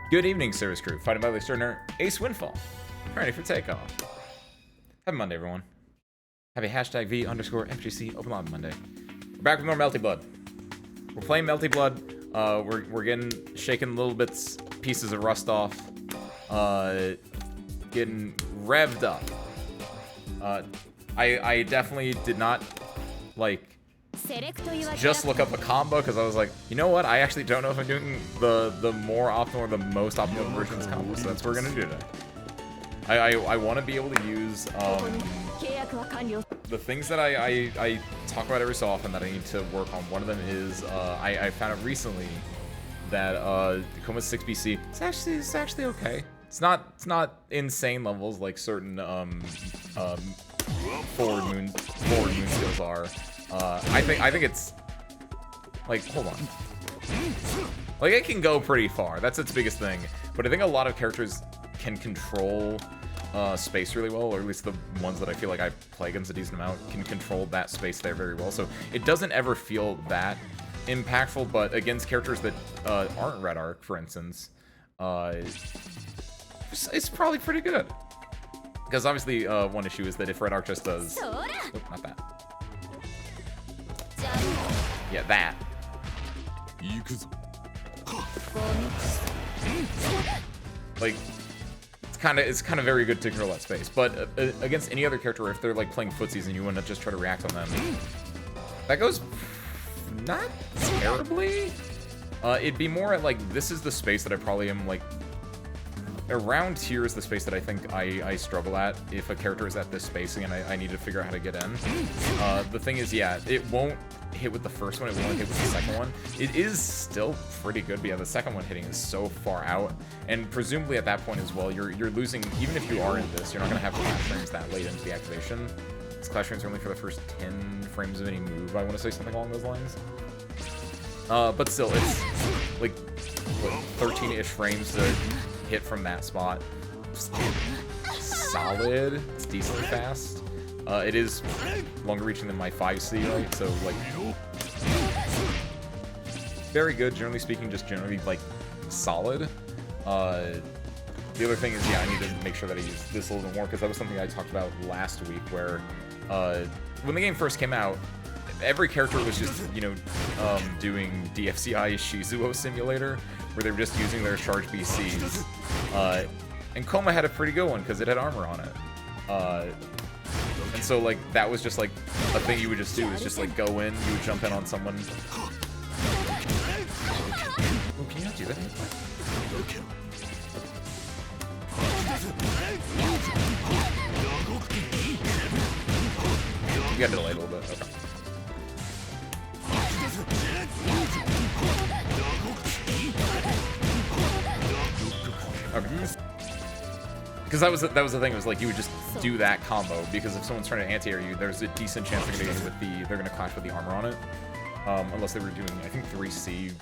Good evening, service crew. Fighting by the extraordinary Ace Windfall. Ready for takeoff. Happy Monday, everyone. Happy hashtag V_FGC Open Lobby Monday. We're back with more Melty Blood. We're playing Melty Blood. We're getting shaking little bits, pieces of rust off. Getting revved up. I definitely did not like just look up a combo because I was like, you know what? I actually don't know if I'm doing the more optimal or the most optimal version of this combo, so that's what we're gonna do today. I want to be able to use the things that I talk about every so often that I need to work on. One of them is I found out recently that Koma's 6BC it's actually okay. It's not insane levels like certain forward moon skills are. I think it's like, hold on, like it can go pretty far. That's its biggest thing. But I think a lot of characters can control space really well, or at least the ones that I feel like I play against a decent amount can control that space there very well. So it doesn't ever feel that impactful. But against characters that aren't Red Arc, for instance, it's probably pretty good. Because obviously one issue is that if Red Arc just does, oh, not that. Yeah, that. Like, it's kind of very good to control that space. But against any other character, if they're like playing footsies and you want to just try to react on them, that goes not terribly. It'd be more at like, this is the space that I probably am like, around here is the space that I think I struggle at if a character is at this spacing and I need to figure out how to get in. The thing is, yeah, it won't hit with the first one, it won't hit with the second one. It is still pretty good, but yeah, the second one hitting is so far out, and presumably at that point as well, you're losing, even if you are in this, you're not going to have clash frames that late into the activation. It's clash frames are only for the first 10 frames of any move, I want to say something along those lines. But still, it's like, what, 13-ish frames to hit from that spot. Solid. It's decently fast. It is longer reaching than my 5C, right? So, like, very good, generally speaking, just generally, like, solid. The other thing is, yeah, I need to make sure that I use this a little bit more, because that was something I talked about last week, where when the game first came out, every character was just, you know, doing DFCI Shizuo Simulator, where they were just using their charge BCs. And Koma had a pretty good one, because it had armor on it. And so, like, that was just, like, a thing you would just do, is just, like, go in, you would jump in on someone. Oh, can you not do that? You got delayed a little bit, okay. Because that was the thing. It was like you would just do that combo, because if someone's trying to anti-air you, there's a decent chance they're gonna clash with the armor on it, unless they were doing, I think, 3C.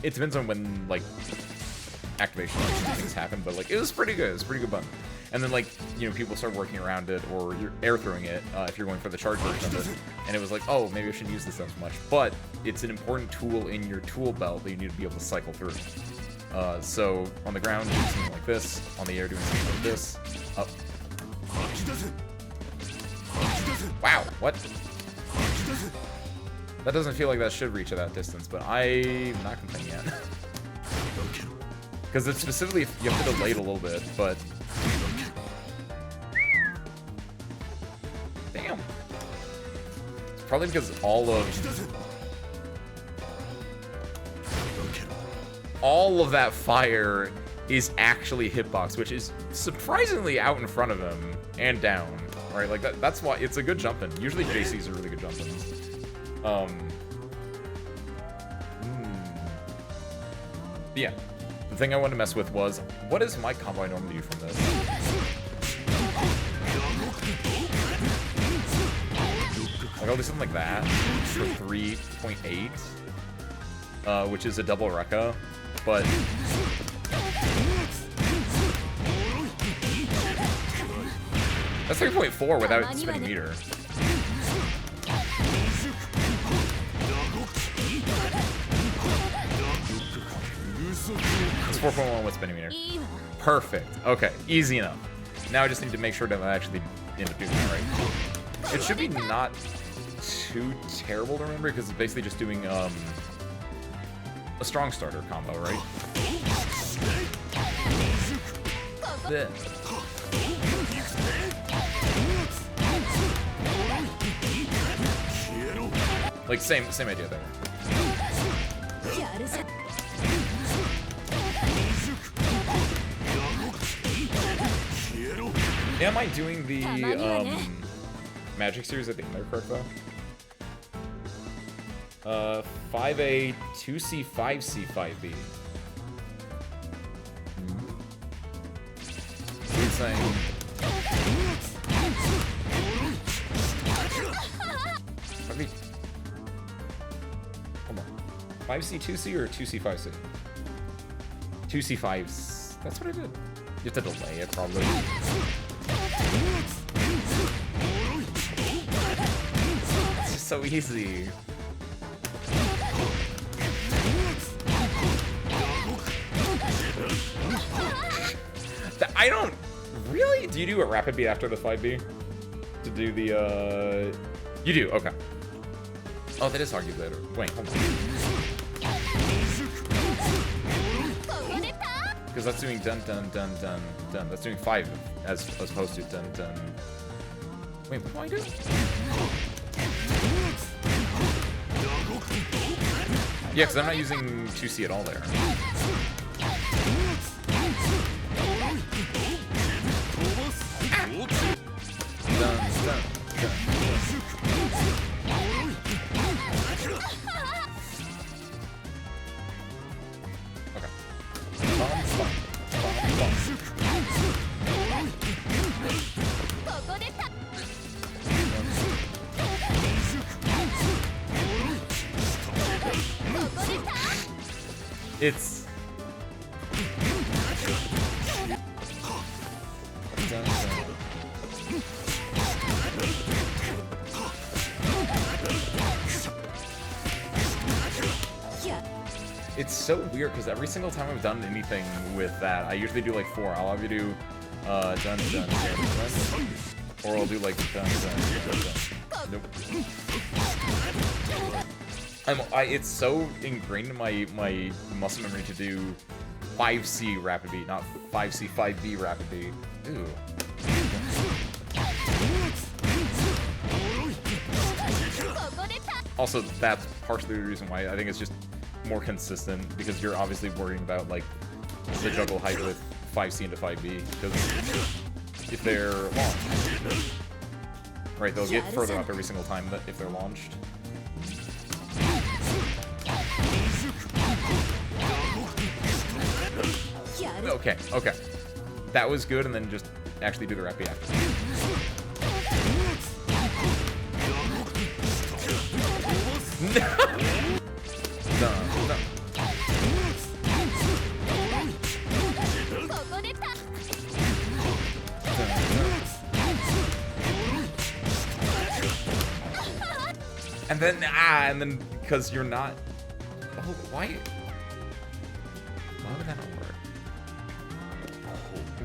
It depends on when like activation things happen, but like it was pretty good. It's a pretty good button. And then, like, you know, people start working around it, or you're air throwing it if you're going for the charge version of it. And it was like, oh, maybe I shouldn't use this as much. But it's an important tool in your tool belt that you need to be able to cycle through. So on the ground, doing something like this. On the air, doing something like this. Up. Wow, what? That doesn't feel like that should reach at that distance, but I'm not complaining yet. Because it's specifically, you have to delay it a little bit, but... Damn. It's probably because all of that fire is actually hitbox, which is surprisingly out in front of him and down, right? Like that's why it's a good jump in. Usually JCs are really good jump ins. Yeah, the thing I wanted to mess with was, what is my combo I normally do from this? Like I'll do something like that for 3.8, which is a double Rekka, but that's 3.4 without spinning meter. It's 4.1 with spinning meter. Perfect. Okay, easy enough. Now I just need to make sure that I actually end up doing that right. It should be not too terrible to remember because it's basically just doing a strong starter combo, right? Then. Like same idea there. Am I doing the Magic series at the end there correct though? 5A, 2C, 5C, 5B. So he's saying 5B. Hold on. 5C, 2C or 2C, 5C? 2C, 5C. That's what I did. You have to delay it probably. It's just so easy. I don't really. Do you do a rapid beat after the 5B? To do the you do, okay. Oh, that is argued later. Wait, hold on. Because that's doing dun dun dun dun dun. That's doing 5 as opposed to dun dun. Wait, what do I do? Yeah, because I'm not using 2C at all there. Dun, dun, dun. Okay. It's it's so weird because every single time I've done anything with that, I usually do like 4. I'll either do dun dun dun dun, or I'll do like dun dun dun dun. Nope. It's so ingrained in my muscle memory to do 5C rapid beat, not 5C 5B rapid beat. Ooh. Also, that's partially the reason why I think it's just more consistent, because you're obviously worrying about like the juggle height with 5C into 5B, because if they're launched, right, they'll get further up every single time that if they're launched. Okay, okay. That was good, and then just actually do the rep after. No! No. And then, because you're not... Oh, why would that not work?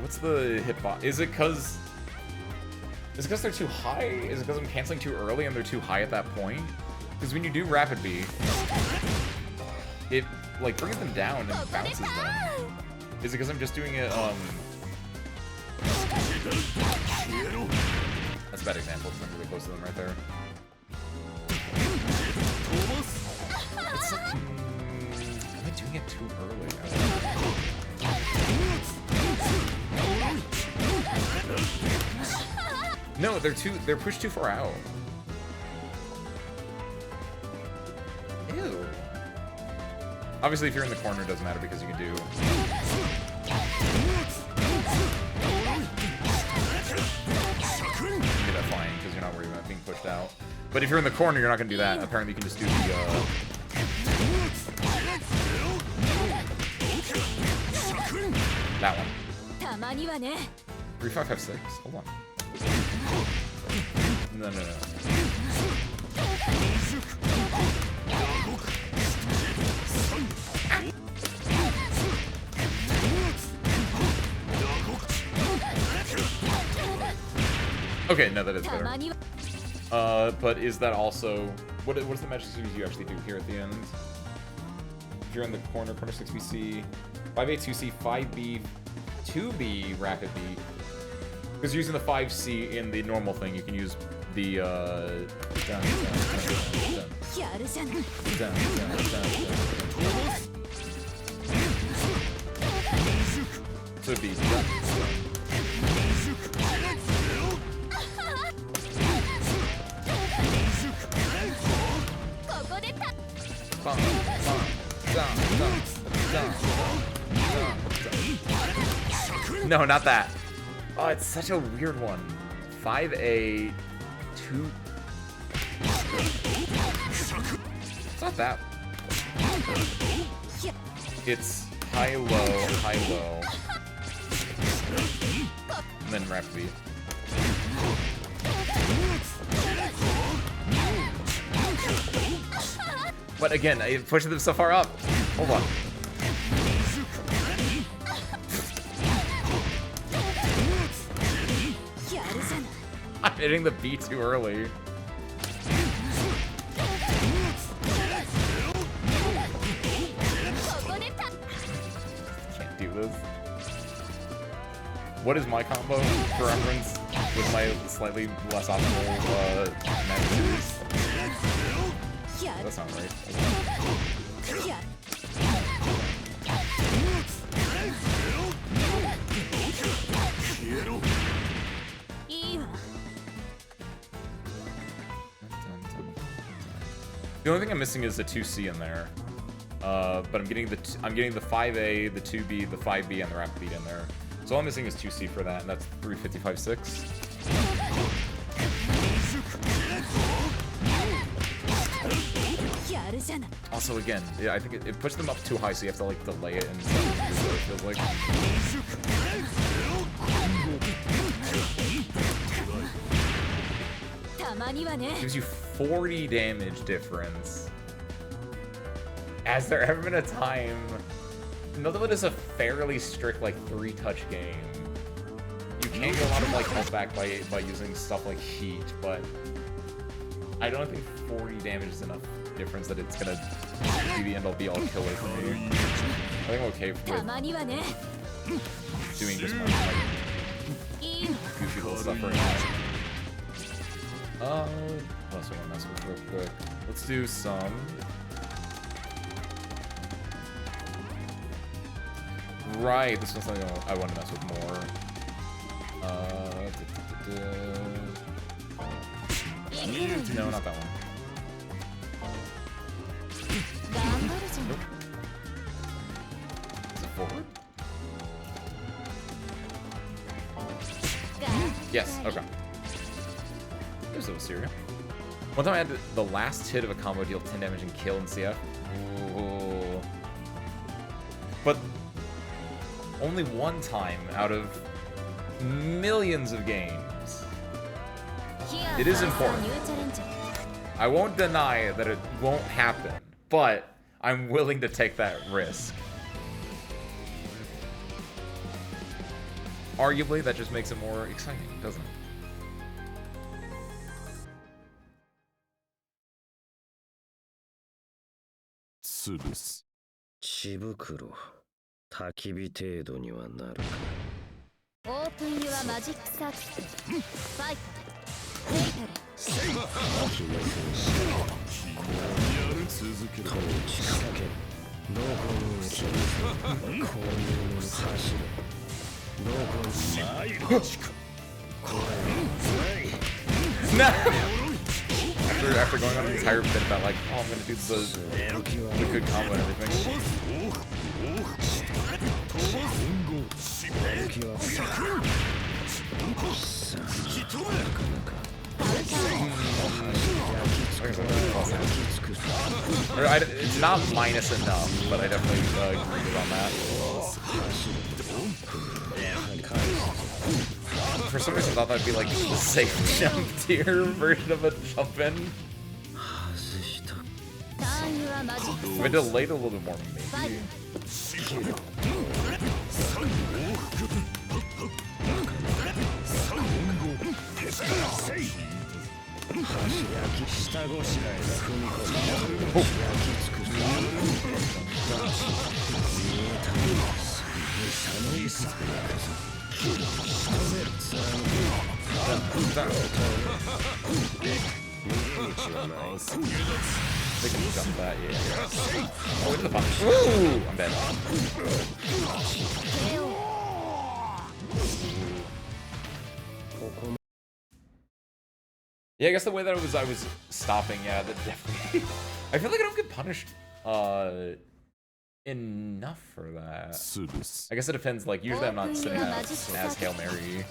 What's the hitbox? Is it because they're too high? Is it because I'm canceling too early and they're too high at that point? Because when you do rapid B, it like brings them down and bounces them. Is it because I'm just doing it, That's a bad example because I'm really close to them right there. It's like, am I doing it too early? No, they're pushed too far out. Ew. Obviously, if you're in the corner, it doesn't matter because you can do... You get that flying because you're not worried about being pushed out. But if you're in the corner, you're not going to do that. Apparently, you can just do the... That one. 3, 5, 5, 6. Hold on. No. Okay, no, that is better. But is that also... What is the magic series you actually do here at the end? If you're in the corner 6BC, 5A, 2C, 5B, 2B, rapid B. Because using the 5C in the normal thing, you can use the, So it'd be... No, not that. Oh, it's such a weird one. 5A, 2... It's not that. It's high, low, and then rap beat. But again, I pushed them so far up. Hold on. I'm hitting the B too early. Can't do this. What is my combo for reference with my slightly less optimal magic series? That's not right. The only thing I'm missing is the 2C in there, but I'm getting the 5A, the 2B, the 5B, and the rapid beat in there. So all I'm missing is 2C for that, and that's 355.6. Also, again, yeah, I think it pushed them up too high, so you have to like delay it and stuff. It feels like. Gives you 40 damage difference. Has there ever been a time? Melty is a fairly strict like 3-touch game. You can get a lot of like health back by using stuff like heat, but I don't think 40 damage is enough difference that it's gonna be the end all be all killer for me. I think I'm okay with doing just my like, goofy little stuff right now. What else do I want to mess with real quick? Let's do some. Right, this one's something I want to mess with more. No, not that one. Nope. Is it forward? Yes, okay. There's a little Syria. One time I had the last hit of a combo deal 10 damage and kill in CF. Ooh. But only one time out of millions of games. It is important. I won't deny that it won't happen, but I'm willing to take that risk. Arguably, that just makes it more exciting, doesn't it? Subus. 血袋焚き火程度にはなるか。オープンユアマジックサーキットファイトフェイタル決め戦士続ける統治かけどこに決め攻撃の走るどこに参る声をAfter going on an entire bit about like, oh, I'm gonna do the good combo and everything. It's not minus enough, but I definitely agree on that. For some reason, I thought that'd be like the safe jump tier version of a jump in. If I delayed a little bit more, maybe. They can jump that, yeah. Oh, into the punch. Ooh, I'm dead. Yeah, I guess the way that I was stopping, yeah, that definitely. I feel like I don't get punished enough for that. I guess it depends. Like usually I'm not sitting as Hail Mary.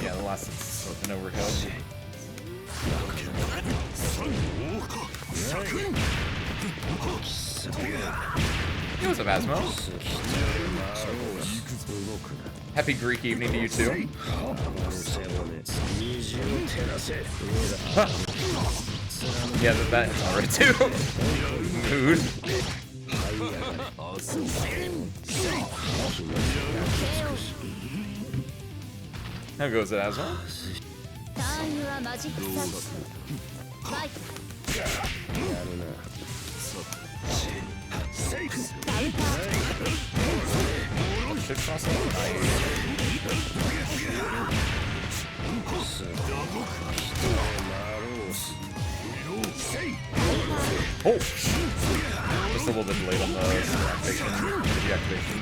Yeah, the last is an overhead. What's up, Asmo? Happy Greek evening to you too. Yeah, that hits already too. Mood. How goes it, Asmo? Should cross over. Oh! Just a little bit late on the deactivation.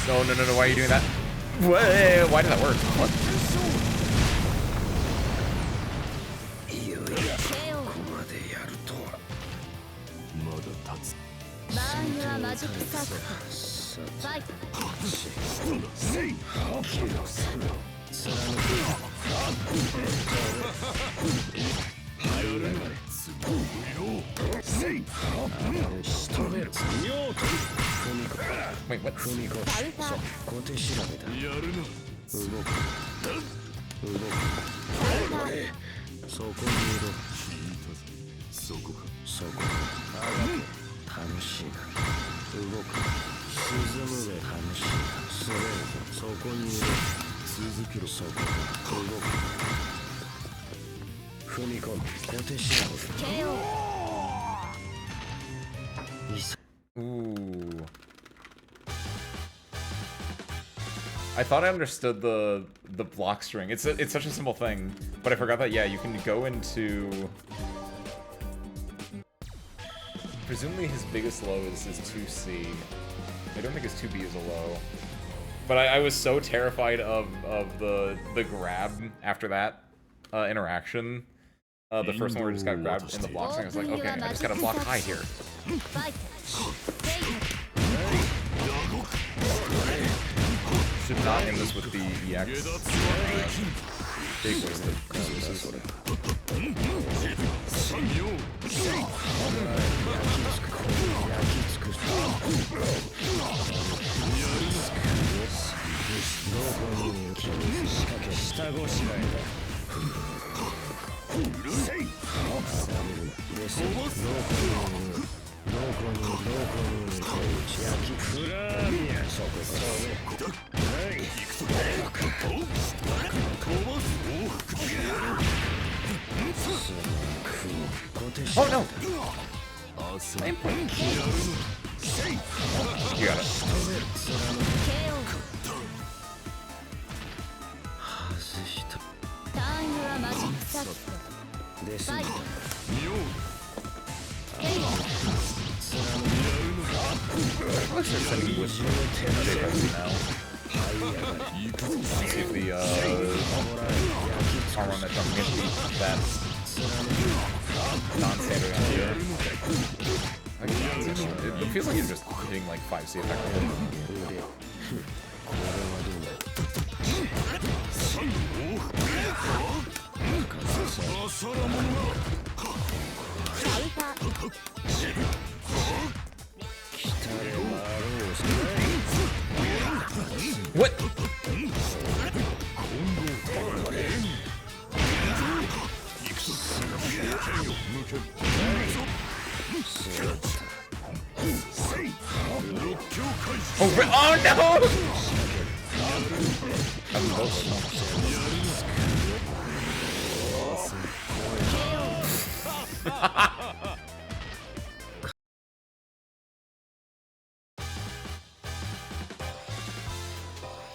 No, why are you doing that? Why did that work? What? Wait, what? Ooh. I thought I understood the block string. It's such a simple thing, but I forgot that, yeah, you can go into... Presumably his biggest low is his 2C. I don't think his 2B is a low. But I was so terrified of the grab after that interaction. The first one where I just got grabbed in the block string. I was like, okay, I just gotta block high here. Should not end this with the EX. Big wasted. Oh no! Same point. You got it. Looks like sending with JPEGs now. See if the armor on that jump can beat that non-standard idea. It feels like you're just hitting like 5C effectively. What? Oh no!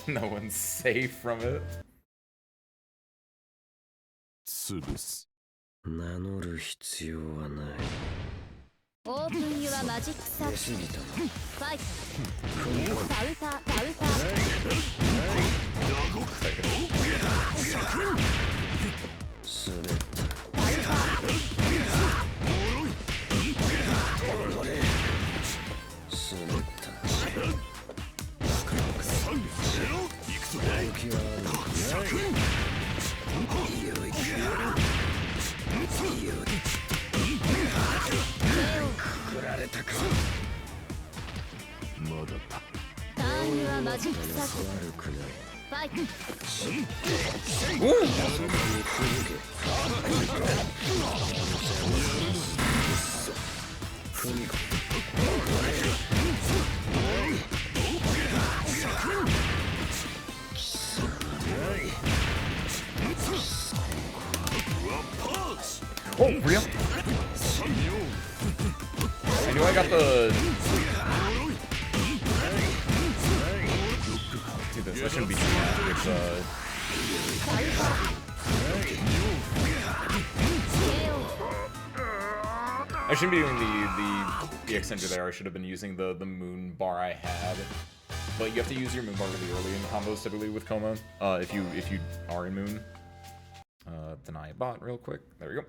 No one's safe from it. 潰す。名乗る必要はない。オープンユアマジックサー出過ぎたな。ファイトカウンターカウンター滑った。滑った。動きはあるのかないよいよくられたかまだだ。ターンユアマジックサー悪くないファイト踏み込むOh, real? I knew I got the... Dude, this, I shouldn't be doing that. It's, I shouldn't be doing the extender there. I should have been using the moon bar I had. But you have to use your moon bar really early in combos typically with Coma. If you are in moon. Deny a bot real quick. There we go.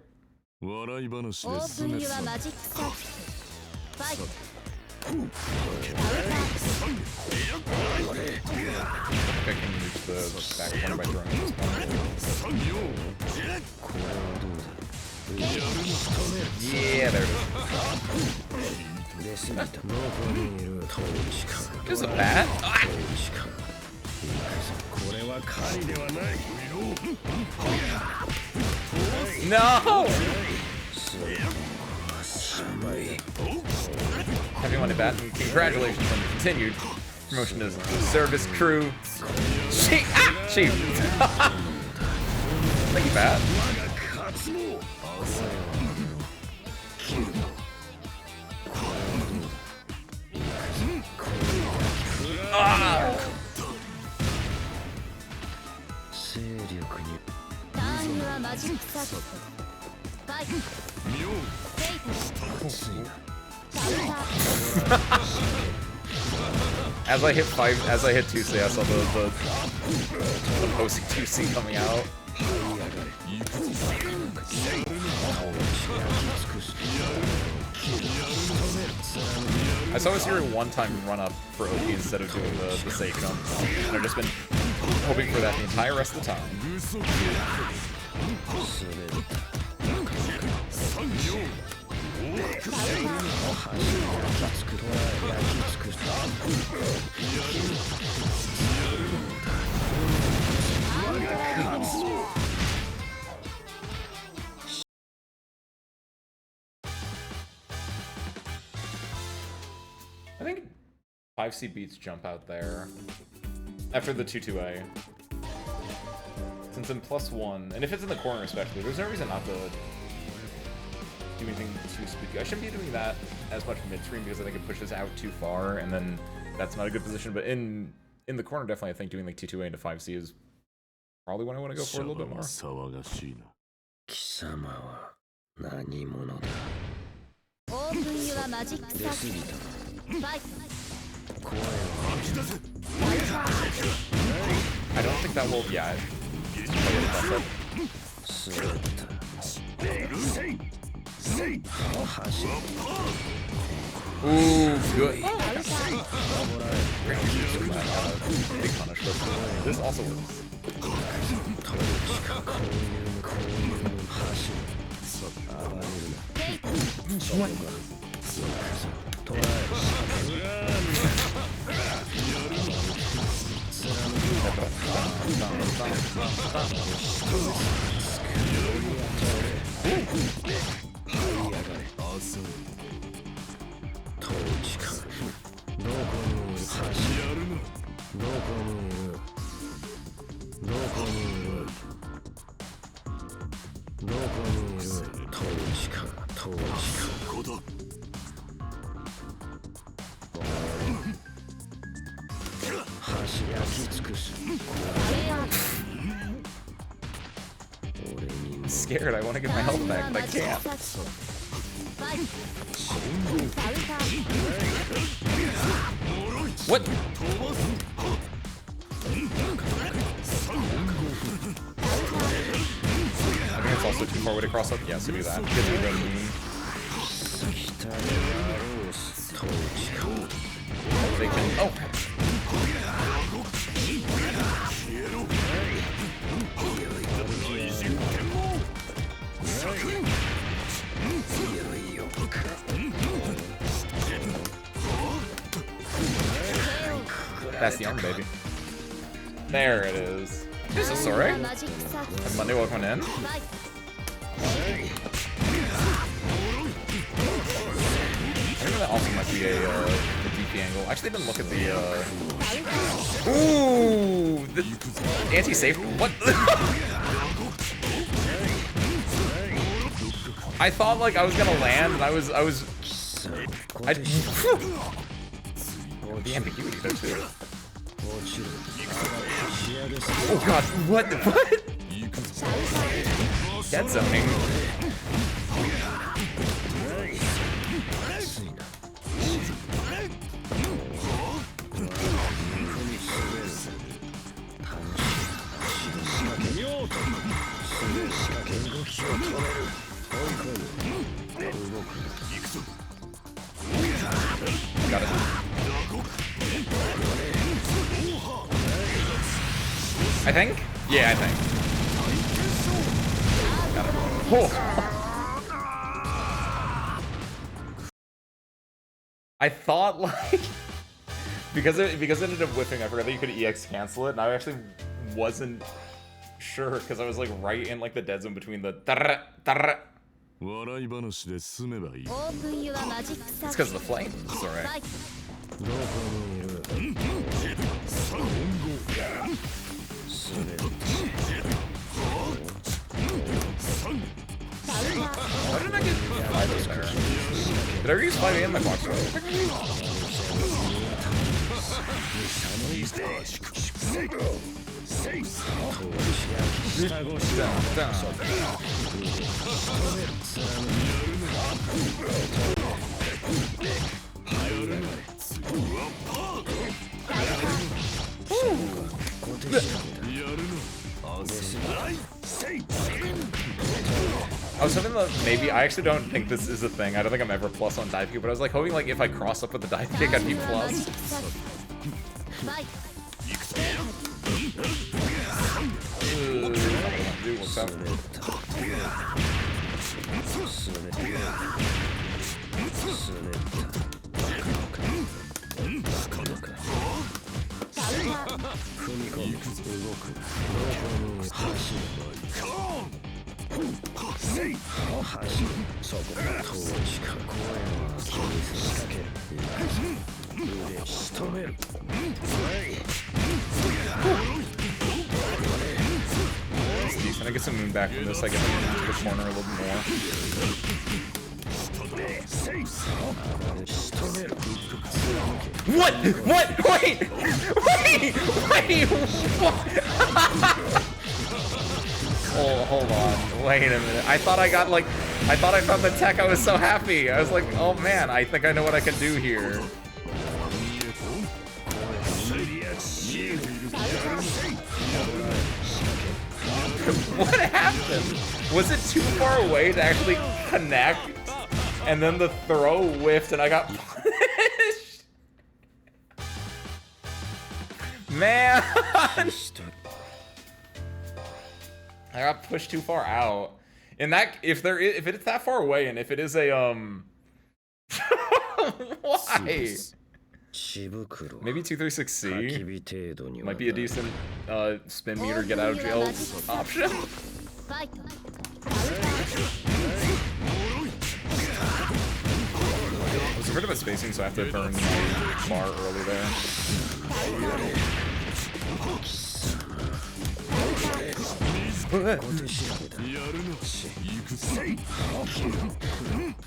笑い話オープですね。ンユアマジックサーキットファイト I can reach the back corner by throwing this one. Yeah, there it is. There's a bat? Ah! No! Everyone at bat, and congratulations on the continued promotion to service crew. Chief! Thank you, Bat. Ah! ターンユアマジックサーキットファイトヘイトカウンター As I hit 2C, I saw the opposing 2C coming out. I saw this hero one time run up for OP instead of doing the safe jump, and I've just been hoping for that the entire rest of the time. I think 5C beats jump out there after the 2-2A. Since I'm +1, and if it's in the corner especially, there's no reason not to do anything too spooky. I shouldn't be doing that as much midstream because I think it pushes out too far, and then that's not a good position. But in the corner, definitely, I think doing like 2-2A into 5C is probably what I want to go for a little bit more. 貴様は何者だ。オープンユアマジックサーキットファイト I don't think that will. Yeah. Ooh, good. Big punish, but this also works. 走る暴れるなそこか捕ら統治かどこにいる走るどこにいるどこにいるどこにいる統治か統治か走り焼き尽くす I'm scared. I want to get my health back, but I can't. What? I think it's also too far away to cross up. Yes, to do that. Gives me the moon. They can. Oh! That's the arm, baby. There it is. This is alright. Monday, welcome in. I think that also might be a DP angle. Actually, I didn't look at the. Ooh, the anti-safe. What? I thought like I was gonna land, and I was. The ambiguity there too. Oh god, what? What? Dead zoning. Got it. I think? Yeah, I think. Got it. Oh. I thought like because it ended up whiffing, I forgot that you could EX cancel it, and I actually wasn't sure because I was like right in like the dead zone between the It's because of the flame. It's alright. Why didn't I get 5 there? Did I ever use 5A in my box? I was hoping that maybe, I actually don't think this is a thing. I don't think I'm ever plus on dive kick, but I was like hoping like if I cross up with the dive kick, I'd be plus. Dude, what's up? Can I get some moon back from this? I get into the corner a little bit more. What? What? Wait! Wait! Wait! What? Oh, hold on. Wait a minute. I thought I got like... I thought I found the tech. I was so happy. I was like, oh man, I think I know what I can do here. What happened? Was it too far away to actually connect? And then the throw whiffed and I got punished? Man! I got pushed too far out. And that if it's that far away, and if it is a why? 血袋 Maybe 236C 焚き火程度には might be a decent spin meter get out of jail option. ファイト I was afraid about spacing, so I have to burn my bar early there. 小手調べだやるな行くぜ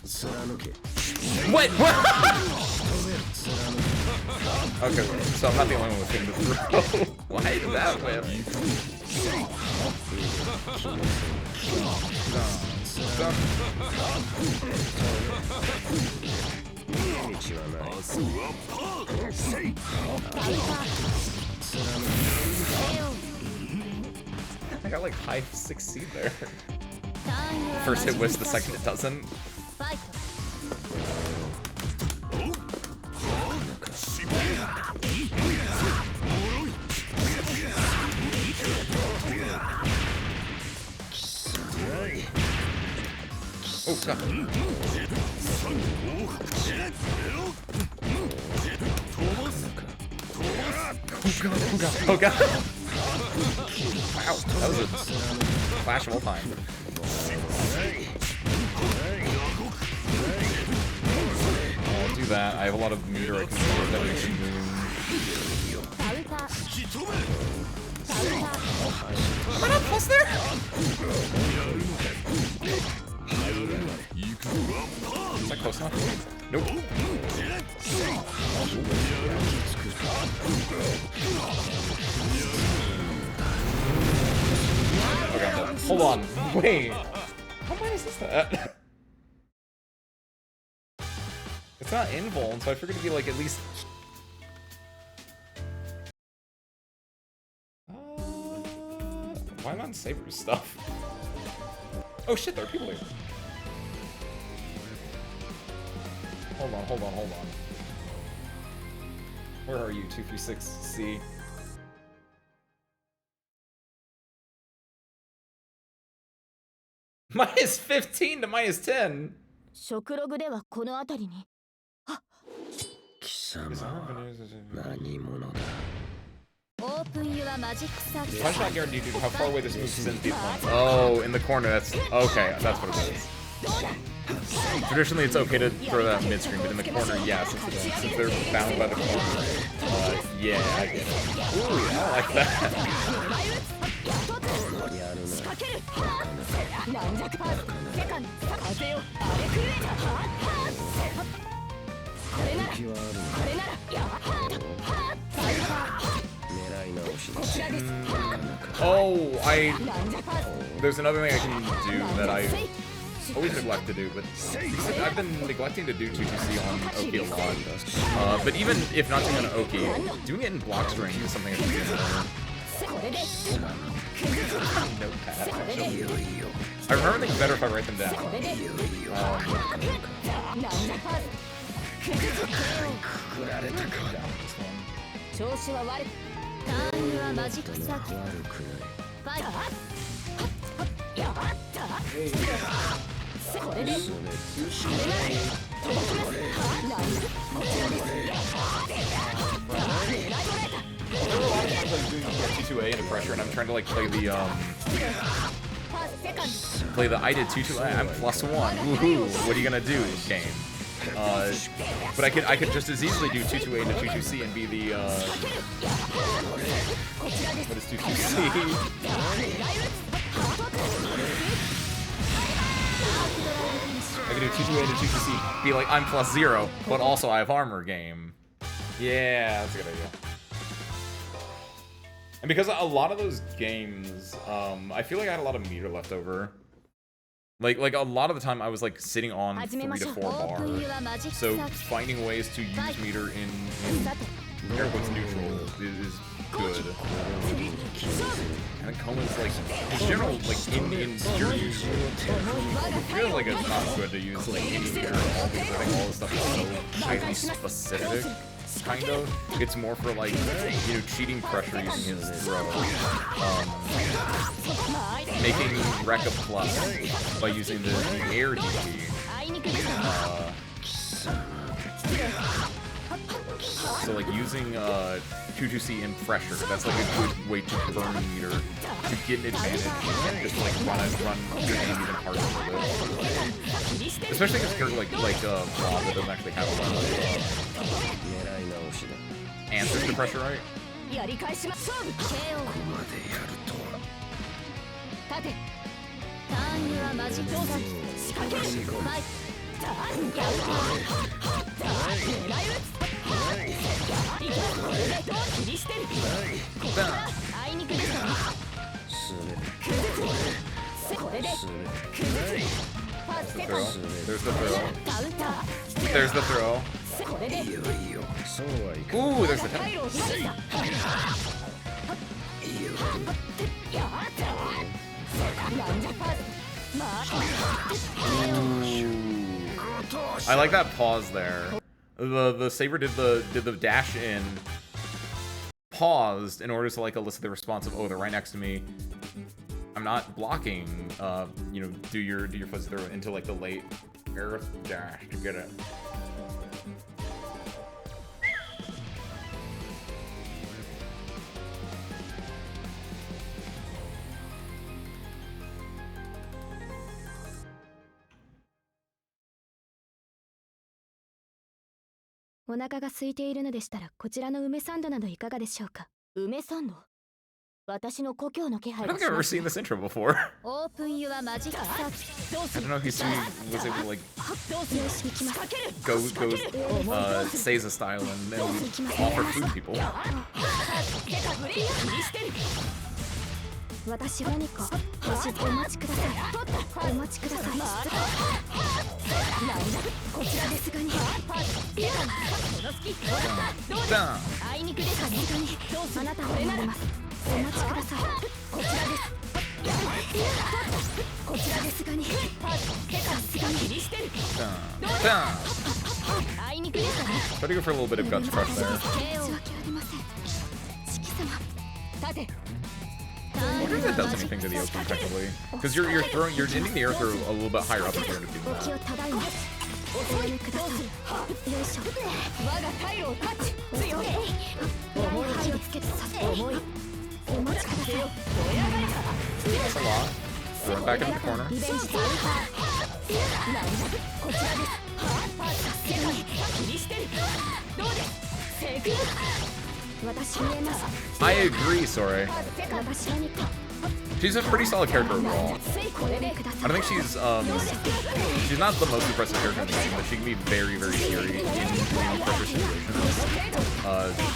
貫け What? Okay, so I'm not the only one with him to throw. Why did that win? 道はない 明日はパーせい I got like high 6C there. ターンは First hit whiffs, the second it doesn't. ファイト Oh god. Oh god. Wow, that was a flash of all time. I'll do that. I have a lot of meter I can do that makes it move. カウンターカウンター Am I not plus there? 行くわパー Is that close enough? Nope. Okay, I'm done. Hold on. Wait. How minus is that? It's not invuln, so I figured it'd be like at least. Why am I on Saber's stuff? Oh shit, there are people here. Hold on, hold on, hold on. Where are you, 236C? Minus 15 to minus 10? 食ログではこの辺りに貴様は何者だオープンユアマジックサーキ Punch not guaranteed due to how far away this move sends the opponent. Oh, in the corner, that's... Okay, that's what it is. Traditionally, it's okay to throw that mid-screen, but in the corner, yeah, since they're bound by the corner. Yeah, I get it. Ooh, yeah, I like that. やるな 軟弱パーセカンド風を荒れ狂えたこれなら気はあるこれならやっ狙い直しだ Oh, 軟弱パー There's another thing I can do that I always neglect to do, but I've been neglecting to do 2-2C on Oki a lot. But even if not doing it on Oki, doing it in block string is something I can do more. これで Notepad, actually. I remember things better if I write them down. これで軟弱パー調子は悪いターンユアマジックサーキット悪くないファイトやったこれでそれ There were a lot of times I was doing T2A into pressure, and I'm trying to like play the I did 2-2A, I'm +1. Woohoo! What are you gonna do, game? But I could just as easily do 2-2A into 2-2C and be the what is 2-2C? I could do 2-2A into 2-2C, be like I'm +0, but also I have armor game. Yeah, that's a good idea. And because a lot of those games, I feel like I had a lot of meter left over. Like a lot of the time I was like sitting on 3 to 4 bar. So finding ways to use meter in air quotes neutral is good. And then Cohen's like his general like Indian security feels like it's not good to use like any meter at all because I think all this stuff is so highly specific. kind of. It's more for like, you know, cheating pressure using his throw. Making Wreck a plus by using the air DP. So like using 2-2C in pressure, that's like a good way to burn a meter, to get an advantage, and just to like run your game even harder with it. Especially against a character like Bob that doesn't actually have a lot of answers to pressure, right? There's the throw. There's the throw. Ooh, there's the tap. I like that pause there. The Saber did the dash in, paused in order to like elicit the response of, oh, they're right next to me. I'm not blocking. You know, do your fuzzy throw into like the late air dash to get it. I don't think I've ever seen this intro before. I don't know if he was able to like go Seiza style and offer food to people. Try to go for a little bit of guts crush there. I don't think that does anything to the open technically, because you're ending the air throw a little bit higher up if you're gonna do that. That's a lot. Throw it back into the corner. I agree, sorry. She's a pretty solid character overall. I don't think she's not the most impressive character in the game, but she can be very, very scary in pressure situations.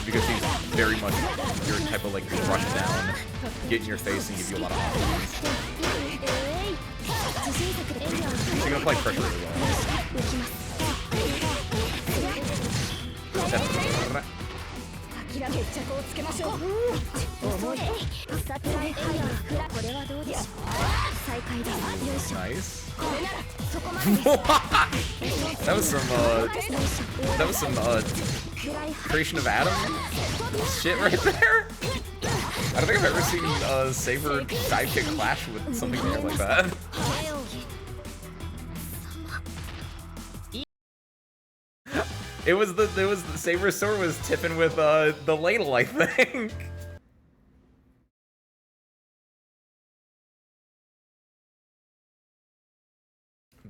Because she's very much your type of like rush down, get in your face and give you a lot of options. She's gonna play pressure really well. Nice. That was some creation of Adam shit right there. I don't think I've ever seen Saber dive kick clash with something weird like that. It was the Saber's sword was tipping with the ladle, I think.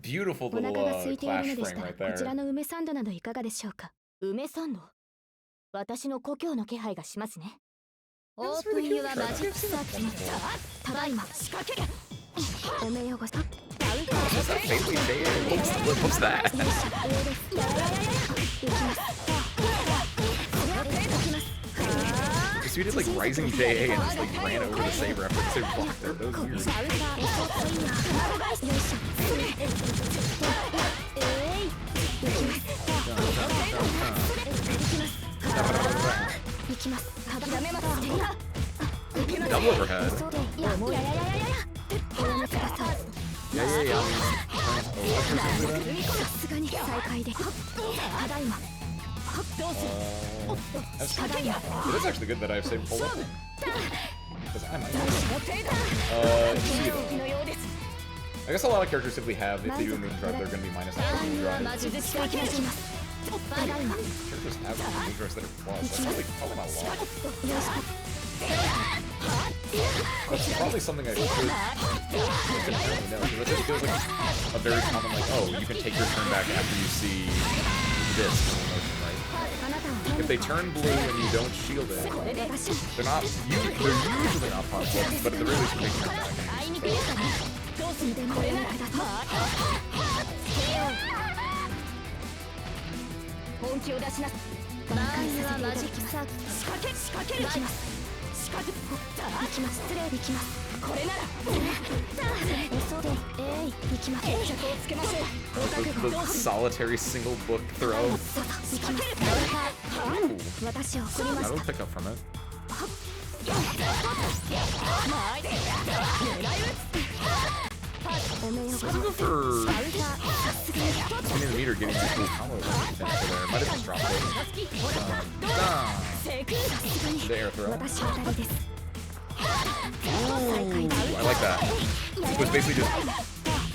Beautiful little clash frame right there. That's really cute. What's that faintly shaded? What's that? So you did like rising JA and just like ran over the Saber after the Saber blocked it. That was weird. Double overhead. Yeah. It is actually good that I have saved full weapon. Because I might I guess a lot of characters simply have, if they do a moon drive, they're going to be minus on moon drive. Characters have moon drives that are plus. That's probably not a lot. That's probably something I should apparently know, because it just feels like a very common, like, oh, you can take your turn back after you see this motion, right? If they turn blue and you don't shield it, they're usually not possible, but at the very least you make turn back. The solitary single book throw. Ooh. That'll pick up from it. Let's go for spinning the meter, getting that cool combo finish there. Might have just dropped it. The air throw. Ooh, I like that. It was basically just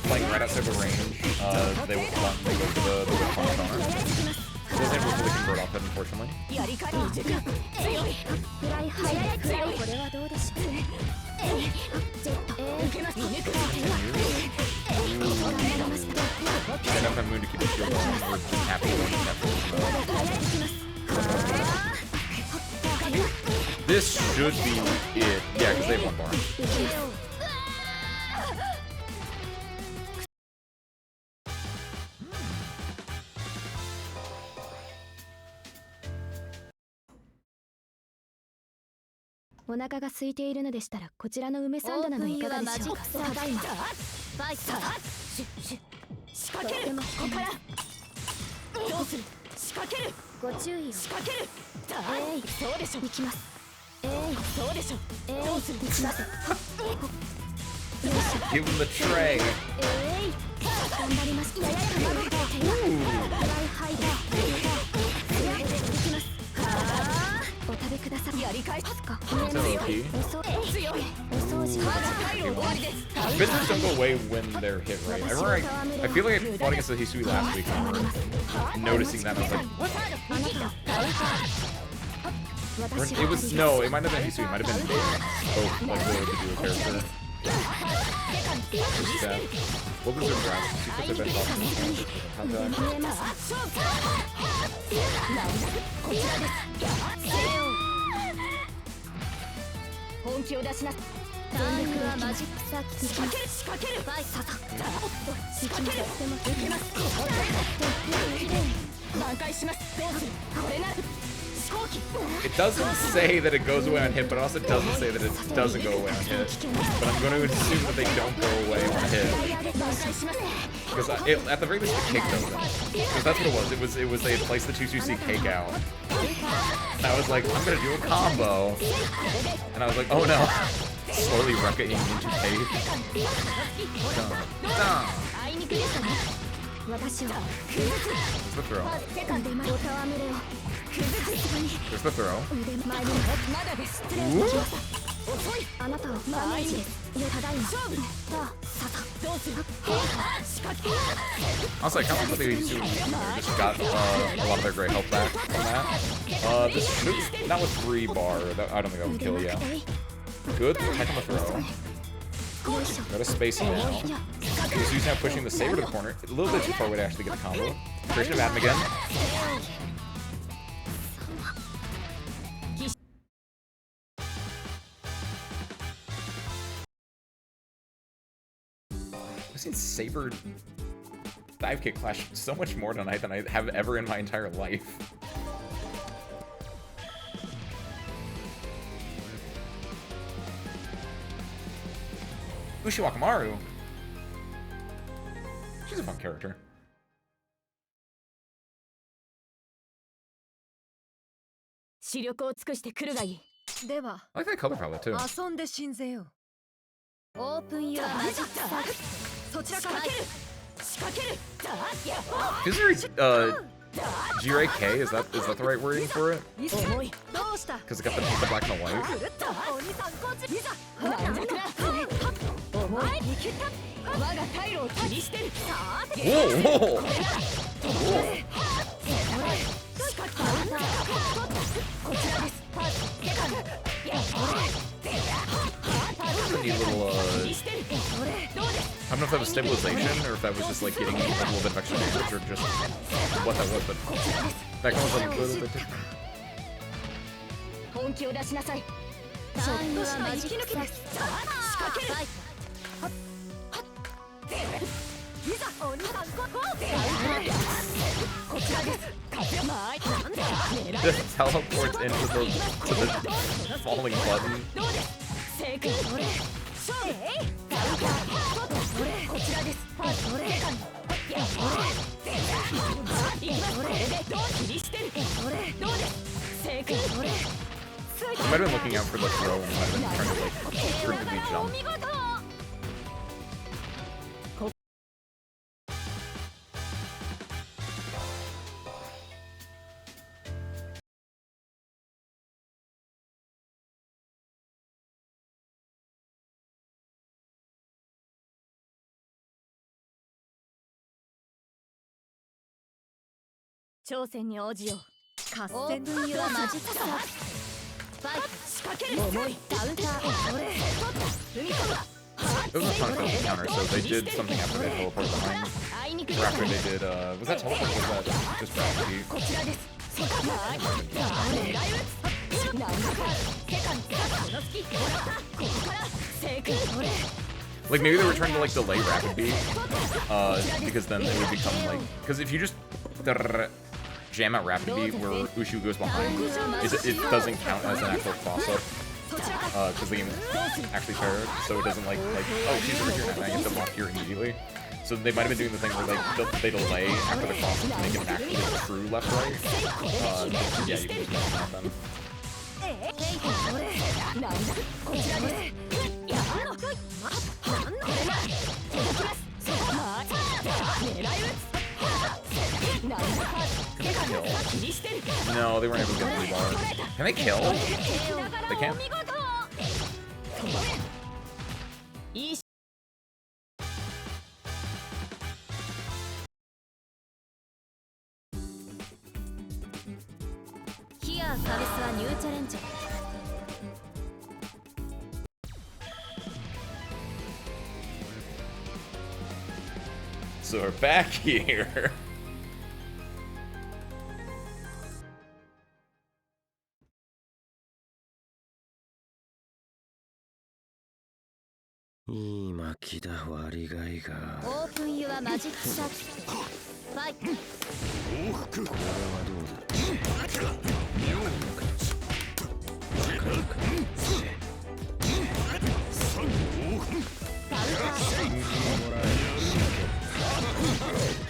playing right outside the range. They go for the whip punch on her. Wasn't able to really convert off it, unfortunately. Enough time moon to keep the shield on. We're just happy when it's This should be it. Yeah, because they have one bar. お腹が空いているのでしたらこちらの梅サンドナのいかがでしょうか。ただいま。バイサー。仕掛ける。ここから。どうする。仕掛ける。ご注意を。仕掛ける。そうでしょ。行きます。そうでしょ。どうする。行きます。Give him the tray. 頑張ります。お食べください。やり返すか。Business don't go away when they're hit, right? I feel like I fought against the Hisui last week and noticing that I was like, what? It was, no, it might not have been Hisui, it might have been both, like, the dual character. What was their grasp? She put their best option on the It doesn't say that it goes away on hit, but it also doesn't say that it doesn't go away on hit. But I'm going to assume that they don't go away on hit. Because at the very least, the cake doesn't. Because that's what it was. It was they had placed the 2-2C cake out. And I was like, I'm going to do a combo. And I was like, oh no. Slowly rocketing into cake. There's the throw. There's the throw. Ooh. Also, I kind of like that they just got a lot of their great health back from that. This should, not with 3 bar, that, I don't think that would kill ya. Good attack on the throw. Got a spacing now. He's now pushing the saber to the corner. A little bit too far away to actually get the combo. Creation of Adam again. I've seen Saber dive kick clash so much more tonight than I have ever in my entire life. Ushiwakamaru. She's a fun character. I like that color palette too. His very G-Ray-K, is that the right wording for it? 重いどうした Because it got the black and the white. 狂った鬼さんこっちいざなんだ重い生きた我が退路を気にしてるさあ Whoa, whoa! Whoa. こちらですパスセカンド Pretty little, I don't know if that was stabilization or if that was just like getting a little bit of extra damage or just what that was, but that kind of was a little bit different. 本気を出しなさいちょっとした息抜きですさあ仕掛けるいざ鬼さんここちらですまいなんだ狙い Just teleports into the falling button. どうです正解これそうこちらですそれいやこれでどう気にしてるどうです正解これ You might have been looking out for the throw and might have been trying to like prove to be jump. 挑戦に応じよう合戦のユアマジックサーファイト仕掛ける重いダウンター俺踏み込む It was a ton of counter, so they did something after they teleported behind. Or after they did, was that teleport or was that just gravity? こちらですセカンド狙い撃つなんだかセカンドこの隙ここから正解俺 Like maybe they were trying to like delay rapid beat, because then it would become like, because if you just jam out rapid beat where Ushu goes behind, it doesn't count as an actual cross up, because the game actually paired, so it doesn't like oh she's over here now, I have to block here immediately. So they might have been doing the thing where like they delay after the cross up to make it actually a true left right. Yeah, you can just mess that then. こちらですやろなんのこれな届きます狙い撃つなんだセカンド気にしてる No, they weren't able to get the bar. Can they kill? They can't. いいヒアカベスはニューチャレンジャー So we're back here. Ima kida warigai ga. Open your magic shot. Fight. これはどうだ。わかるか。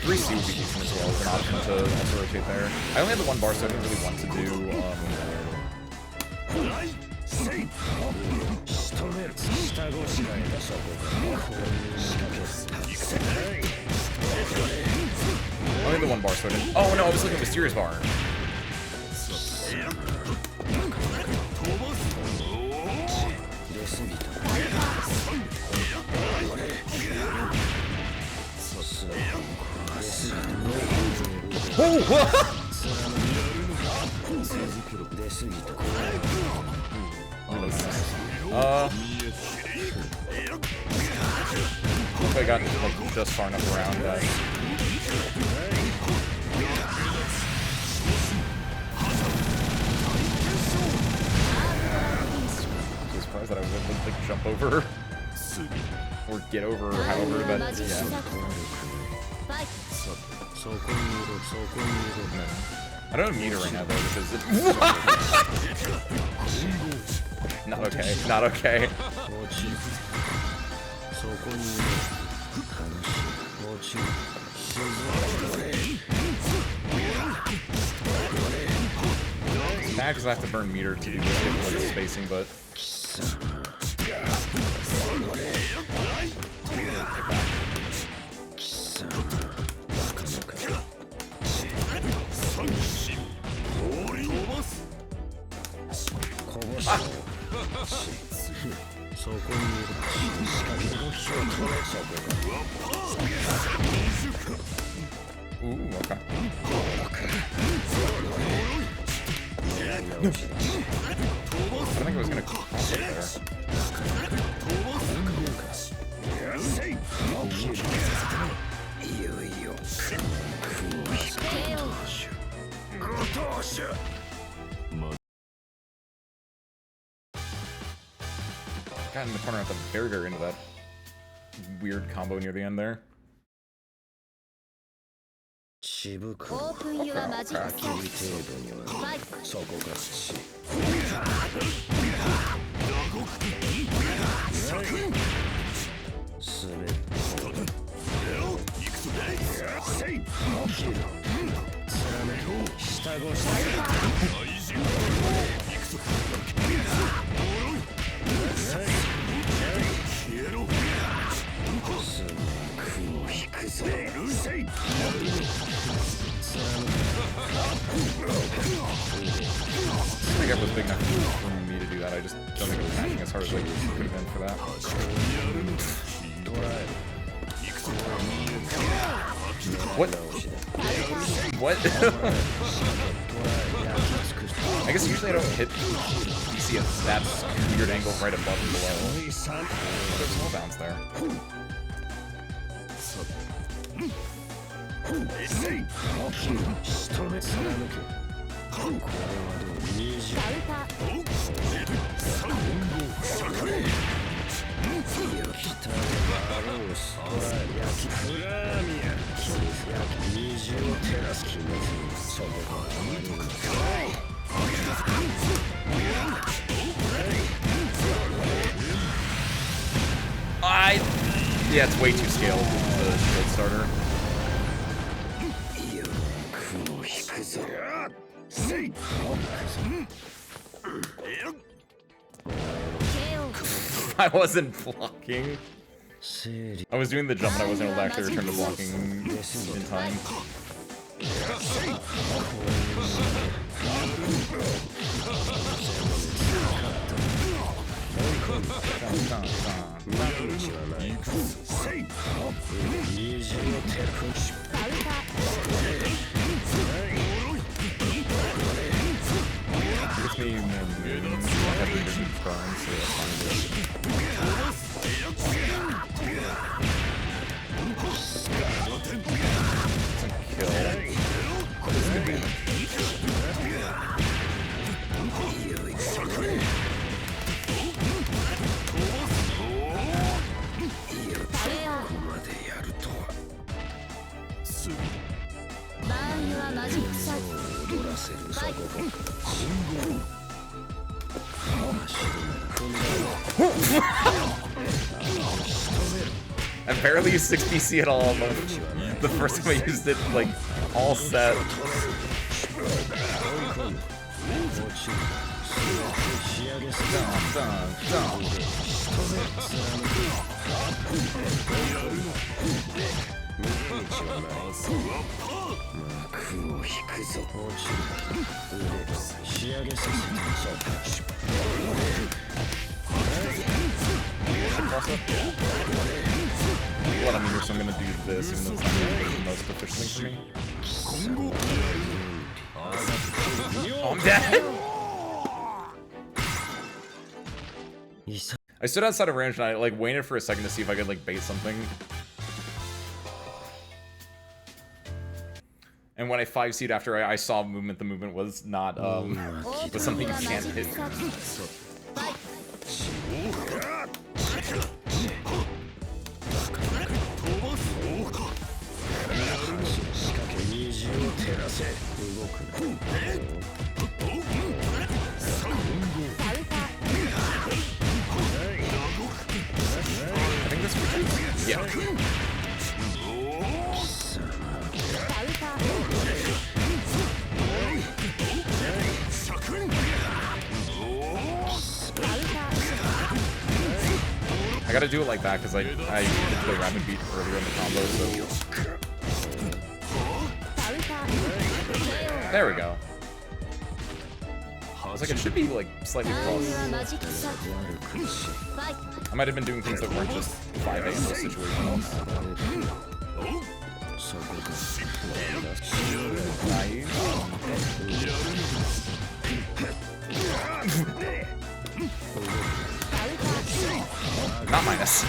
3C would be decent as well as an option to also rotate there. I only had the one bar, so I didn't really want to do. Only the one bar, so I didn't. Oh no, I was looking at Mysterious Bar. Oh, what? Hope I got like just far enough around that. I'm surprised that I would like jump over or get over, however that. Yeah. I don't have meter right now though because it... Not okay, not okay. Bad because I have to burn meter to do like spacing, but... そこに仕掛け動きを止めそこが Ooh, okay. I think it was gonna cross it there. Got in the corner at the very, very end of that weird combo near the end there. 渋くオープンユアマジックサービス程度にはそこがしすべて下ごしI think I was big enough for me to do that. I just don't think it was matching as hard as like it could have been for that. What? What? I guess usually I don't hit DC at that weird angle right above and below. There's small bounce there. Yeah, it's way too scaled, the shield starter. I wasn't blocking. I was doing the jump and I wasn't able to actually return to blocking in time. Gives me more movement. I have the vision burn, so that's fine. Kill. This is good damage. I barely used 6 PC at all. The first time I used it, like, all set. Well, I mean, so I'm gonna do this, even though it's not the most efficient thing for me. Oh, I'm dead! I stood outside of range and I like waited for a second to see if I could like bait something. And when I 5C'd after I saw movement, the movement was not was something you can't hit. I think this was yeah. I gotta do it like that because I did the rapid beat earlier in the combo, so there we go. was like, it should be like slightly plus. I might have been doing things that weren't just 5A in those situations. Nice. Not minus.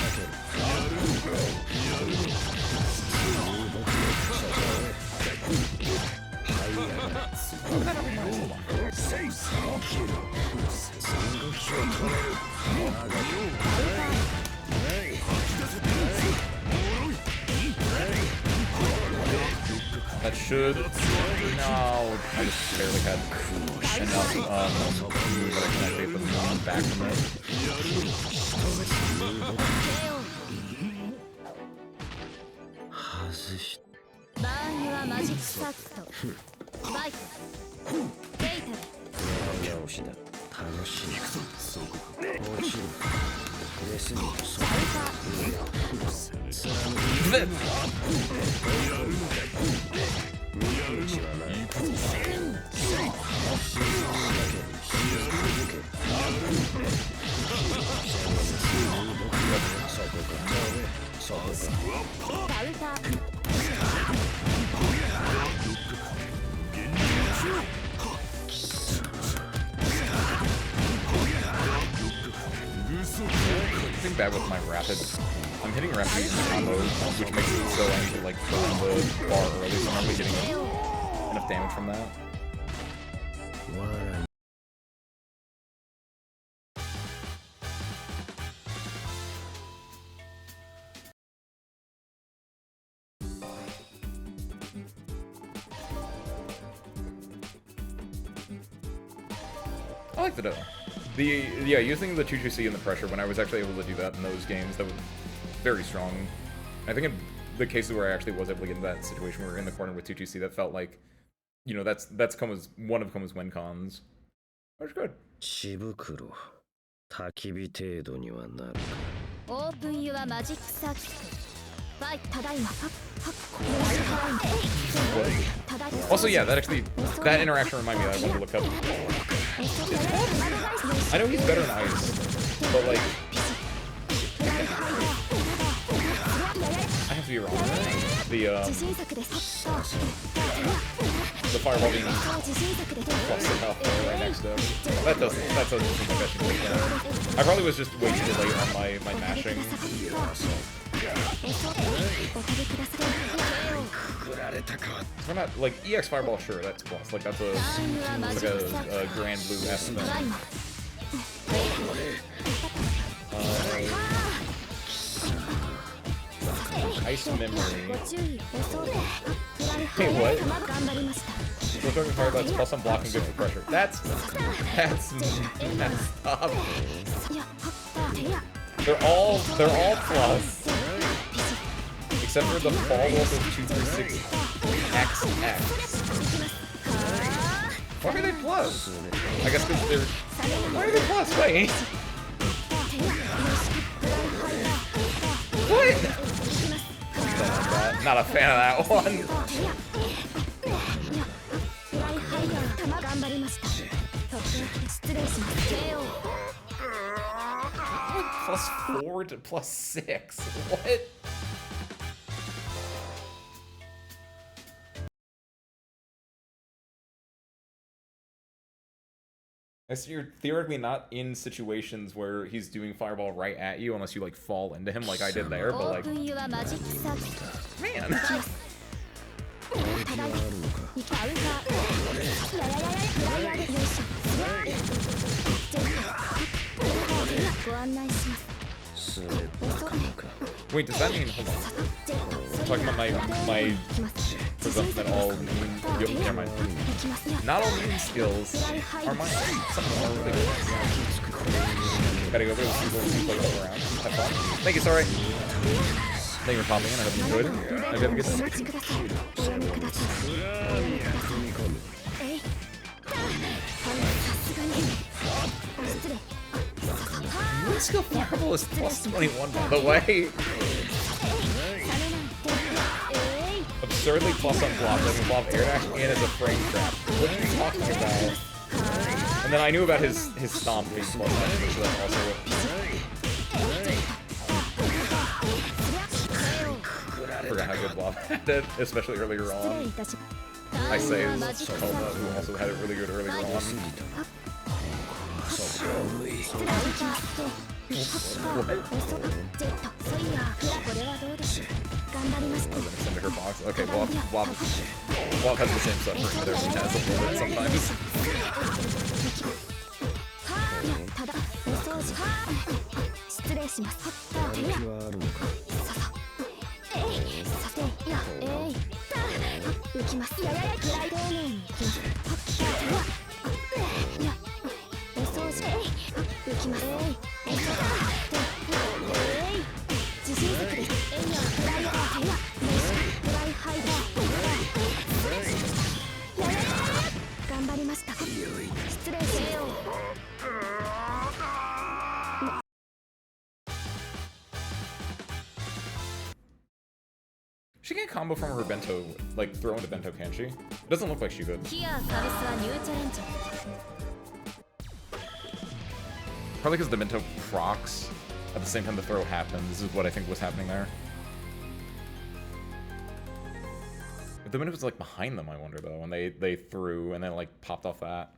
That should... No, I just barely had enough move that I can actually put them back from it. I think bad with my rapid. I'm hitting rapid in combo, which makes it so I need to like burn the bar early, so I'm not really getting enough damage from that. I like the dough. Yeah, using the 2-2C and the pressure when I was actually able to do that in those games, that was very strong. I think in the cases where I actually was able to get into that situation where we're in the corner with 2-2C, that felt like, you know, that's one of Koma's win cons. That's good. 焚き火程度にはなるか。オープンユアマジックサーキット。バイただいま。Also, yeah, that interaction reminded me that I wanted to look up. I know he's better in ice, but like, I have to be wrong. The fireball being plus the health right next to him. That doesn't seem like I should wait down. I probably was just way too late on my mashing. We're not like EX fireball, sure, that's plus. Like that's a grand blue S thing. Ice memory. Hey, what? We're talking hard, that's plus I'm blocking good for pressure. That's messed up. They're all plus. Except for the follow-up of 236 XX. Why are they plus? I guess because they're... Why are they plus? Wait! What? Not a fan of that one. Plus 4 to plus 6. What? I guess you're theoretically not in situations where he's doing fireball right at you unless you like fall into him like I did there, but like, man. Wait, does that mean, hold on. I'm talking about my presumption that all mean, never mind. Not all mean skills are mine. Some of them are really good. Gotta go over to see what we play around. Have fun. Thank you, sorry. Thank you for popping in. I hope you enjoyed it. I hope you have a good day. Wind skill fireball is plus 21, by the way. Absurdly plus on block, like block air dash and as a frame trap. What are you talking about? And then I knew about his stomp being plus damage, so that's also I forgot how good Blob had it, especially earlier on. I say is Koma, who also had it really good earlier on. What? Send to her box. Okay, Blob has the same suffering that everyone has a little bit sometimes. She can combo from her bento, like throw into bento, can't she? It doesn't look like she could. Probably because the bento procs at the same time the throw happens is what I think was happening there. If the bento was like behind them, I wonder though, and they threw and then like popped off that.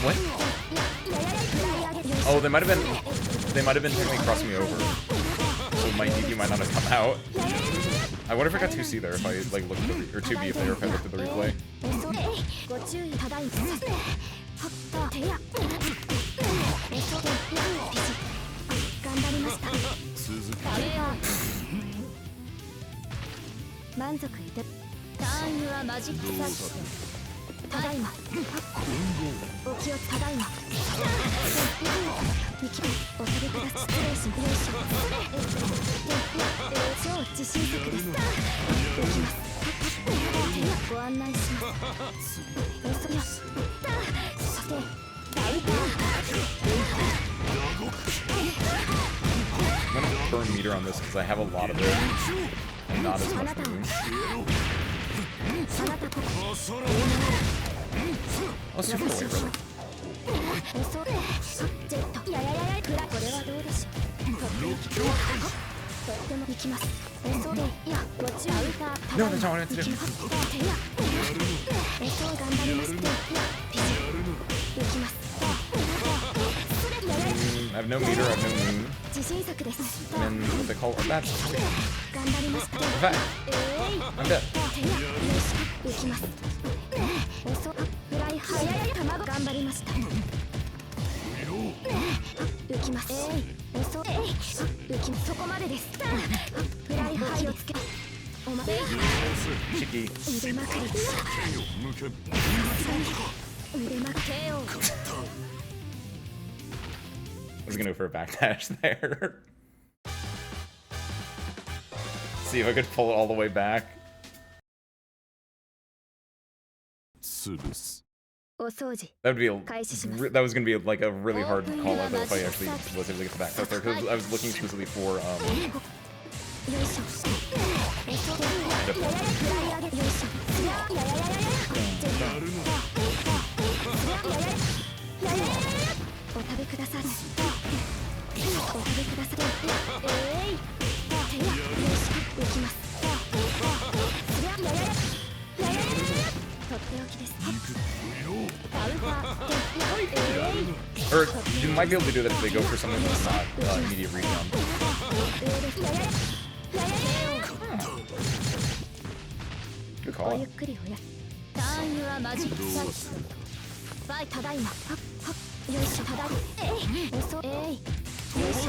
What? Oh, they might have been technically crossing me over. So my DD might not have come out. I wonder if I got 2C there if I like looked at the, or 2B if I looked at the replay. I'm gonna burn meter on this because I have a lot of it and not as much moon. Oh, super weight, really. No, that's not what I meant to do. I have no meter, I have no moon. And then what they call that's in fact, I'm dead. Cheeky. I was gonna go for a backdash there. See if I could pull it all the way back. That was gonna be like a really hard call out though if I actually was able to get the backdash there because I was looking exclusively for or you might be able to do that if they go for something that's not immediate rebound. Good call. This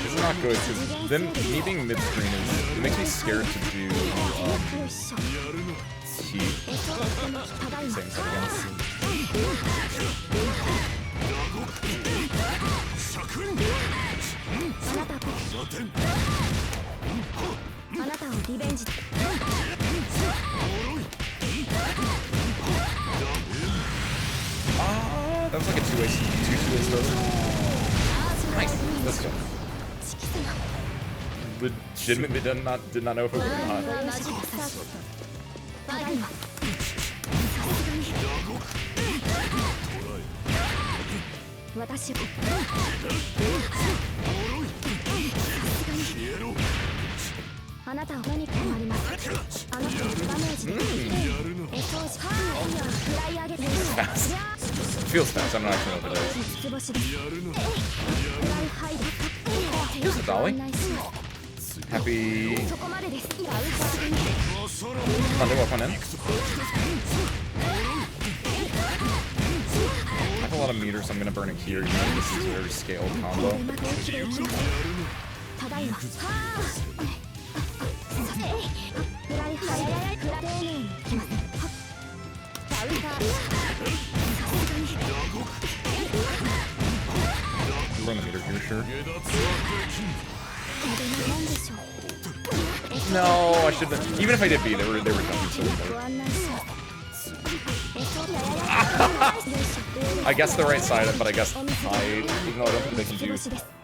is not good because then me being mid-screen it makes me scared to do T. Same side again. That was like a two-way throw. Nice. Let's go. Legitimately did not know if it was or not. Fast. Feels fast. I don't actually know what it is. Here's the dolly. Happy. Fun in. I have a lot of meters, so I'm gonna burn it here. You know, this is a very scaled combo. Burn the meter here, sure. No, I should have. Even if I did B, they were jumping so hard. I guess the right side, but I guess high. Even though I don't think they can do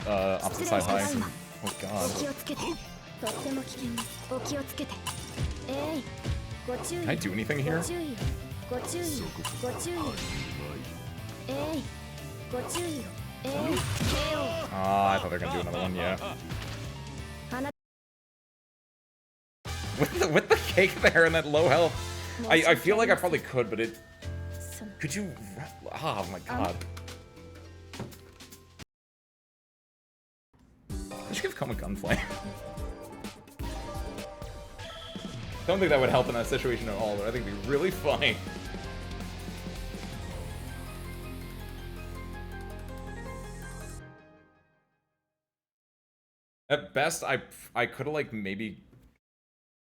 opposite side high. Oh god. Can I do anything here? I thought they were gonna do another one, yeah. With the cake there and that low health, I feel like I probably could, but it. Could you? Oh my god. I should give Come a gunflame. Don't think that would help in that situation at all, but I think it'd be really funny. At best, I could have like maybe.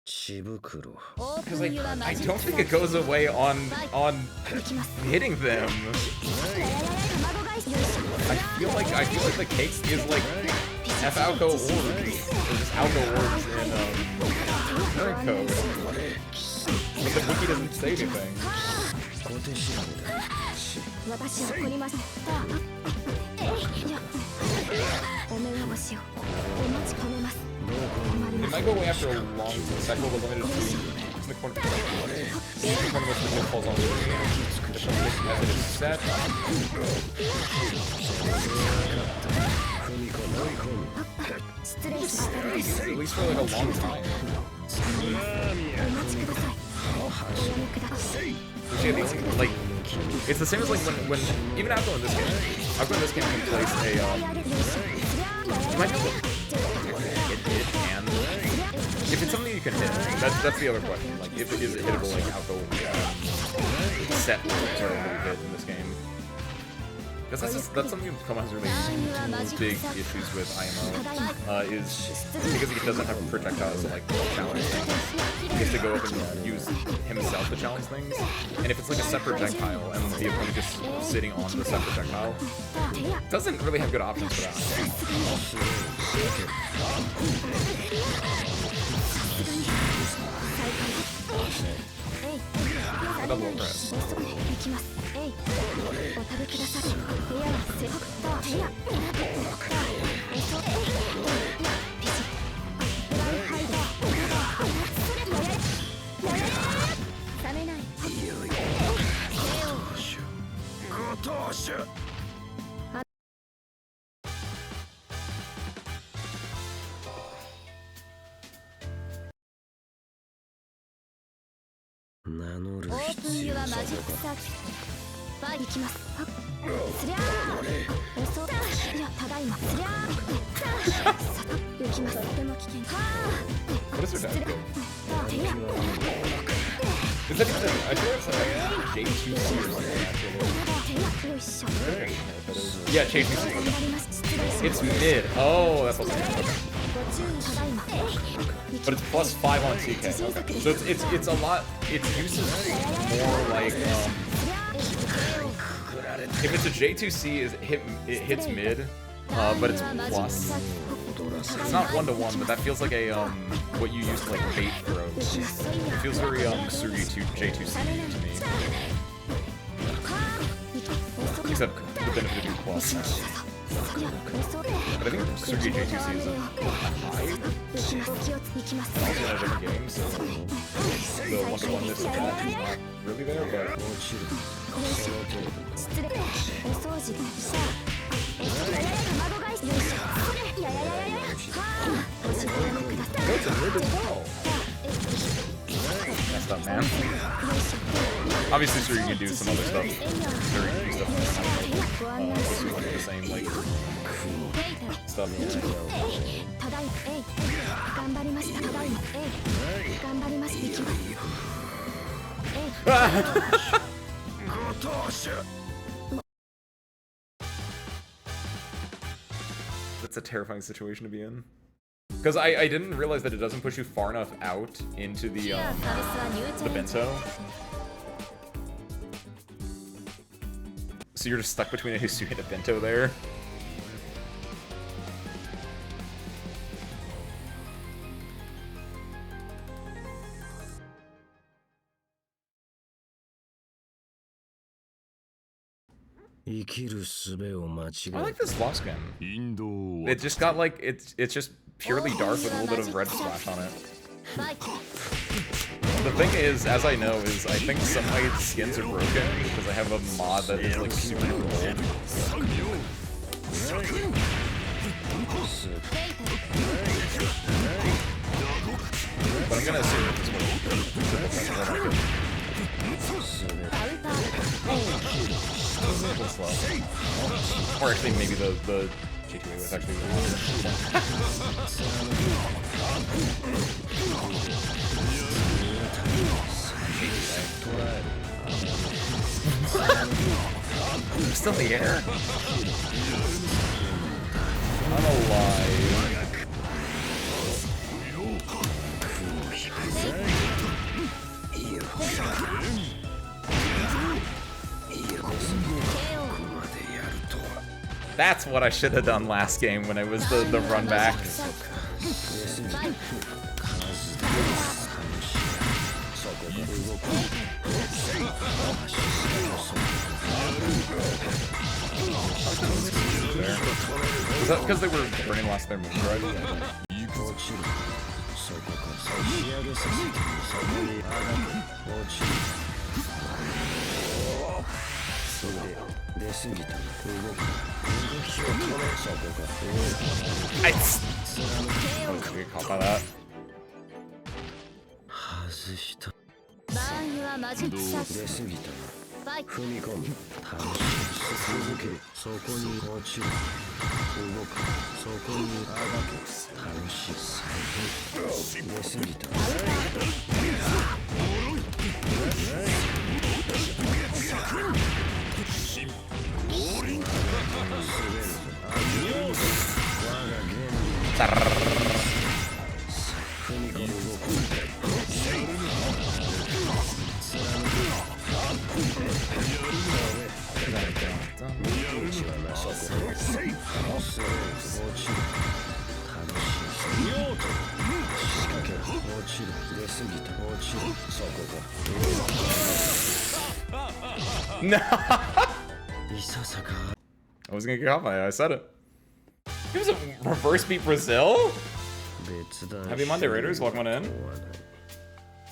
Because like I don't think it goes away on hitting them. I feel like the cake is like F Alco orbs or just Alco orbs in current code. But the wiki doesn't say anything. They might go away after a long cycle, but limited to in the corner. One of the falls on the method is set. At least for like a long time. Like, it's the same as like when even Alco in this game can place a you might be able to hit it and if it's something you can hit, that's the other question. Like if it is hittable, like Alco set or really hit in this game. That's something that Koma has really big issues with IMO, is because he doesn't have projectiles to like challenge things. He has to go up and use himself to challenge things. And if it's like a set projectile and the opponent is sitting on the set projectile, doesn't really have good options for that. Double press. バイ行きます。すりゃー遅だ。いやただいますりゃー行きます。とても危険。はあ What is her deck? てや Is that even I feel like it's like J2C or something actually. よいしょ Yeah, J2C. 頑張ります失礼します It's mid. Oh, that's what's okay. ご注意ただいま But it's plus 5 on TK. Okay. So it's a lot. Its use is more like if it's a J2C, it hits mid, but it's plus. It's not 1-to-1, but that feels like a what you use to like bait throws. It feels very Surgi J2C to me. Except the benefit of your plus. But I think Surgi J2C is a high. Also in a different game, so the 1-to-1-ness of that is not really there, but 失礼お掃除さあ卵返しよいしょいやいやいやいやはあおしぼりめください it's a mid as well. Messed up, man. Obviously, sure you can do some other stuff. Very easy stuff. The same like stuff. ただいまえい頑張りましたただいまえい頑張ります行きますえい That's a terrifying situation to be in. Because I didn't realize that it doesn't push you far enough out into the bento. So you're just stuck between a Hisui and a bento there. I like this lock skin. It just got like it's just purely dark with a little bit of red splash on it. The thing is, as I know, is I think some of my skins are broken because I have a mod that is like super gold. But I'm gonna assume that this one. A little slow. Or actually, maybe the G2A was actually I'm still in the air. I'm alive. That's what I should have done last game when I was the run back. Was that because they were burning lost their moves, right? I was getting caught by that. バーンユアマジックシャツバイ踏み込む楽しみ続けるそこに落ちる動くそこにあがく楽しい最高出すぎたNo! I was gonna get caught by it, I said it. It was a reverse beat Brazil? Happy Monday, Raiders. Welcome on in.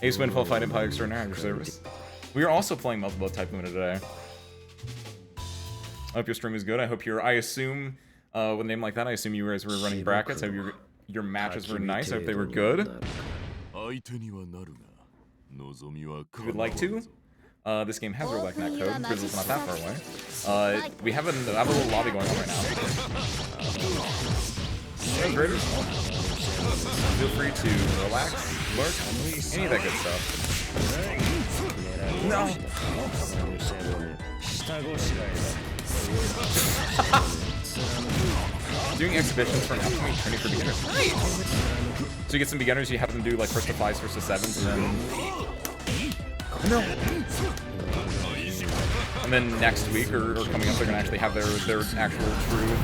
Ace Windfall Fight Empire Extraordinary your service. We are also playing multiple type Lumina today. I hope your stream is good. I hope I assume, with a name like that, I assume you guys were running brackets. I hope your matches were nice. I hope they were good. If you'd like to, This game has rollback net code. Grizzle's not that far away. We have a little lobby going on right now. Feel free to relax, lurk, any of that good stuff. No! Doing exhibitions for an upcoming training for beginners. Nice! So you get some beginners, you have them do like first to 5s, first to 7s, and then... No! And then next week, or coming up, they're gonna actually have their actual true...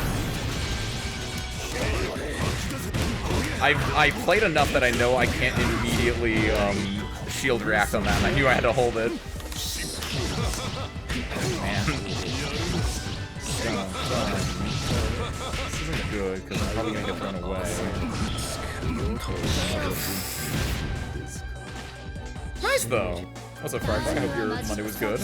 I played enough that I know I can't immediately shield react on that, and I knew I had to hold it. Man. This isn't good, because I'm probably gonna get thrown away. Nice though! What's up, Friday? I hope your Monday was good.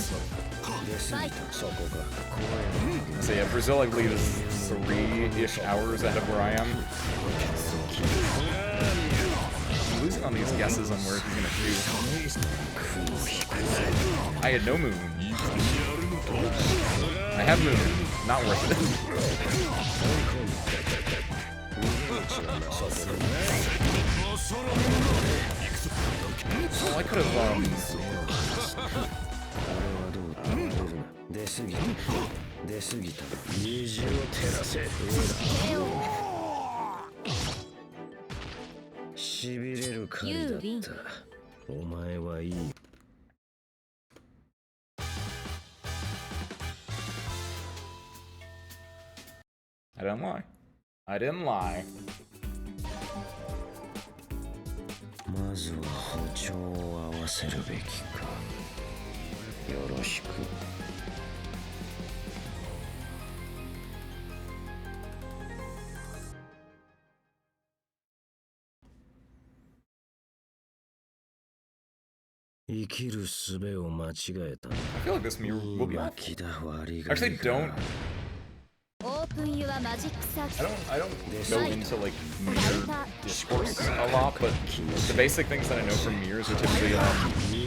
So yeah, Brazil, I believe, is 3-ish hours ahead of where I am. I'm losing on these guesses on where he's gonna shoot. I had no moon. I have moon. Not worth it. Oh, I could have, I didn't lie. I didn't lie. まずは歩調を合わせるべきか。よろしく。生きる術を間違えた。 I feel like this mirror will be off. Actually, don't. I don't go into like mirror discourse a lot, but the basic things that I know from mirrors are typically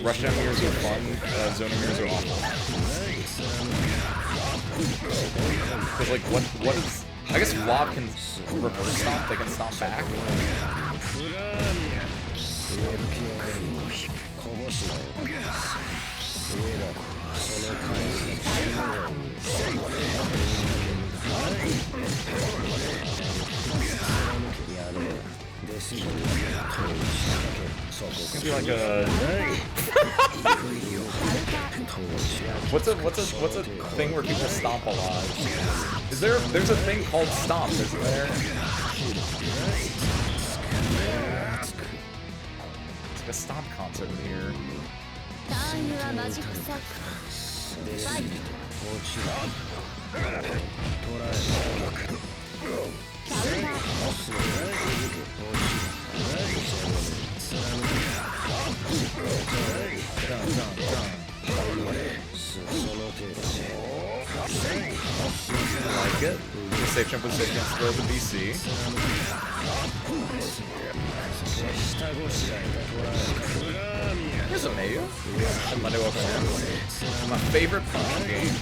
rushdown mirrors are fun, zoning mirrors are awful. Because like what is, I guess Lob can reverse stomp, they can stomp back. It's gonna be like a what's a thing where people stomp a lot? There's a thing called stomp, isn't there? It's like a stomp concert here. I like it. The safe jump position for the BC. Here's a Mayu. And Monday welcome in. My favorite punch game.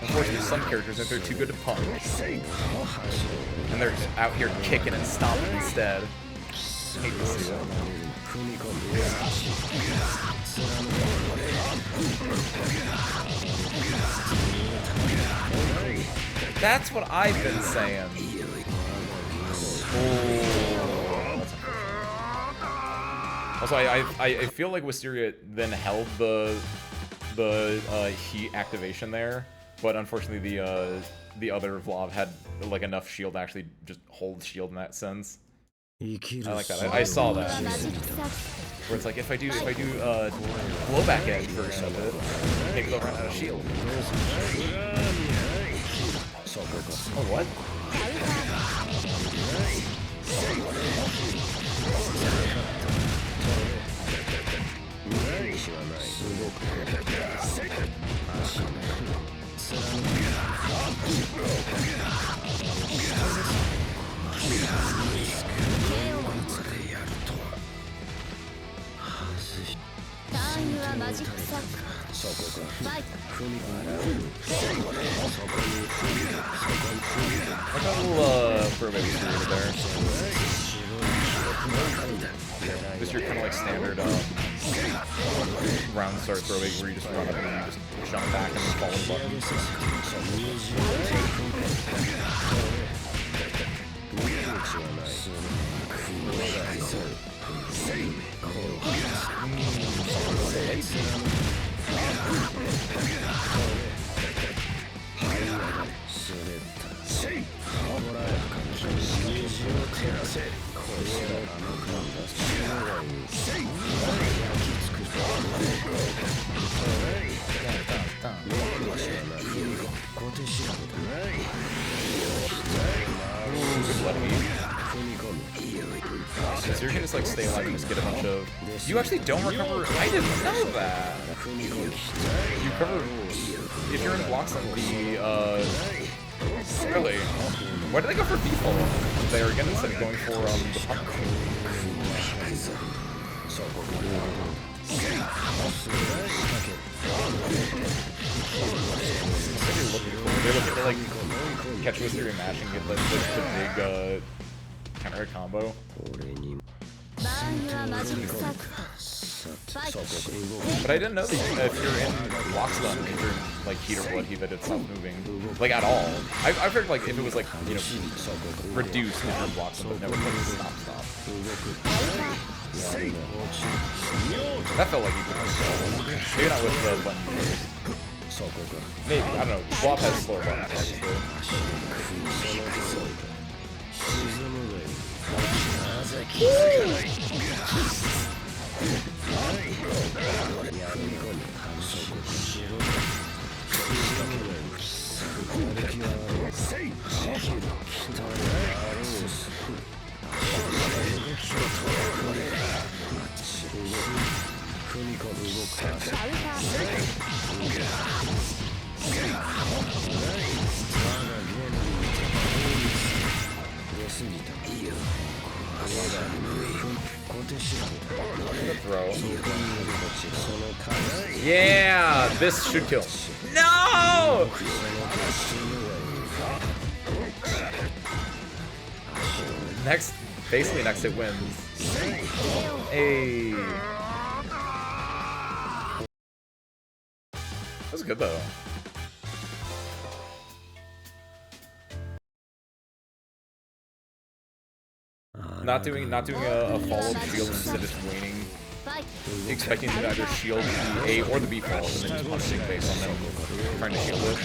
Unfortunately, some characters, if they're too good to punch, and they're out here kicking and stomping instead. Hate to see that. That's what I've been saying. Oh. Also, I feel like Wisteria then held the heat activation there. But unfortunately, the other Vlav had like enough shield to actually just hold shield in that sense. I like that. I saw that. Where it's like if I do blowback edge version of it, maybe they'll run out of shield. Oh what? I got a little throwback through there. This your kind of like standard round start throwback where you just run up and you just jump back and then follow the button. So you're gonna just like stay alive and just get a bunch of. You actually don't recover. I didn't know that. You recover if you're in blocks on the. Really? Why did I go for default there again instead of going for the pump? They're looking to like catch you with your mash and get the big counter combo. But I didn't know that if you're in blocks then if you're in like heat or blood heat that it stops moving. Like at all. I've heard like if it was like, you know, reduced if you're in blocks but never like stop. That felt like you could maybe not with the button. Maybe, I don't know. Swap has slower buttons, obviously. Throw. Yeah, this should kill. No! Next, basically next it wins. Hey. That was good though. Not doing a follow-up shield instead of just waiting, expecting to either shield the A or the B fall, and then just punching based on them trying to shield it.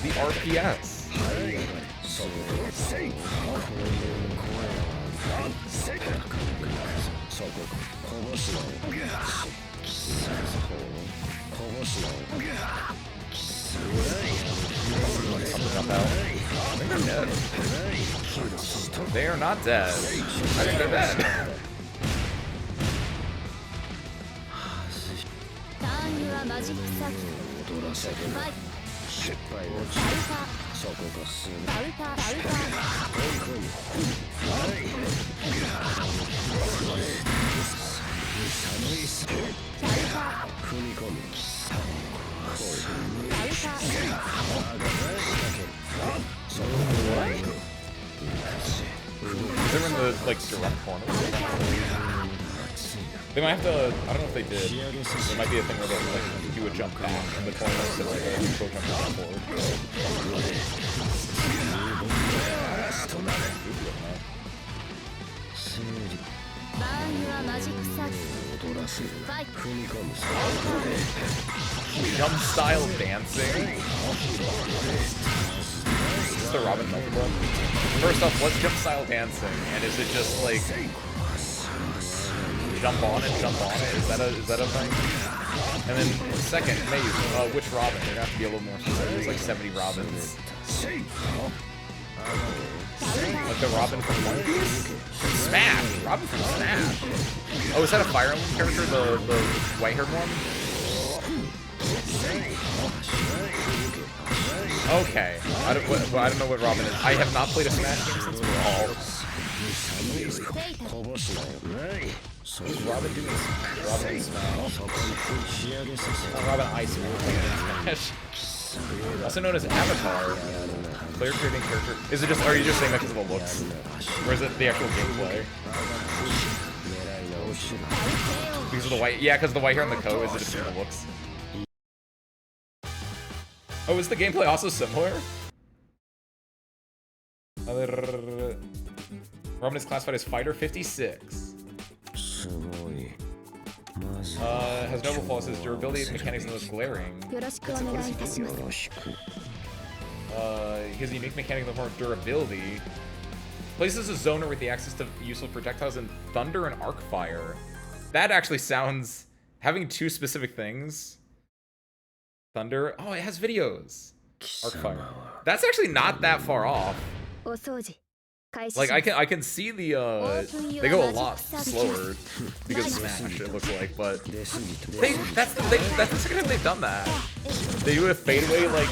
The RPS. I think they're dead. They are not dead. I think they're dead. They're in the like direct corner. They might have to. I don't know if they did. There might be a thing where they like do a jump back in the corner instead of like a go jump forward. Jump style dancing. Is this the Robin Melty one? First off, what's jump style dancing? And is it just like jump on it, jump on it? Is that a thing? And then second, maybe which Robin? You're gonna have to be a little more specific. There's like 70 Robins. Like the Robin from One Piece? Smash! Robin from Smash! Oh, is that a Fire Emblem character? The white-haired one? Okay. I don't know what Robin is. I have not played a Smash game since Brawl. こぼすなよないそれ Robin doing Robin Smash. そこに仕上げさせ Robin Ice Smash. Also known as Avatar. Player creating character. Is it just? Are you just saying that because of the looks, or is it the actual gameplay? 狙い直しろ Because of the white. Yeah, because the white hair on the coat. Is it just the looks? Oh, is the gameplay also similar? Robin is classified as Fighter 56. すごいまず Has notable flaws. His durability mechanics are the most glaring. よろしくお願いいたします よろしく His unique mechanic in the form of durability places a zoner with the access to useful projectiles and thunder and arc fire. That actually sounds having two specific things. Thunder. Oh, it has videos. Arc fire. That's actually not that far off. お掃除開始 Like I can see the they go a lot slower because Smash it looks like, but 出過ぎた that's the second time they've done that. They do a fadeaway like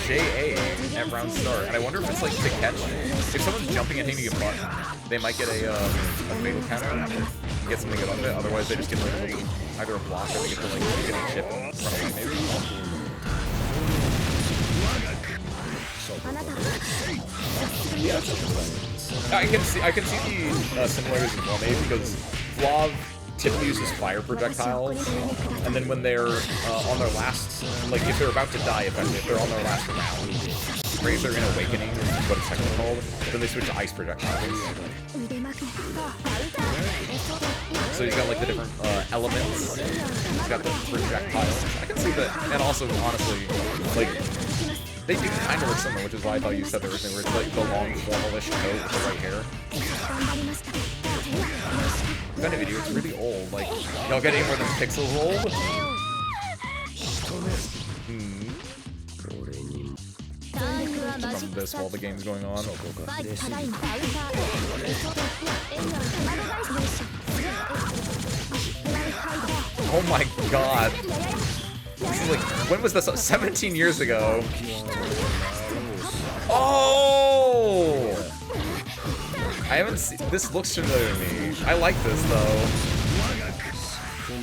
JA at round start, and I wonder if it's like to catch. If someone's jumping and hitting a button, they might get a fatal counter, get something good on it. Otherwise, they just get like a little, either a block or they get to like get a chip and run away maybe. あなた Yeah, that's interesting. I can see the similarities in well maybe because Flav typically uses fire projectiles, and then when they're on their last, like if they're about to die, if they're on their last round, right, if they're in Awakening, what it's technically called, then they switch to ice projectiles. 腕巻き So he's got like the different elements. He's got the projectiles. I can see that, and also honestly, like they do kind of look similar, which is why I thought you said there was where it's like the long formalish coat with the white hair. 頑張りました That video, it's really old. Like, y'all get any more than pixels old? From this while the game's going on. ただいま Oh my god. This is like, when was this? 17 years ago. Oh! I haven't seen, this looks familiar to me. I like this though.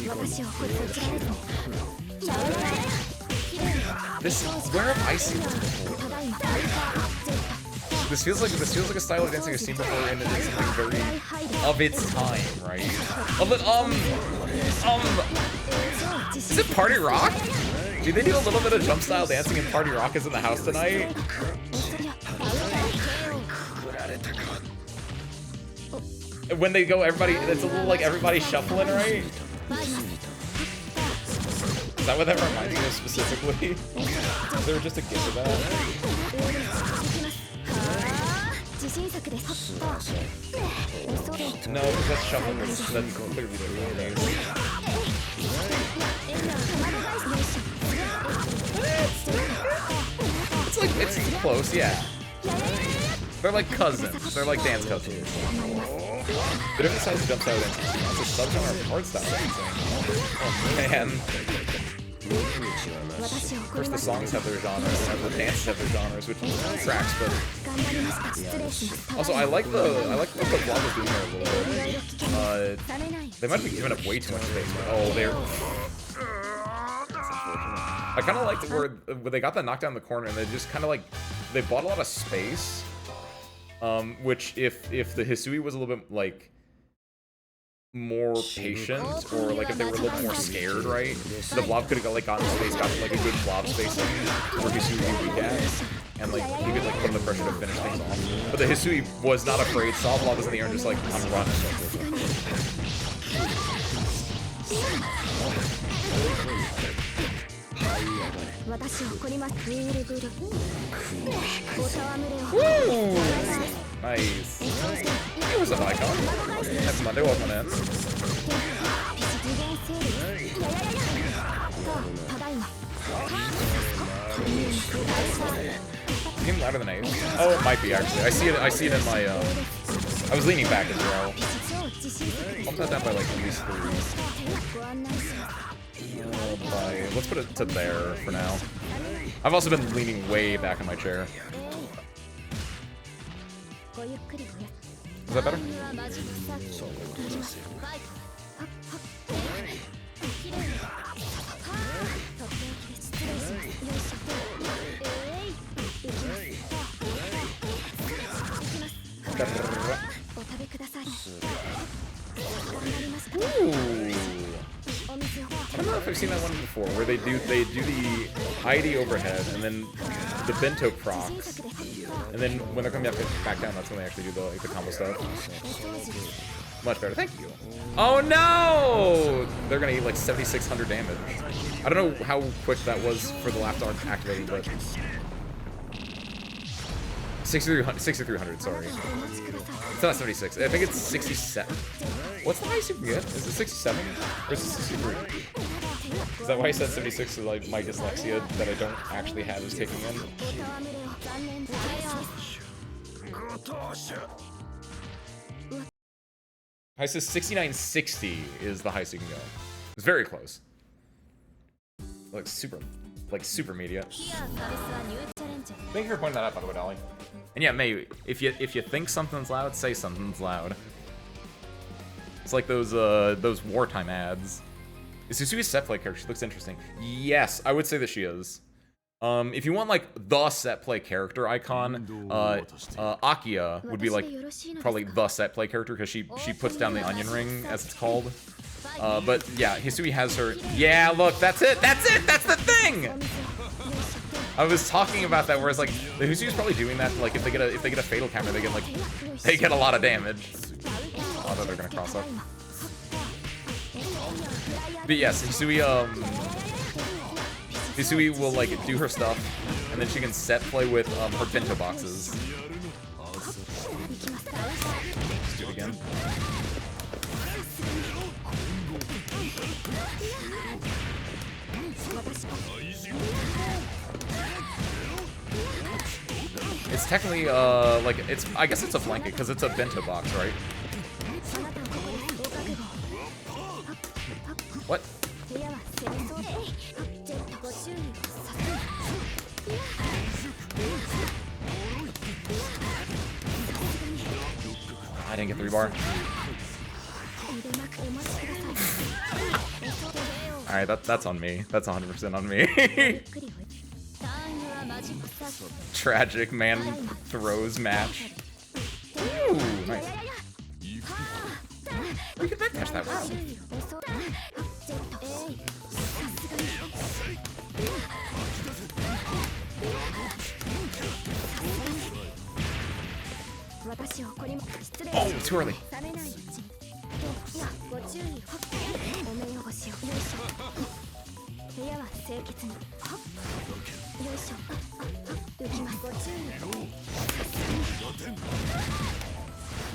私をこちらですね This, where have I seen this before? ただいま This feels like a style of dancing I've seen before, and it's something very of its time, right? Of it, is it Party Rock? Do they do a little bit of jump style dancing in Party Rock is in the house tonight? When they go, everybody, it's a little like everybody shuffling, right? Is that what that reminds me of specifically? Is there just a gift of that? 自信作です No, because that's shuffling. That's clearly the real name. It's like, it's close, yeah. They're like cousins. They're like dance cousins. The different size of jump style dancing. It's a subgenre of hard style dancing. Oh man. Of course, the songs have their genres, and the dances have their genres, which tracks. But also, I like what the vlog is doing there a little bit. They might be giving up way too much space. But, oh, they're. That's unfortunate. I kind of liked it where they got the knockdown in the corner, and they just kind of like they bought a lot of space. Which if the Hisui was a little bit like more patient, or like if they were a little more scared, right? The blob could have like gotten space, gotten like a good blob spacing where Hisui would be weak at, and like he could like put the pressure to finish things off. But the Hisui was not afraid. Saw blob was in the air and just like, I'm running. 私を怒りますウールブルお戯れを Woo! Nice. It was an icon. That's Monday, welcome in. 次元整理ただいま Seems louder than I used. Oh, it might be actually. I see it in my I was leaning back as well. Bump that down by like at least 3. Let's put it to there for now. I've also been leaning way back in my chair. Is that better? Ooh. I don't know if I've seen that one before, where they do the ID overhead and then the bento procs, and then when they're coming back down, that's when they actually do the combo stuff. Much better, thank you. Oh no! They're gonna eat like 7,600 damage. I don't know how quick that was for the last arc activating, but 6,300. Sorry, it's not 76. I think it's 67. What's the highest you can get? Is it 67 or is it 63? Is that why I said 76? So like my dyslexia that I don't actually have is kicking in. Highest is 6960 is the highest you can go. It's very close. Like super media. Thank you for pointing that out, by the way, Dolly. And yeah, May, if you think something's loud, say something's loud. It's like those wartime ads. Is Susui's set play character? She looks interesting. Yes, I would say that she is. If you want like the set play character icon, Akia would be like probably the set play character because she puts down the onion ring, as it's called. But yeah, Hisui has her. Yeah, look, that's it. That's the thing. I was talking about that, whereas like the Hisui's probably doing that. Like if they get a fatal counter, they get a lot of damage. Oh, they're gonna cross up. But yes, Hisui will like do her stuff, and then she can set play with her bento boxes. Let's do it again. It's technically like I guess it's a blanket because it's a bento box, right? What? I didn't get the rebar. Alright, that's on me. That's 100% on me. Tragic man throws match. Ooh, nice. We can backdash that round. Oh, too early.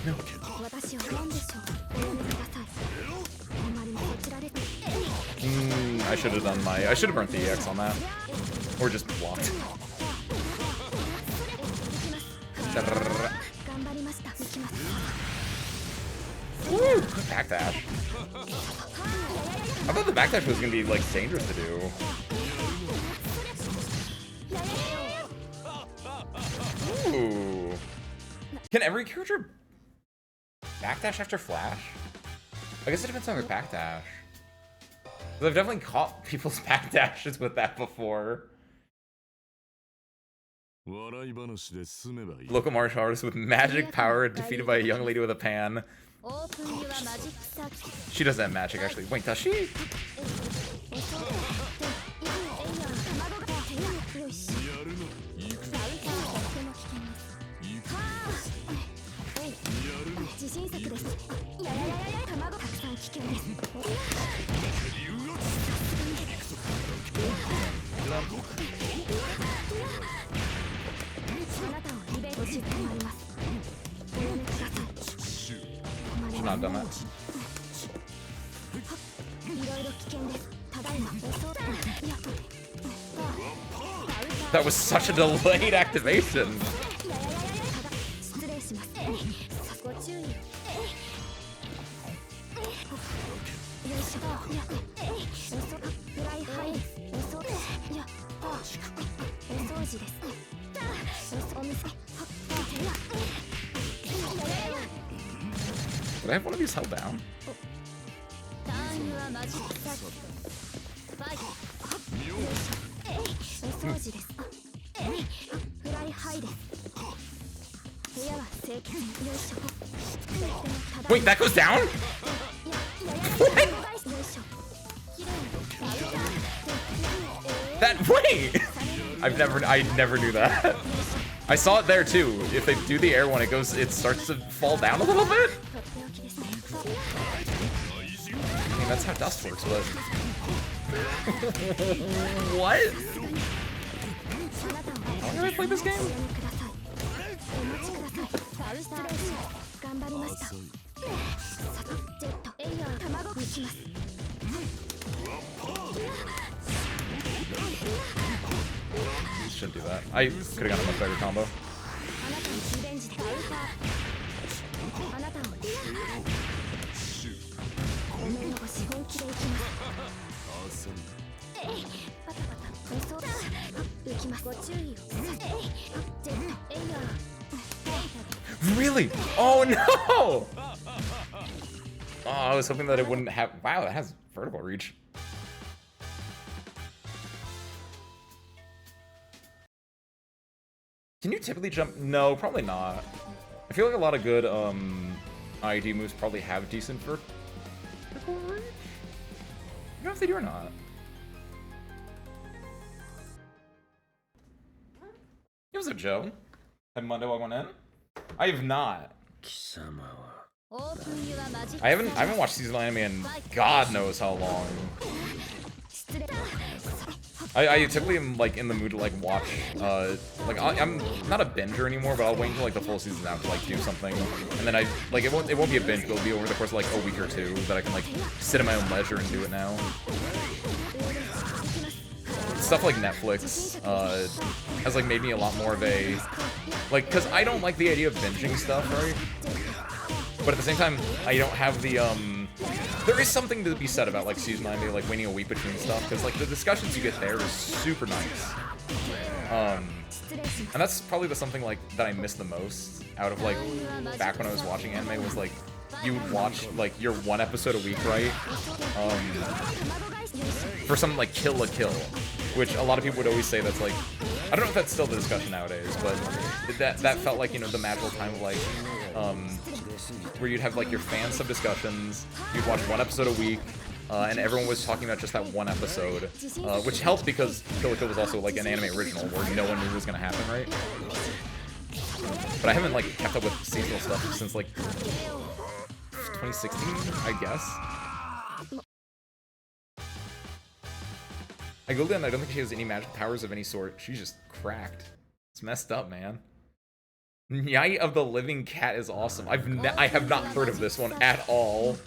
No. I should have done I should have burnt the EX on that. Or just blocked. Woo! Backdash. I thought the backdash was gonna be like dangerous to do. Ooh. Can every character backdash after flash? I guess it depends on their backdash. I've definitely caught people's backdashes with that before. Local martial artist with magic power defeated by a young lady with a pan. She doesn't have magic, actually. Wait, does she? She's not done that. That was such a delayed activation. Did I have one of these held down? タイムはマジックサッファイトお掃除ですフライハイです部屋は清潔によいしょ Wait, that goes down? That wait! I never knew that. I saw it there too. If they do the air one, it starts to fall down a little bit. I mean, that's how dust works, but what? How long have I played this game? 頑張りましたジェットエイヤー卵打ちます Shouldn't do that. I could have gotten a much better combo. あなたのリベンジであなたをごめんの星本気で行きますパタパタ嘘だ浮きますご注意をジェットエイヤー Really? Oh no! Oh, I was hoping that it wouldn't have. Wow, that has vertical reach. Can you typically jump? No, probably not. I feel like a lot of good ID moves probably have decent vertical reach. I don't know if they do or not. It was a Joe. Have Monday walk one in? I have not. 貴様は I haven't watched seasonal anime in God knows how long. I typically am like in the mood to like watch like I'm not a binger anymore, but I'll wait until like the full season's out to like do something, and then I like it won't be a binge, but it'll be over the course of like a week or two that I can like sit at my own leisure and do it now. Stuff like Netflix has like made me a lot more of a like, because I don't like the idea of binging stuff, right? But at the same time, I don't have the there is something to be said about like season 9, maybe like waiting a week between stuff, because like the discussions you get there is super nice. And that's probably the something like that I miss the most out of like back when I was watching anime, was like you would watch like your one episode a week, right? For something like Kill la Kill, which a lot of people would always say that's like, I don't know if that's still the discussion nowadays, but that felt like, you know, the magical time of like where you'd have like your fan sub discussions, you'd watch one episode a week, and everyone was talking about just that one episode, which helped because Kill la Kill was also like an anime original where no one knew what was gonna happen, right? But I haven't like kept up with seasonal stuff since like 2016, I guess. I googled it and I don't think she has any magic powers of any sort. She's just cracked. It's messed up, man. Night of the Living Cat is awesome. I have not heard of this one at all.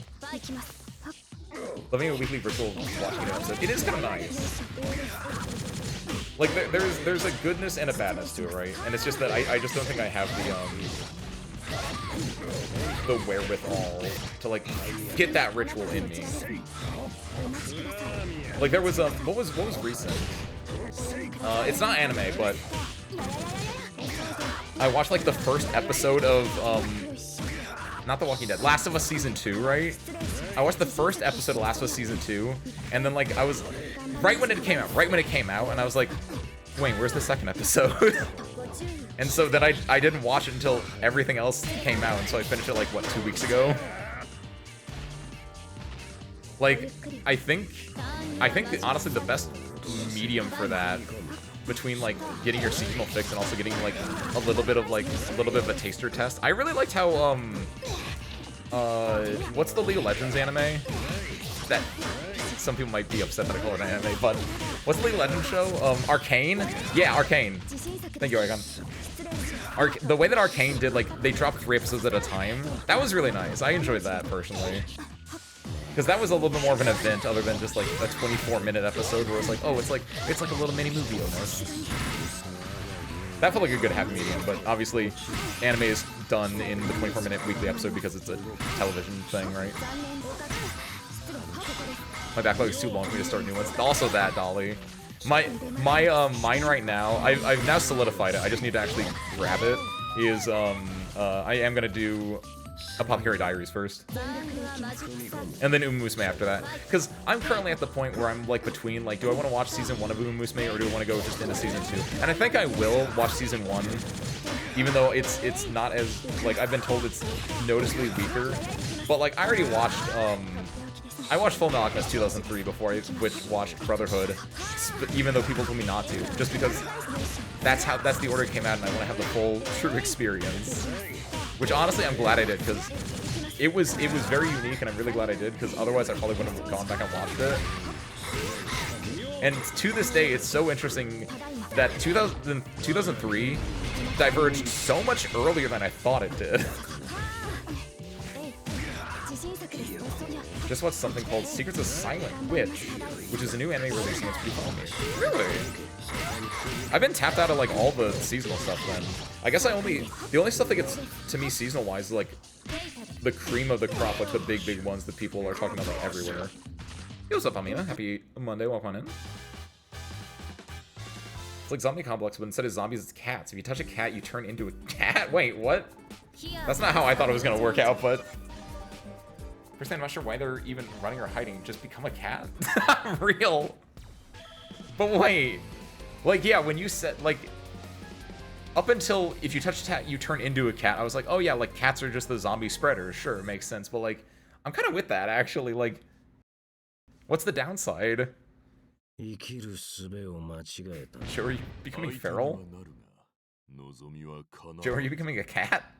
Living a weekly virtual watching an episode. It is kind of nice. Like there's a goodness and a badness to it, right? And it's just that I just don't think I have the wherewithal to like get that ritual in me. Like there was what was recent? It's not anime, but I watched like the first episode of not The Walking Dead, Last of Us Season 2, right? I watched the first episode of Last of Us Season 2, and then like I was right when it came out, and I was like, wait, where's the second episode? And so then I didn't watch it until everything else came out, and so I finished it like what, 2 weeks ago. Like I think honestly the best medium for that, between like getting your seasonal fix and also getting like a little bit of a taster test. I really liked how what's the League of Legends anime that some people might be upset that I call it an anime, but what's the League of Legends show? Arcane? Yeah, Arcane. Thank you, Icon. The way that Arcane did, like, they dropped 3 episodes at a time, that was really nice. I enjoyed that personally. Because that was a little bit more of an event other than just like a 24-minute episode where it's like, oh, it's like a little mini movie almost. That felt like a good happy medium, but obviously anime is done in the 24-minute weekly episode because it's a television thing, right? My backlog is too long for me to start new ones. Also that, Dolly. Mine right now, I've now solidified it. I just need to actually grab it. Is I am gonna do Apothecary Diaries first. And then Uma Musume after that. Because I'm currently at the point where I'm like between, like, do I want to watch season 1 of Uma Musume or do I want to go just into season 2? And I think I will watch season 1, even though it's not as, like, I've been told it's noticeably weaker. But, like, I already watched, I watched Full Metal Alchemist 2003 before I watched Brotherhood, even though people told me not to, just because that's the order it came out and I want to have the full true experience. Which honestly I'm glad I did, because it was very unique and I'm really glad I did, because otherwise I probably wouldn't have gone back and watched it. And to this day it's so interesting that 2003 diverged so much earlier than I thought it did. Just watched something called Secrets of Silent Witch, which is a new anime release and it's pretty fun. Really? I've been tapped out of like all the seasonal stuff then. I guess the only stuff that gets to me seasonal wise is like the cream of the crop, like the big ones that people are talking about like everywhere. Hey, what's up, Amina? Happy Monday, welcome on in. It's like Zombie Complex, but instead of zombies, it's cats. If you touch a cat, you turn into a cat? Wait, what? That's not how I thought it was gonna work out, but... First, I'm not sure why they're even running or hiding. Just become a cat. Real. But wait. Like, yeah, when you said, like... Up until if you touch a cat, you turn into a cat. I was like, oh yeah, like cats are just the zombie spreaders. Sure, it makes sense. But like, I'm kind of with that, actually. Like, what's the downside? Joe, are you becoming feral? Joe, are you becoming a cat?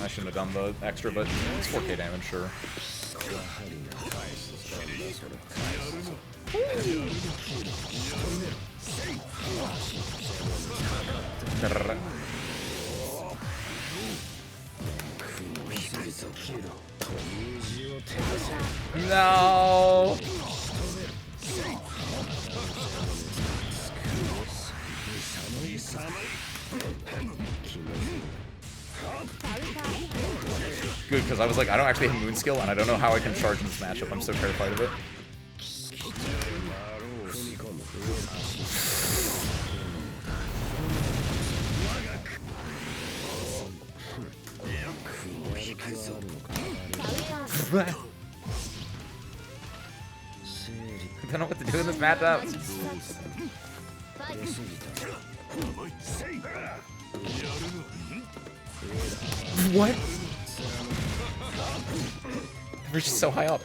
I shouldn't have done the extra, but it's 4k damage, sure. No. Good, because I was like, I don't actually have moon skill, and I don't know how I can charge in this matchup. I'm so terrified of it. I don't know what to do in this matchup. What? We're just so high up.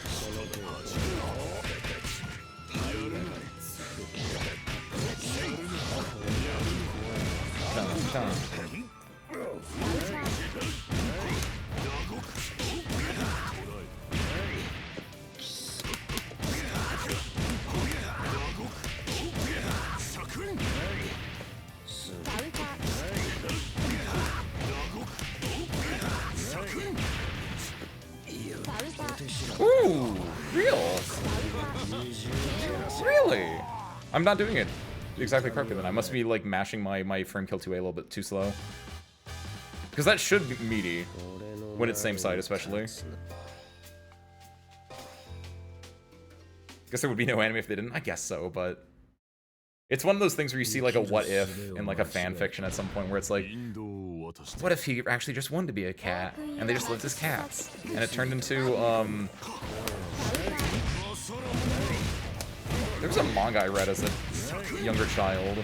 Ooh, real? Really? I'm not doing it exactly correctly then. I must be like mashing my frame kill 2A a little bit too slow. Because that should be meaty when it's same side, especially. Guess there would be no anime if they didn't. I guess so, but it's one of those things where you see like a what if in like a fan fiction at some point where it's like, what if he actually just wanted to be a cat and they just lived as cats and it turned into there was a manga I read as a younger child.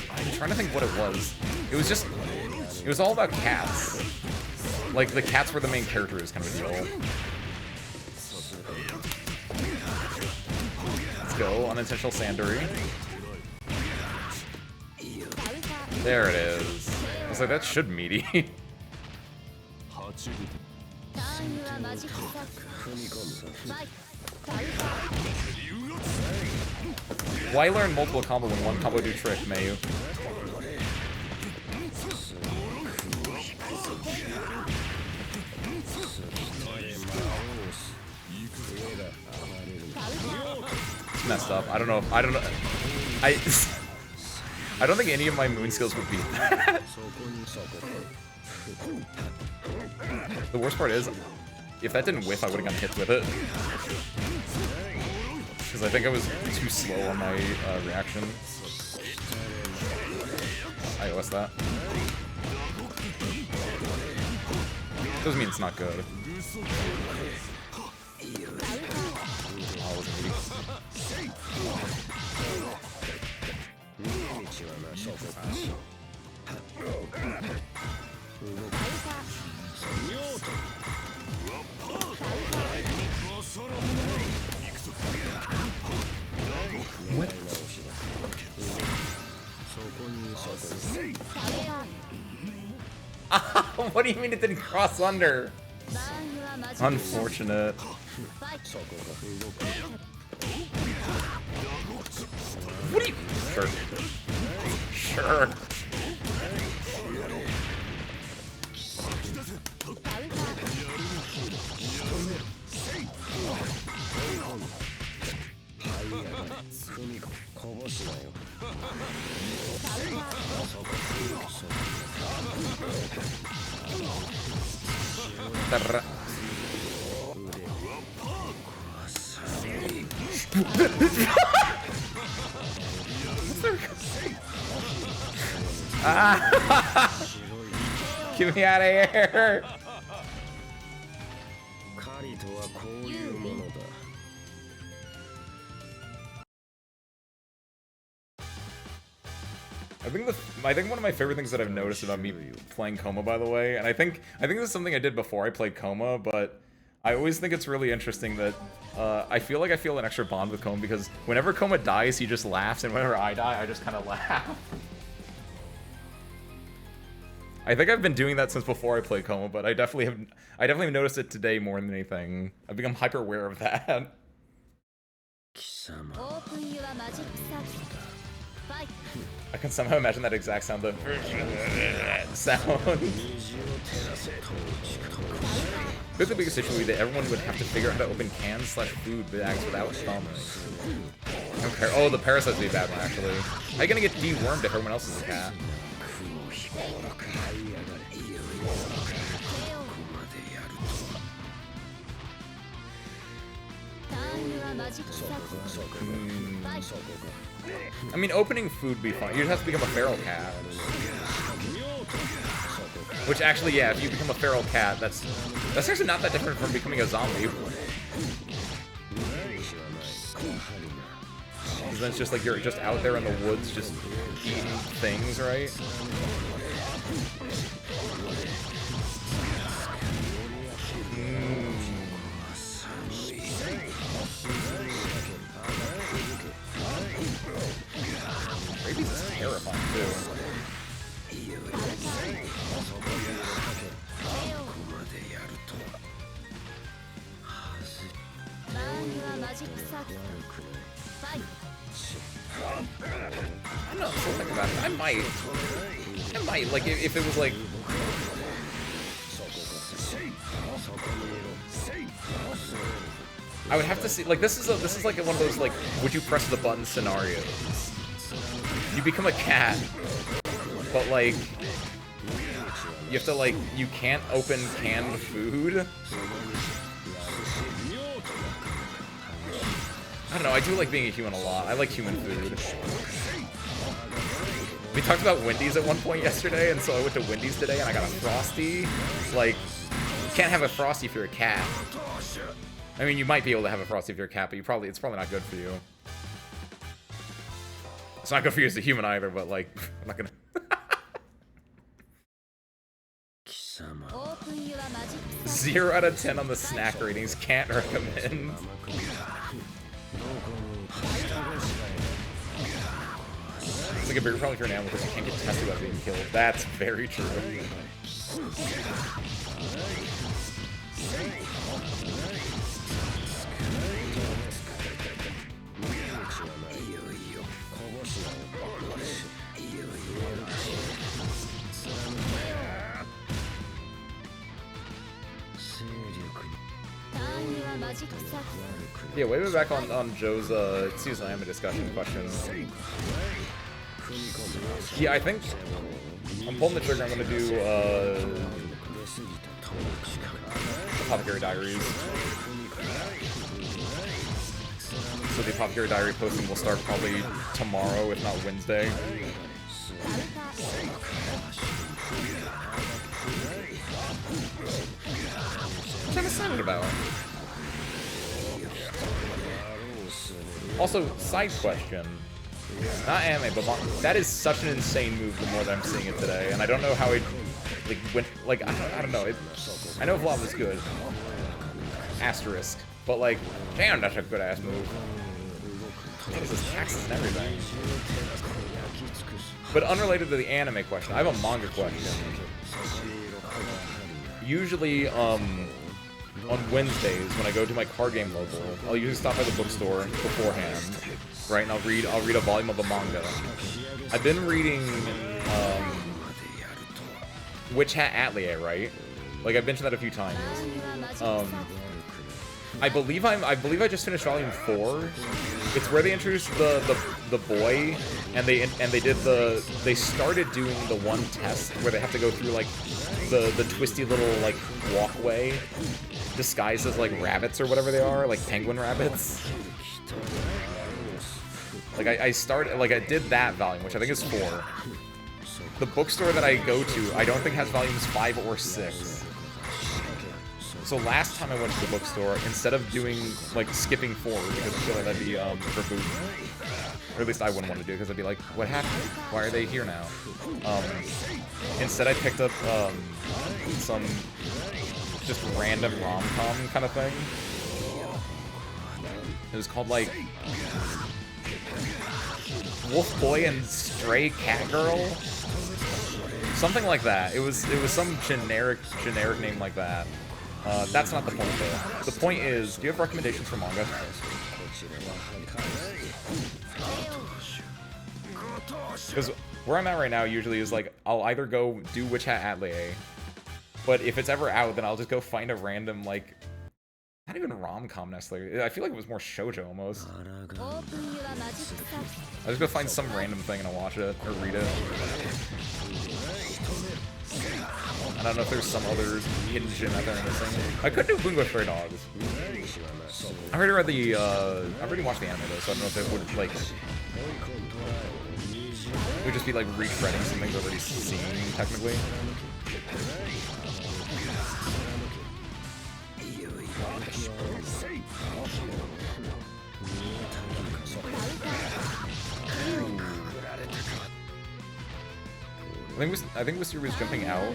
I'm trying to think what it was. It was all about cats. Like the cats were the main characters, kind of a deal. Let's go, unintentional Sandori. There it is. I was like, that should meaty. Why learn multiple combo when one combo do trick, Mayu? It's messed up. I don't know. I don't think any of my moon skills would beat that. The worst part is, if that didn't whiff, I would have gotten hit with it. I think I was too slow on my reaction. iOS that. Doesn't mean it's not good. Oh, it was weak. What? What do you mean it didn't cross under? Unfortunate. What do you... Sure. Sure. Get me out of here! I think one of my favorite things that I've noticed about me playing Coma, by the way, and I think this is something I did before I played Coma, but I always think it's really interesting that I feel like I feel an extra bond with Coma because whenever Coma dies, he just laughs, and whenever I die, I just kind of laugh. I think I've been doing that since before I played Coma, but I definitely have noticed it today more than anything. I've become hyper aware of that. I can somehow imagine that exact sound, the sound. But the biggest issue would be that everyone would have to figure out how to open cans/food bags without stomachs. Okay. Oh, the parasites would be a bad one, actually. How are you gonna get dewormed if everyone else is a cat? I mean, opening food would be fun. You'd have to become a feral cat. Which actually, yeah, if you become a feral cat, that's actually not that different from becoming a zombie. Because then it's just like you're just out there in the woods just eating things, right? Rabies is terrifying too. I don't know, I'm still thinking about it. I might, like, if it was like... I would have to see, like, this is like one of those, like, would you press the button scenarios. You become a cat, but, like, you have to, like, you can't open canned food. I don't know, I do like being a human a lot. I like human food. We talked about Wendy's at one point yesterday, and so I went to Wendy's today and I got a Frosty. Like, you can't have a Frosty if you're a cat. I mean, you might be able to have a Frosty if you're a cat, but it's probably not good for you. It's not good for you as a human either, but, like, I'm not gonna... 0 out of 10 on the snack ratings, can't recommend. It's like a bigger problem if you're an animal because you can't get tested without being killed. That's very true. Yeah, way back on Joe's season Anime discussion question. Yeah, I think I'm pulling the trigger. I'm gonna do Apothecary Diaries. So the Apothecary Diary posting will start probably tomorrow, if not Wednesday. Which I'm excited about. Also, side question. Not anime, but that is such an insane move the more that I'm seeing it today, and I don't know how it went, I don't know. I know Vlad was good. Asterisk. But like, damn, that's a good ass move. What is this, taxes and everything? But unrelated to the anime question, I have a manga question. Usually, on Wednesdays when I go to my card game local, I'll usually stop by the bookstore beforehand, right? And I'll read a volume of a manga. I've been reading Witch Hat Atelier, right? Like I've mentioned that a few times. I believe I just finished volume 4. It's where they introduced the boy, and they started doing the one test where they have to go through like the twisty little like walkway disguised as like rabbits or whatever they are, like penguin rabbits. Like I did that volume, which I think is 4. The bookstore that I go to, I don't think has volumes 5 or 6. So last time I went to the bookstore, instead of doing, like, skipping forward, because I feel like that'd be, reboot, or at least I wouldn't want to do it, because I'd be like, what happened? Why are they here now? Instead I picked up, some just random rom-com kind of thing. It was called, like, Wolf Boy and Stray Cat Girl? Something like that. It was some generic name like that. That's not the point, though. The point is, do you have recommendations for manga? Because where I'm at right now usually is like, I'll either go do Witch Hat Atelier, but if it's ever out, then I'll just go find a random, like, not even rom-com necessarily. I feel like it was more shoujo almost. I'll just go find some random thing and I'll watch it or read it. I don't know if there's some other hidden gem out there I'm missing. I could do Bungo Stray Dogs. I already read the, I've already watched the anime though, so I don't know if it would, like, it would just be like retreading some things I've already seen, technically. I think Wisteria was jumping out,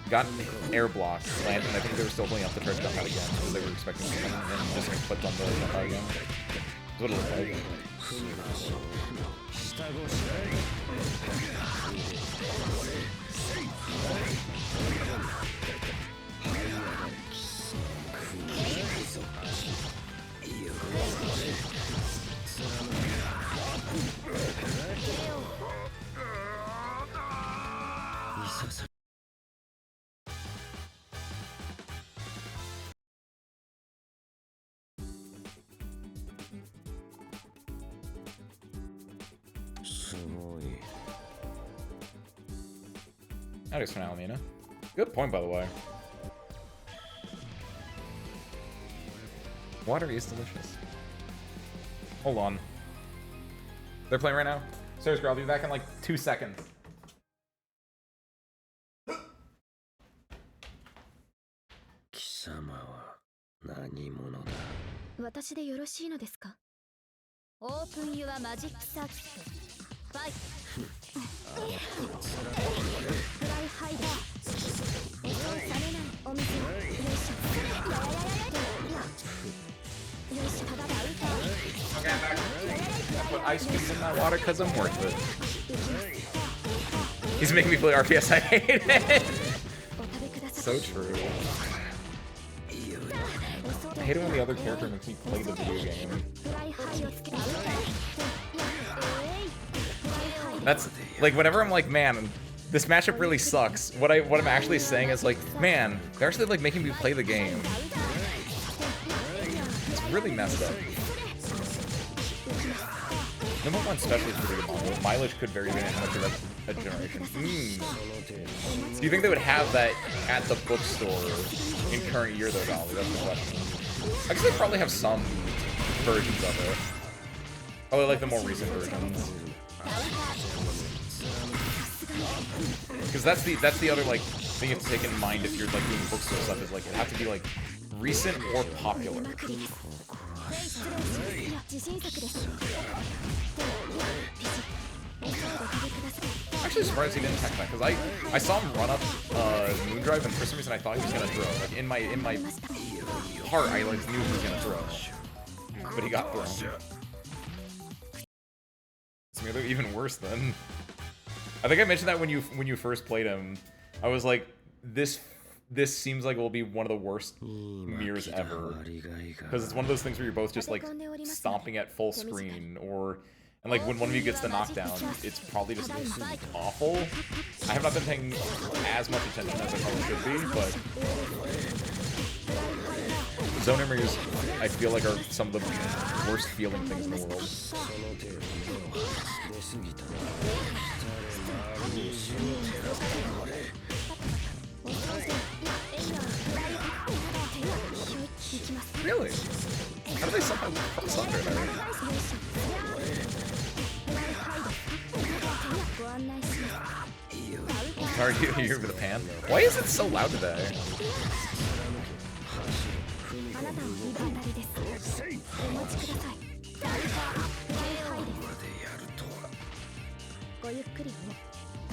got air blocked, landed, and I think they were still pulling up to try to jump out again, because they were expecting something, and just clicked on the jump out again. That's what it looked like. That is from Lumina. Good point, by the way. Water is delicious. Hold on. They're playing right now? Serious, girl, I'll be back in like 2 seconds. 貴様は何者だ。私でよろしいのですか？オープンユアマジックサーキット。ファイト。フライハイダー。冷めないお水。よいしょ。よいしょ。ただだ歌。Okay, I'm back. I put ice cubes in my water because I'm worth it. He's making me play RPS. I hate it. So true. I hate it when the other character makes me play the video game. That's like whenever I'm like, man, this matchup really sucks. What I'm actually saying is like, man, they're actually like making me play the game. It's really messed up. Number 1 specialty is pretty good. Mileage could vary depending on how much of a generation. Do you think they would have that at the bookstore in current year though, Dolly? That's the question. I guess they probably have some versions of it. Probably like the more recent versions. Because that's the other like thing you have to take in mind if you're like doing bookstore stuff, is like it has to be like recent or popular. I'm actually surprised he didn't attack that, because I saw him run up Moondrive, and for some reason I thought he was gonna throw. Like in my heart, I like knew he was gonna throw, but he got thrown. It's even worse then. I think I mentioned that when you first played him. I was like, this seems like it will be one of the worst mirrors ever, because it's one of those things where you're both just like stomping at full screen, and like when one of you gets the knockdown, it's probably just awful. I have not been paying as much attention as I probably should be, but zone mirrors, I feel like, are some of the worst feeling things in the world. Really? How do they somehow sunder there? Are you here with a pan? Why is it so loud today?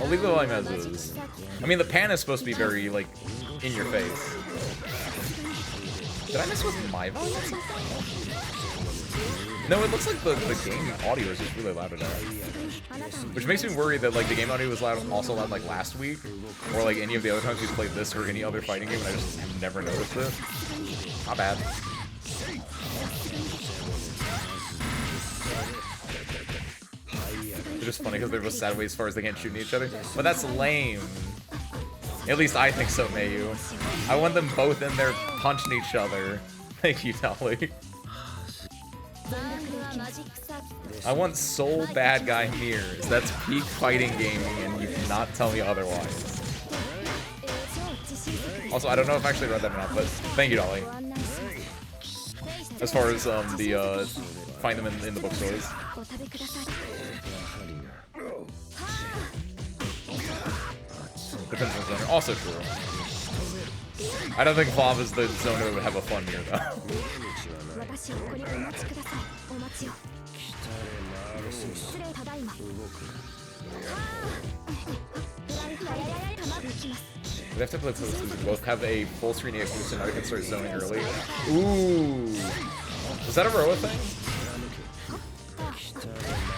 I'll leave the volume as is. I mean, the pan is supposed to be very, like, in your face. Did I mess with my volume or something? No, it looks like the game audio is just really loud today. Which makes me worry that, like, the game audio was also loud, like, last week. Or, like, any of the other times we've played this or any other fighting game, and I just have never noticed it. Not bad. They're just funny because they're both sad ways as far as they can't shoot at each other. But that's lame. At least I think so, Mayu. I want them both in there punching each other. Thank you, Dolly. I want soul bad guy mirrors. That's peak fighting gaming, and you cannot tell me otherwise. Also, I don't know if I actually read that or not, but thank you, Dolly. As far as find them in the bookstores. Depends on the zoner. Also true. I don't think Vav is the zoner would have a fun mirror though. We have to play this. We both have a full screen EXP, so now we can start zoning early. Ooh. Was that a Roa thing?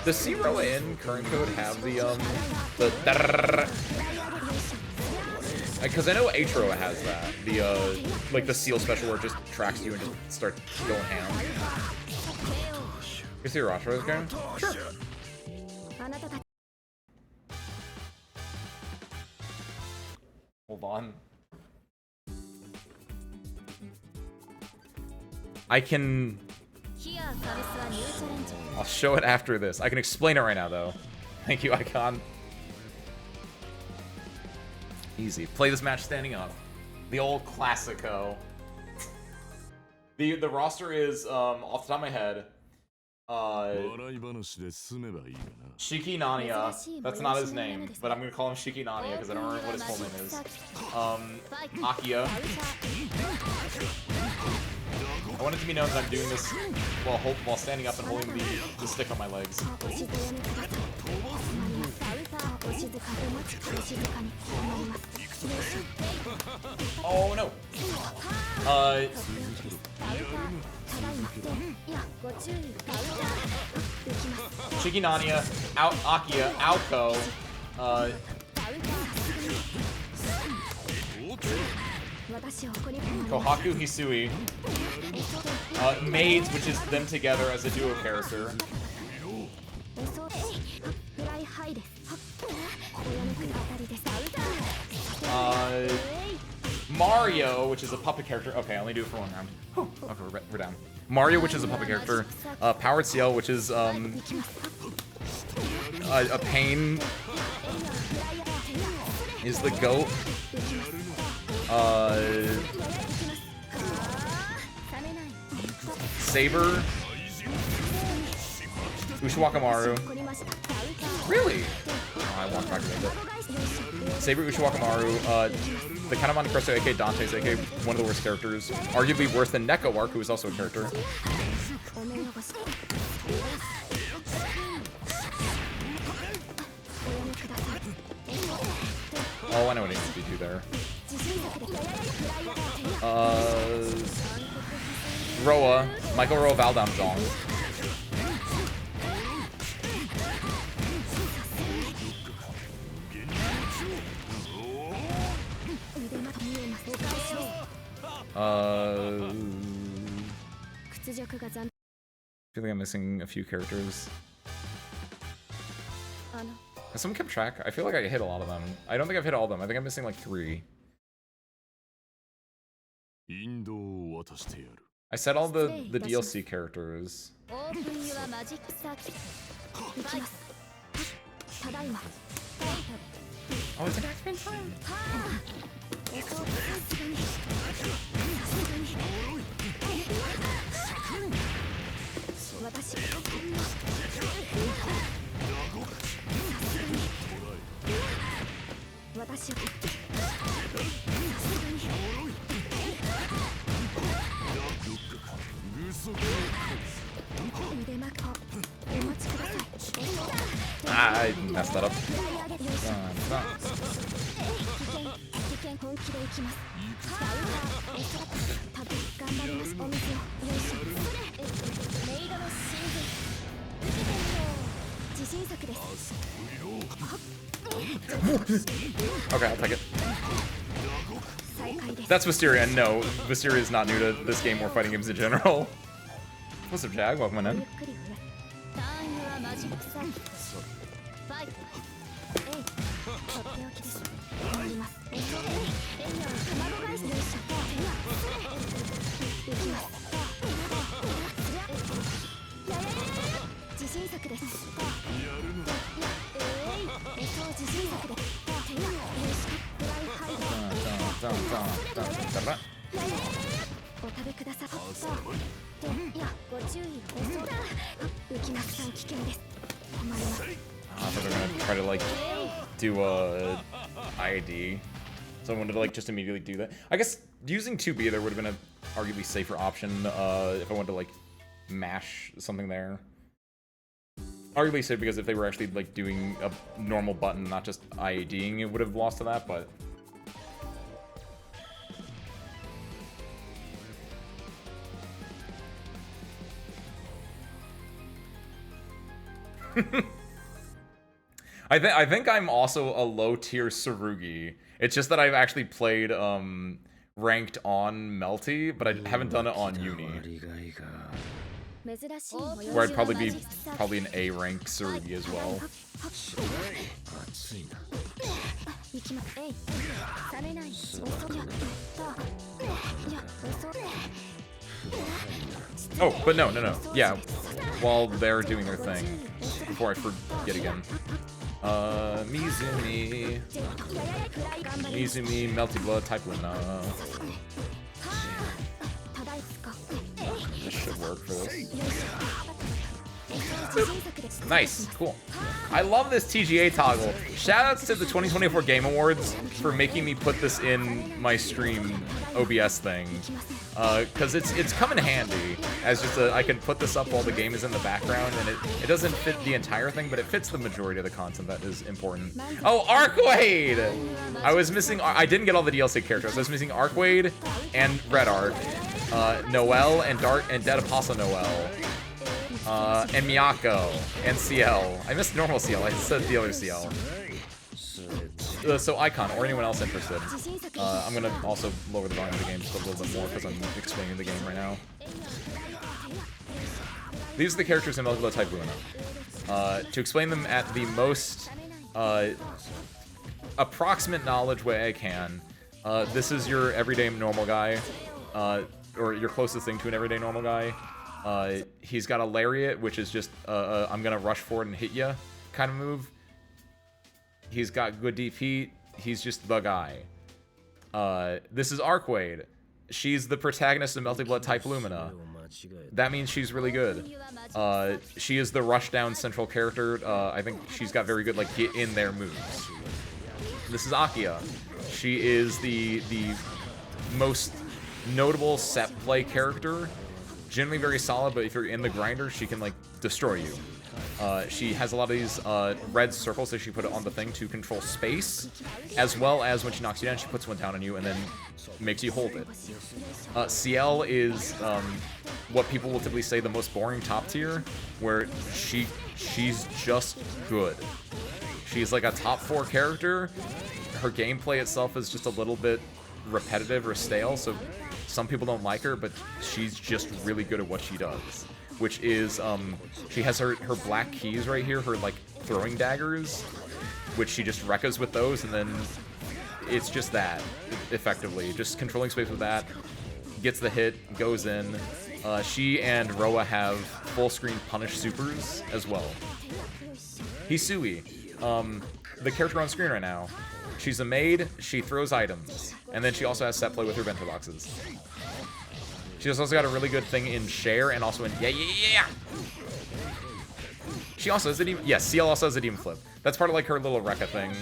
Does C Roa in current code have the because I know H Roa has that. The like the seal special where it just tracks you and just starts going ham. You see Rosh Roa's game? Sure. Hold on. I'll show it after this. I can explain it right now, though. Thank you, Icon. Easy. Play this match standing up. The old Classico. The roster is, off the top of my head, Shiki Nania. That's not his name, but I'm gonna call him Shiki Nania because I don't remember what his full name is. Akia. I want it to be known that I'm doing this while standing up and holding the stick on my legs. Oh no! Shiki Nania, Akia, Aoko, Kohaku Hisui, Maids, which is them together as a duo character. Mario, which is a puppet character. Okay, I only do it for one round. Okay, we're down. Mario, which is a puppet character. Powered CL, which is a pain. Is the goat. Saber. Ushiwakamaru. Really? Oh, I want back to it. Saber Ushiwakamaru, the Count of Monte Cristo, aka Dante's, aka one of the worst characters. Arguably worse than Neko Arc, who is also a character. Oh, I know what he needs to do there. Roa. Michael Roa Valdamjong. I feel like I'm missing a few characters. Has someone kept track? I feel like I hit a lot of them. I don't think I've hit all of them. I think I'm missing like 3. I said all the DLC characters. Oh, it's an X-Men time! I messed that up. Okay, I'll take it. That's Wisteria. No, Wisteria is not new to this game or fighting games in general. What's up, Jag? Welcome in. I thought they were gonna try to like do a IAD. So I wanted to like just immediately do that. I guess using 2B there would have been a arguably safer option if I wanted to like mash something there. Arguably safe because if they were actually like doing a normal button, not just IADing, it would have lost to that, but I think I'm also a low tier Tsurugi. It's just that I've actually played ranked on Melty, but I haven't done it on Uni. Where I'd probably be an A rank Tsurugi as well. Oh, but no. Yeah, while they're doing their thing, before I forget again. Mizumi, Melty Blood, type Lumina. This should work for this. Nice, cool. I love this TGA toggle. Shoutouts to the 2024 Game Awards for making me put this in my stream OBS thing. Because it's come in handy as just I can put this up while the game is in the background, and it doesn't fit the entire thing, but it fits the majority of the content that is important. Oh, Arcwade! I was missing, I didn't get all the DLC characters. I was missing Arcwade and Red Arc, Noelle and Dead Apostle Noelle, and Miyako and CL. I missed normal CL. I said the other CL. So Icon or anyone else interested. I'm gonna also lower the volume of the game just a little bit more because I'm explaining the game right now. These are the characters in Melty Blood type Lumina. To explain them at the most approximate knowledge way I can, this is your everyday normal guy, or your closest thing to an everyday normal guy. He's got a lariat, which is just I'm gonna rush forward and hit ya kind of move. He's got good DP. He's just the guy. This is Arcwade. She's the protagonist of Melty Blood type Lumina. that means she's really good. She is the rushdown central character. I think she's got very good, like, get in there moves. This is Akia. She is the most notable set play character. Generally very solid, but if you're in the grinder, she can, like, destroy you. She has a lot of these red circles that she put on the thing to control space, as well as when she knocks you down, she puts one down on you and then makes you hold it. CL is what people will typically say the most boring top tier, where she's just good. She's like a top 4 character. Her gameplay itself is just a little bit repetitive or stale, so some people don't like her, but she's just really good at what she does. Which is, she has her black keys right here, her, like, throwing daggers, which she just wrecks with those, and then it's just that, effectively. Just controlling space with that, gets the hit, goes in. She and Roa have full-screen punish supers as well. Hisui, the character on screen right now. She's a maid, she throws items, and then she also has set play with her bento boxes. She's also got a really good thing in share and also in yeah. She also has a demon. Yes, CL also has a demon flip. That's part of like her little Rekka thing,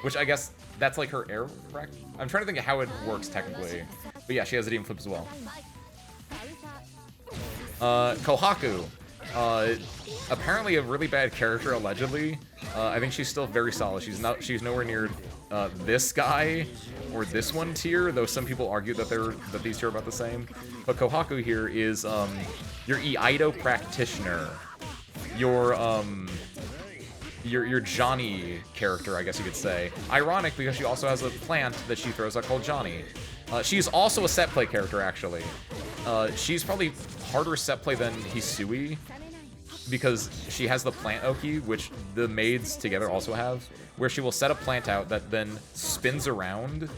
which I guess that's like her air wreck. I'm trying to think of how it works technically, but yeah, she has a demon flip as well. Kohaku, apparently a really bad character allegedly. I think she's still very solid. She's nowhere near this guy or this one tier, though some people argue that these two are about the same. But Kohaku here is your Iaido practitioner, your Johnny character, I guess you could say. Ironic because she also has a plant that she throws out called Johnny. She's also a set play character actually. She's probably harder set play than Hisui, because she has the plant Oki, which the maids together also have, where she will set a plant out that then spins around,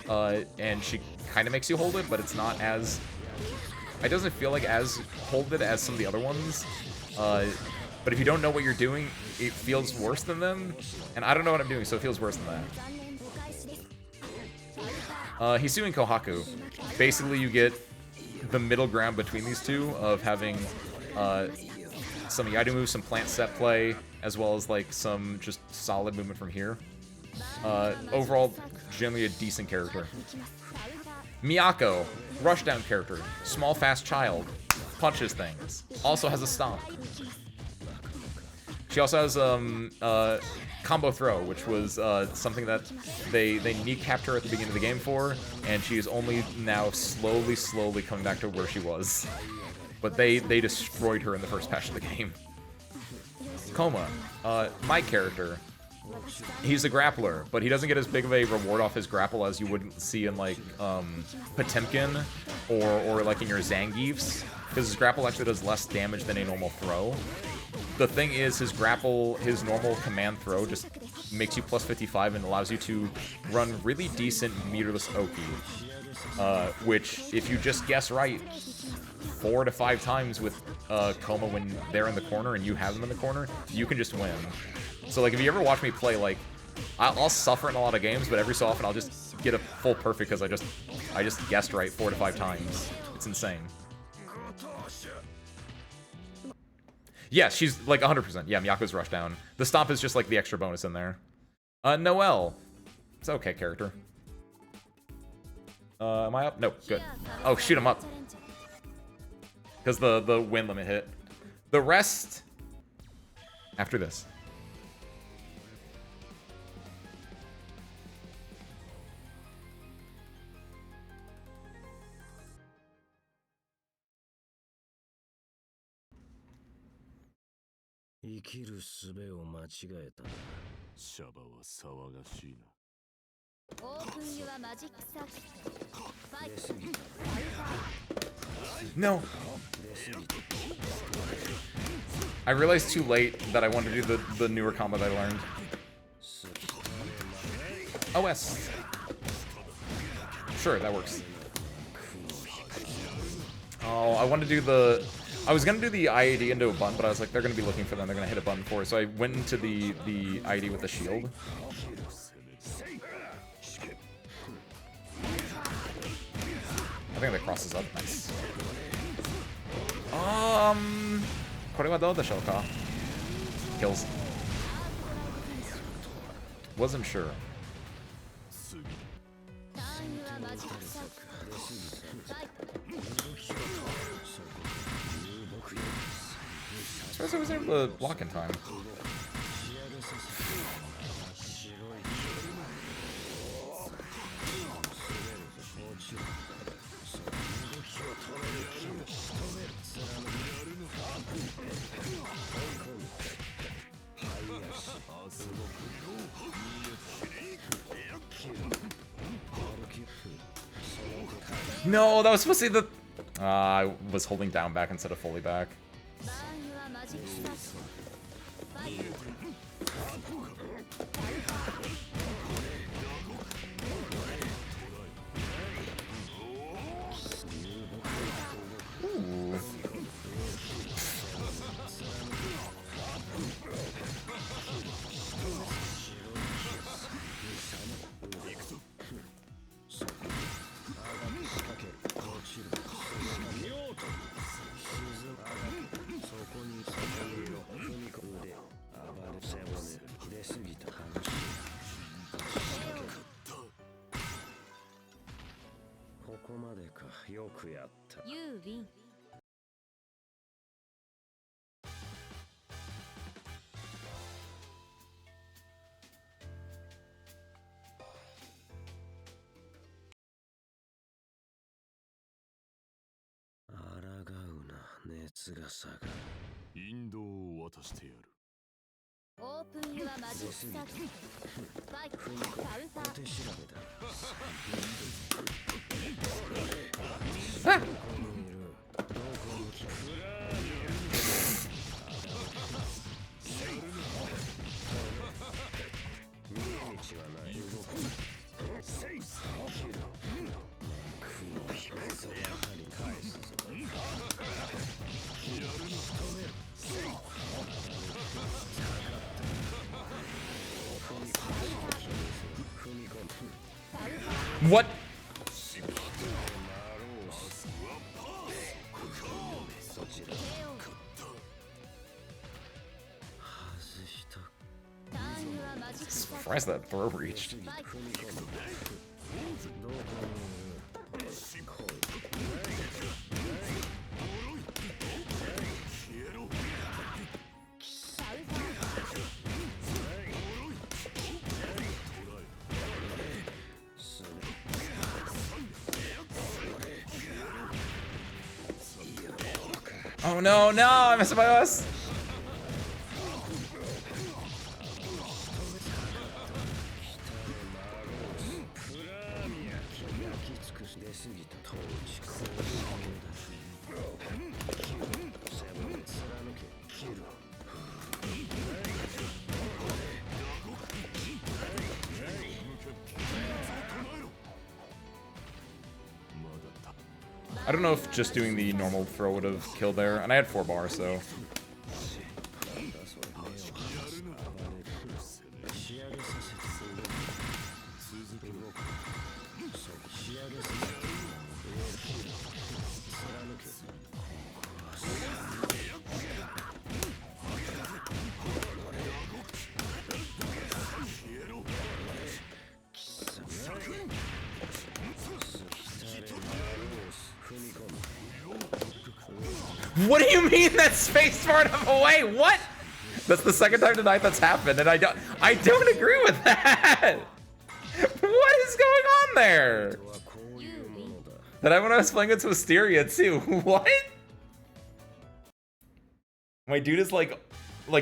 and she kind of makes you hold it, but it's not as... It doesn't feel like as hold it as some of the other ones, but if you don't know what you're doing, it feels worse than them, and I don't know what I'm doing, so it feels worse than that. Hisui and Kohaku. Basically, you get the middle ground between these two of having some Iaido moves, some plant set play, as well as like some just solid movement from here. Overall, generally a decent character. Miyako, rushdown character, small fast child, punches things, also has a stomp. She also has combo throw, which was something that they kneecapped her at the beginning of the game for, and she is only now slowly coming back to where she was. But they destroyed her in the first patch of the game. Koma, my character. He's a grappler, but he doesn't get as big of a reward off his grapple as you would see in like Potemkin or like in your Zangiefs, because his grapple actually does less damage than a normal throw. The thing is, his grapple, his normal command throw just makes you plus 55 and allows you to run really decent meterless Oki, which if you just guess right 4 to 5 times with Koma when they're in the corner and you have them in the corner, you can just win. So like if you ever watch me play, like I'll suffer in a lot of games, but every so often I'll just get a full perfect because I just guessed right 4 to 5 times. It's insane. Yeah, she's like 100%. Yeah, Miyako's rushdown. The stomp is just like the extra bonus in there. Noelle. It's okay character. Am I up? No, good. Oh, shoot, I'm up. Because the win limit hit. The rest after this.シャバは騒がしいな。No. I realized too late that I wanted to do the newer combo that I learned. OS. Sure, that works. Oh, I wanted to do the... I was gonna do the IAD into a bun, but I was like, they're gonna be looking for them. They're gonna hit a button for it. So I went into the IAD with the shield. I think that crosses up. Nice. これはどうでしょうか? Kills. Wasn't sure. Surprised I was able to block in time. No, that was supposed to be the... I was holding down back instead of fully back. Ooh. You win. Open your magic circuit. Fight. Counter. Ah! What? Surprised that throw reached. Oh no, no, I messed up my OS. I don't know if just doing the normal throw would have killed there, and I had 4 bars, so. What do you mean that's spaced far enough away? What? That's the second time tonight that's happened, and I don't agree with that. What is going on there? That I when I was playing with Wisteria too. What? My dude is like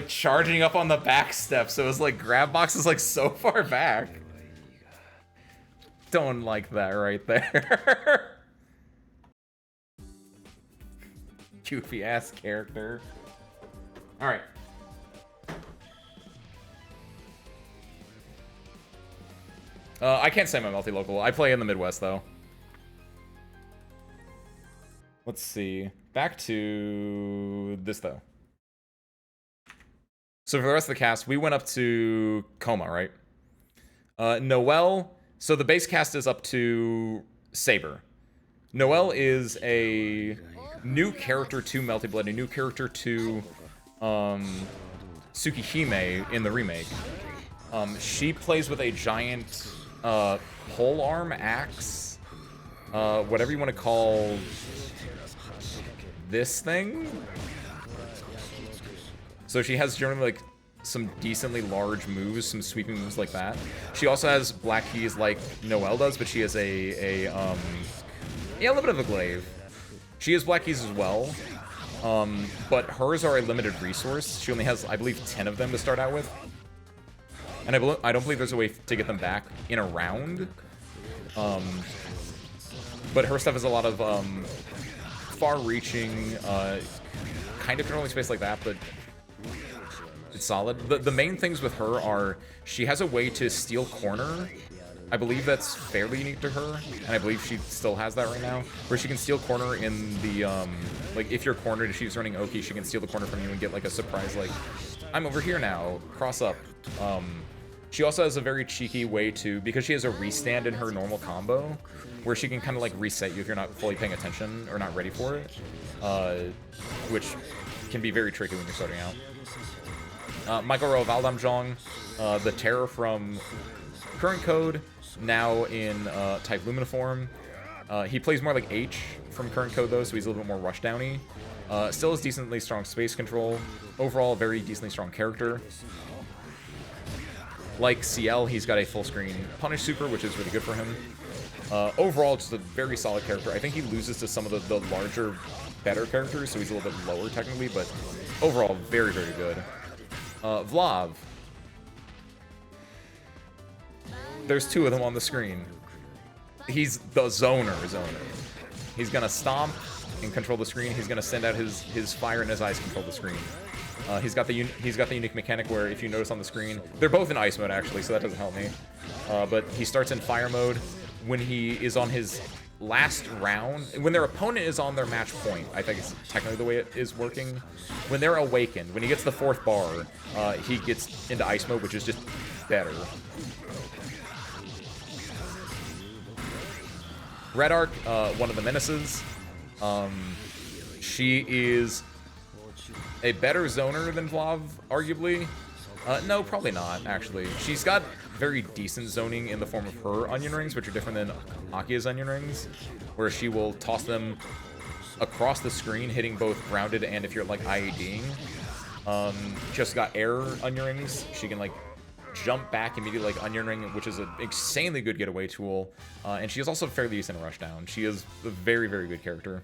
charging up on the back step, so his like grab box is like so far back. Don't like that right there. Goofy ass character. All right. I can't say my multi-local. I play in the Midwest though. Let's see. Back to this though. So for the rest of the cast, we went up to Coma, right? Noelle. So the base cast is up to Saber. Noelle is a new character to Melty Blood, a new character to Tsukihime in the remake. She plays with a giant pole arm axe, whatever you want to call this thing. So she has generally like some decently large moves, some sweeping moves like that. She also has black keys like Noelle does, but she has a little bit of a glaive. She has black keys as well, but hers are a limited resource. She only has, I believe, 10 of them to start out with. And I don't believe there's a way to get them back in a round. But her stuff is a lot of far-reaching, kind of controlling space like that, but it's solid. The main things with her are she has a way to steal corner. I believe that's fairly unique to her, and I believe she still has that right now, where she can steal corner in the, like, if you're cornered, if she's running Oki, she can steal the corner from you and get, like, a surprise, like, I'm over here now, cross up. She also has a very cheeky way to, because she has a restand in her normal combo, where she can kind of, like, reset you if you're not fully paying attention or not ready for it, which can be very tricky when you're starting out. Michael Ro Valdamjong, the Terror from current code, now in type Lumina form. He plays more like H from current code though, so he's a little bit more rushdowny. Still has decently strong space control. Overall, very decently strong character. Like CL, he's got a full screen punish super, which is really good for him. Overall, just a very solid character. I think he loses to some of the larger, better characters, so he's a little bit lower technically, but overall, very, very good. Vlav. There's two of them on the screen. He's the zoner. He's gonna stomp and control the screen. He's gonna send out his fire in his eyes, control the screen. He's got the unique mechanic where if you notice on the screen, they're both in ice mode actually, so that doesn't help me. But he starts in fire mode when he is on his last round. When their opponent is on their match point, I think it's technically the way it is working. When they're awakened, when he gets the 4th bar, he gets into ice mode, which is just better. Red Arc, one of the menaces. She is a better zoner than Vlav, arguably. No, probably not, actually. She's got very decent zoning in the form of her onion rings, which are different than Akia's onion rings, where she will toss them across the screen, hitting both grounded and if you're, like, IADing. Just got air onion rings. She can, like, jump back immediately like onion ring, which is an insanely good getaway tool. And she is also fairly decent rushdown. She is a very, very good character.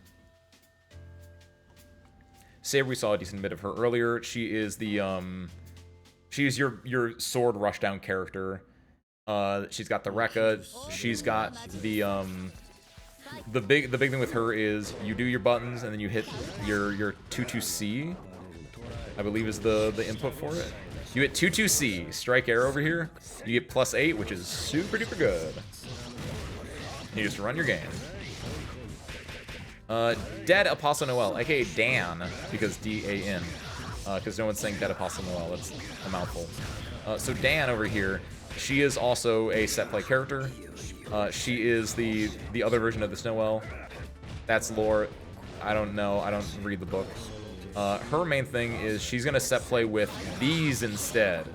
Saber, we saw a decent bit of her earlier. She is the she's your sword rushdown character. She's got the Rekka. She's got the big thing with her is you do your buttons and then you hit your 2-2-C, I believe is the input for it. You hit 2-2-C, strike air over here. You get +8, which is super duper good. You just run your game. Dead Apostle Noel, aka Dan, because D-A-N. Because no one's saying Dead Apostle Noel, that's a mouthful. So Dan over here, she is also a set play character. She is the other version of this Noel. That's lore. I don't know, I don't read the book. Her main thing is she's gonna set play with these instead,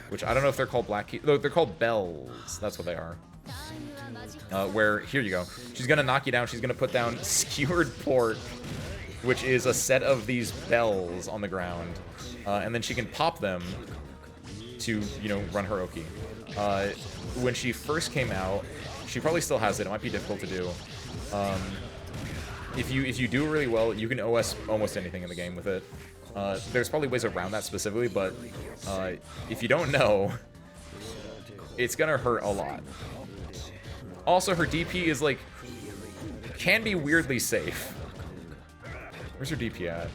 which I don't know if they're called black keys. No, they're called bells. That's what they are. Where, here you go. She's gonna knock you down. She's gonna put down Skewered Port, which is a set of these bells on the ground. And then she can pop them to, you know, run her Oki. When she first came out, she probably still has it. It might be difficult to do. If you do it really well, you can OS almost anything in the game with it. There's probably ways around that specifically, but if you don't know, it's gonna hurt a lot. Also, her DP is like, can be weirdly safe. Where's her DP at?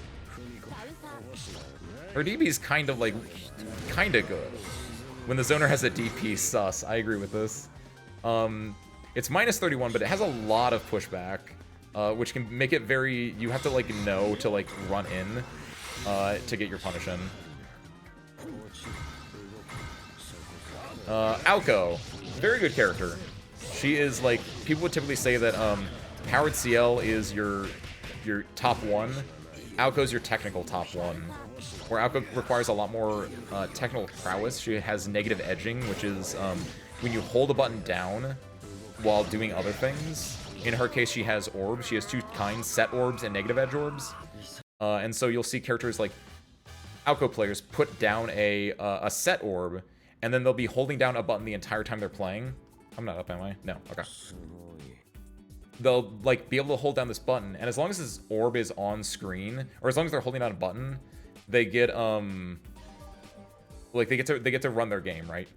Her DP is kind of like, kinda good. When the zoner has a DP, sus. I agree with this. It's -31, but it has a lot of pushback. Which can make it very, you have to like know to like run in to get your punish in. Aoko, very good character. She is like, people would typically say that powered CL is your your top one. Aoko's your technical top one, where Aoko requires a lot more technical prowess. She has negative edging, which is when you hold a button down while doing other things. In her case, she has orbs. She has two kinds, set orbs and negative edge orbs. And so you'll see characters like Aoko players put down a set orb, and then they'll be holding down a button the entire time they're playing. I'm not up, am I? No, okay. They'll like be able to hold down this button, and as long as this orb is on screen, or as long as they're holding down a button, they get like they get to run their game, right?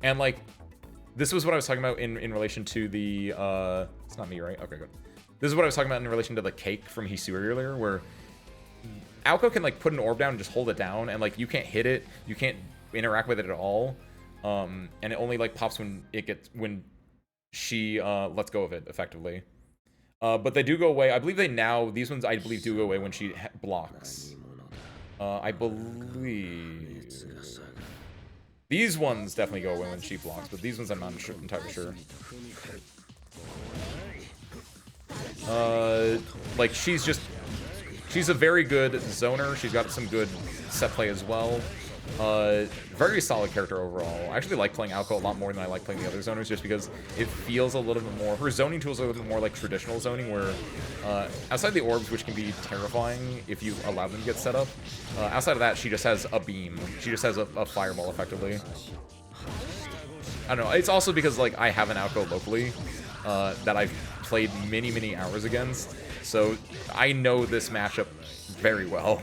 And like this was what I was talking about in relation to the it's not me, right? Okay, good. This is what I was talking about in relation to the cake from Hisui earlier, where Aoko can like put an orb down and just hold it down, and like you can't hit it, you can't interact with it at all, and it only like pops when she lets go of it effectively. But they do go away. I believe these ones I believe do go away when she blocks. I believe these ones definitely go away when she blocks, but these ones I'm not entirely sure. Like she's a very good zoner. She's got some good set play as well. Very solid character overall. I actually like playing Aoko a lot more than I like playing the other zoners, just because it feels a little bit more... Her zoning tools are a little bit more like traditional zoning, where outside the orbs, which can be terrifying if you allow them to get set up, outside of that, she just has a beam. She just has a fireball, effectively. I don't know. It's also because like I have an Aoko locally that I've played many, many hours against, so I know this matchup very well.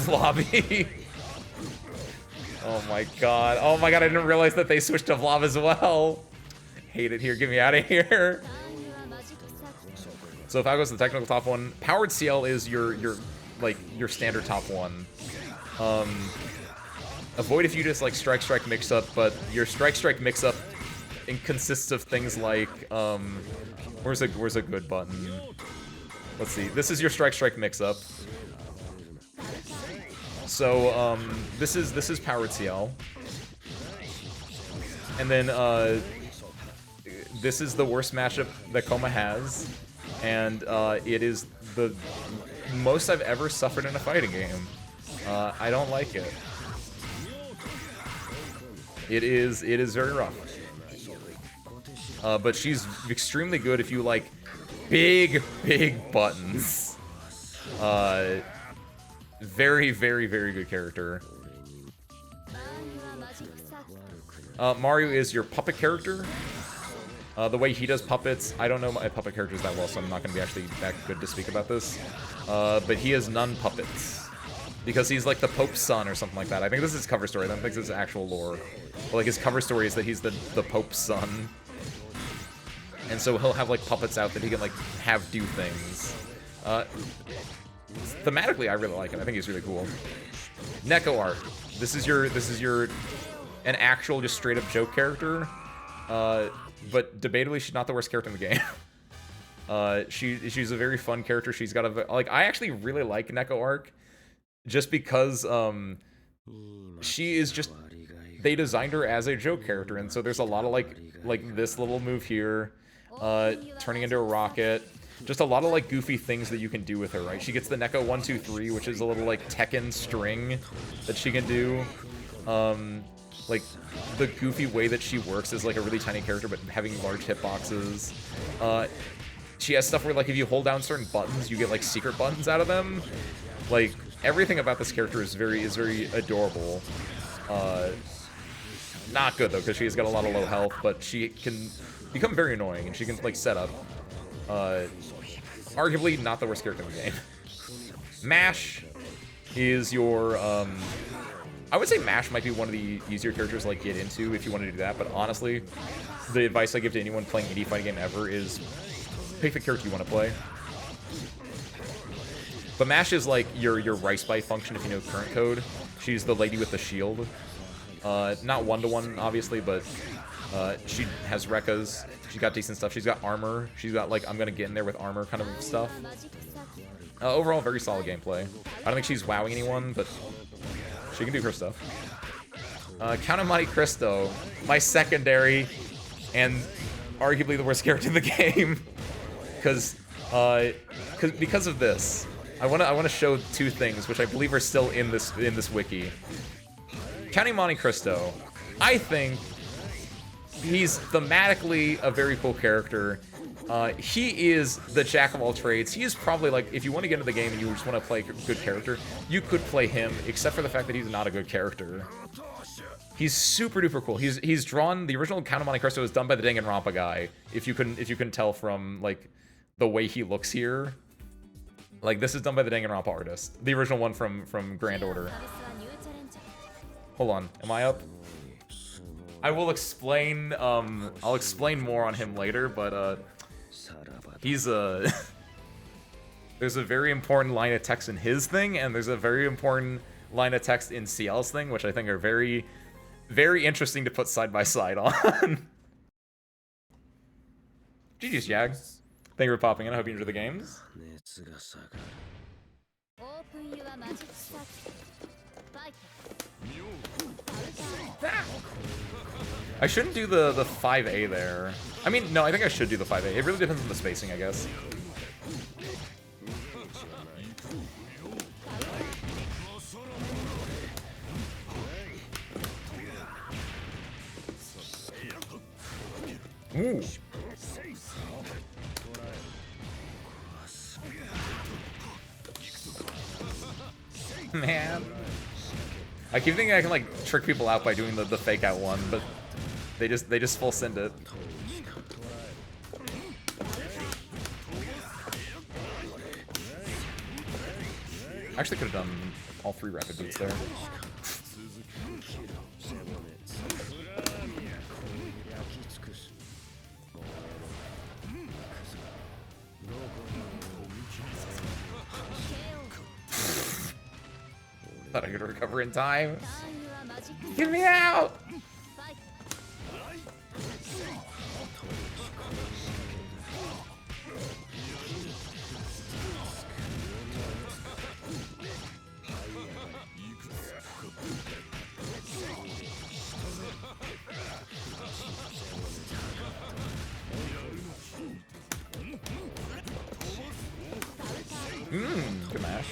Lobby. Oh my god. Oh my god, I didn't realize that they switched to Vlav as well. Hate it here. Get me out of here. So if I goes to the technical top one, powered CL is your standard top one. Avoid if you just like strike mix up, but your strike mix up consists of things like where's a good button? Let's see. This is your strike mix up. So this is powered CL, and then this is the worst matchup that Koma has, and it is the most I've ever suffered in a fighting game. I don't like it. It is very rough. But she's extremely good if you like big buttons. Very good character. Mario is your puppet character. The way he does puppets, I don't know my puppet characters that well, so I'm not going to be actually that good to speak about this. But he has none puppets. Because he's like the Pope's son or something like that. I think this is his cover story. I don't think this is actual lore. But like his cover story is that he's the Pope's son. And so he'll have like puppets out that he can like have do things. Thematically, I really like him. I think he's really cool. Neko art. This is your an actual just straight up joke character. But debatably, she's not the worst character in the game. She's a very fun character. She's got a like. I actually really like Neko arc, just because she is just. They designed her as a joke character, and so there's a lot of like this little move here, turning into a rocket. Just a lot of like goofy things that you can do with her, right? She gets the Neko 1, 2, 3, which is a little like Tekken string that she can do. Like the goofy way that she works is like a really tiny character, but having large hitboxes. She has stuff where like if you hold down certain buttons, you get like secret buttons out of them. Like everything about this character is very adorable. Not good though, because she's got a lot of low health, but she can become very annoying, and she can like set up. Arguably not the worst character in the game. Mash is your, I would say Mash might be one of the easier characters to like get into if you want to do that, but honestly, the advice I give to anyone playing any fighting game ever is pick the character you want to play. But Mash is like your Rice Bite function if you know current code. She's the lady with the shield. Not one-to-one, obviously, but she has Rekkas. She's got decent stuff. She's got armor. She's got, like, I'm gonna get in there with armor kind of stuff. Overall, very solid gameplay. I don't think she's wowing anyone, but she can do her stuff. Count of Monte Cristo, my secondary, and arguably the worst character in the game. because of this. I wanna show two things which I believe are still in this wiki. Counting Monte Cristo, I think he's thematically a very cool character. He is the jack of all trades. He is probably, like, if you want to get into the game and you just want to play a good character, you could play him, except for the fact that he's not a good character. He's super duper cool. He's drawn, the original Count of Monte Cristo was done by the Danganronpa guy. If you can tell from, like, the way he looks here. Like, this is done by the Danganronpa artist. The original one from Grand Order. Hold on, am I up? I will explain, I'll explain more on him later, but, he's a... There's a very important line of text in his thing, and there's a very important line of text in CL's thing, which I think are very, very interesting to put side by side on. GG's, Jag. Thank you for popping in. I hope you enjoy the games. I shouldn't do the 5A there. I mean, no, I think I should do the 5A. It really depends on the spacing, I guess. Ooh. Man. I keep thinking I can, like, trick people out by doing the fake out one, but they just full send it. Actually could have done all 3 rapid beats there. Thought I could recover in time. Get me out! Good mash.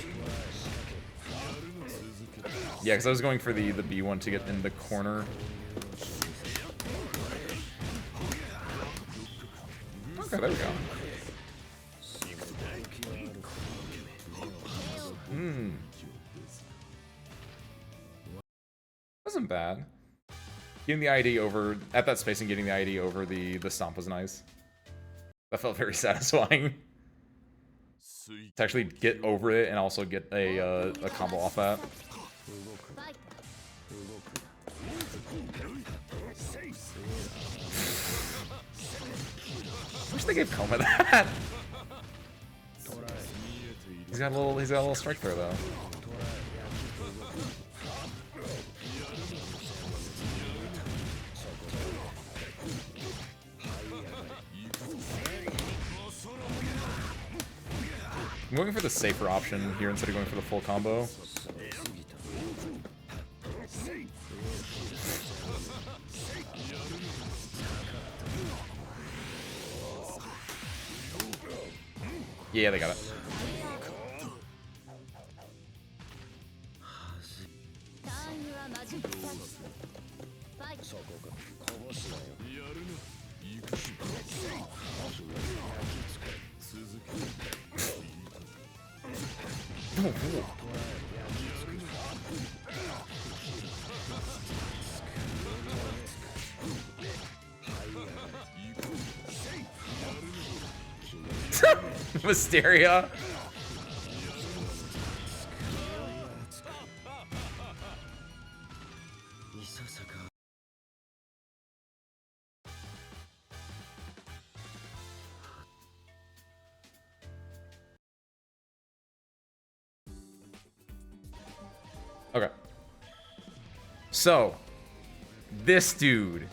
Yeah, because I was going for the B one to get in the corner. Okay, there we go. Wasn't bad. Getting the ID over at that space and getting the ID over the stomp was nice. That felt very satisfying. To actually get over it and also get a combo off that. I wish they gave Koma that. He's got a little strike throw though. I'm going for the safer option here instead of going for the full combo. Yeah, they got it. Mysteria. Okay. So, this dude.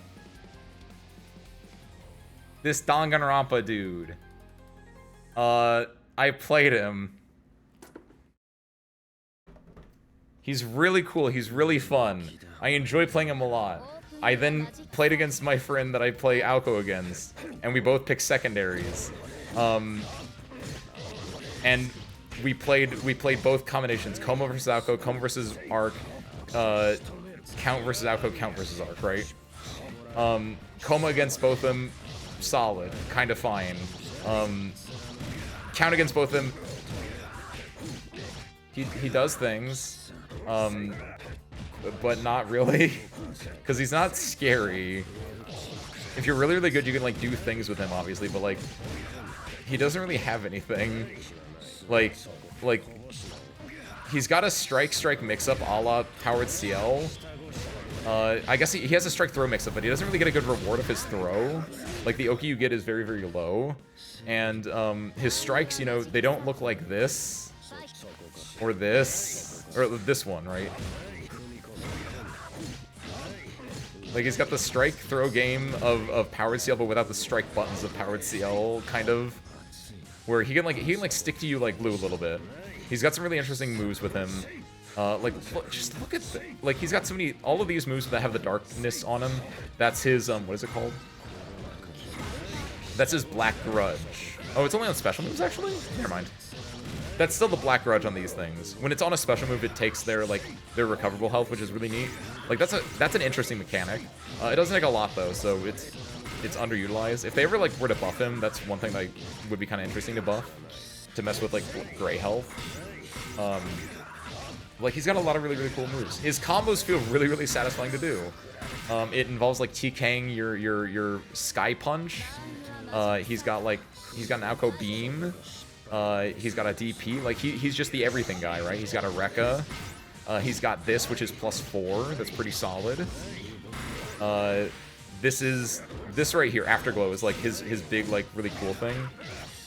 This Danganronpa dude. I played him. He's really cool. He's really fun. I enjoy playing him a lot. I then played against my friend that I play Alco against, and we both picked secondaries. And we played both combinations, Coma versus Alco, Coma versus Arc, Count versus Alco, Count versus Arc, right? Coma against both of them, solid, kind of fine. Count against both of them, he does things, but not really, because he's not scary. If you're really, really good, you can, like, do things with him, obviously, but, like, he doesn't really have anything. Like, he's got a strike mix-up a la Powered CL. I guess he has a strike-throw mix-up, but he doesn't really get a good reward of his throw. Like, the Oki you get is very, very low. And his strikes, you know, they don't look like this. Or this. Or this one, right? Like, he's got the strike-throw game of Powered CL, but without the strike buttons of Powered CL, kind of. Where he can stick to you like glue a little bit. He's got some really interesting moves with him. Just look at like, he's got so many, all of these moves that have the darkness on him. That's his, what is it called? That's his Black Grudge. Oh, it's only on special moves, actually? Never mind. That's still the Black Grudge on these things. When it's on a special move, it takes their recoverable health, which is really neat. Like, that's an interesting mechanic. It doesn't take a lot, though, so it's underutilized. If they ever, like, were to buff him, that's one thing that would be kind of interesting to buff. To mess with, like, gray health. Like, he's got a lot of really, really cool moves. His combos feel really, really satisfying to do. It involves, like, TKing your Sky Punch. He's got an Alco Beam. He's got a DP. Like, he's just the everything guy, right? He's got a Rekka. He's got this, which is +4. That's pretty solid. This right here, Afterglow, is like his big, like, really cool thing,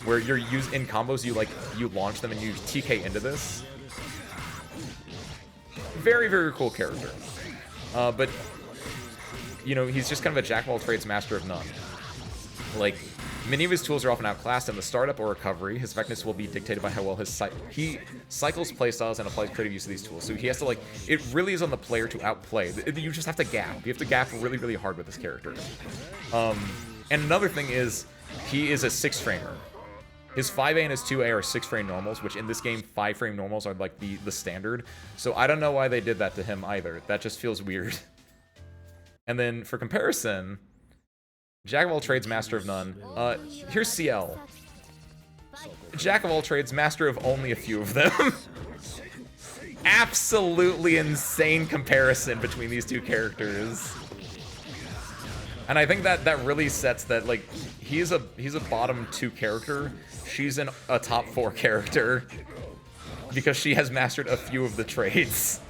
where you're in combos, you launch them and you TK into this. Very, very cool character. But you know, he's just kind of a jack of all trades, master of none. Like, many of his tools are often outclassed in the startup or recovery. His effectiveness will be dictated by how well he cycles playstyles and applies creative use of these tools. So he has to, like, it really is on the player to outplay. You just have to gap. You have to gap really, really hard with this character. And another thing is, he is a 6-framer. His 5A and his 2A are 6-frame normals, which in this game, 5-frame normals are, like, the standard. So I don't know why they did that to him either. That just feels weird. And then, for comparison, Jack of all trades, master of none. Here's CL. Jack of all trades, master of only a few of them. Absolutely insane comparison between these two characters. And I think that really sets that, like, he's a bottom 2 character. She's a top 4 character. Because she has mastered a few of the trades.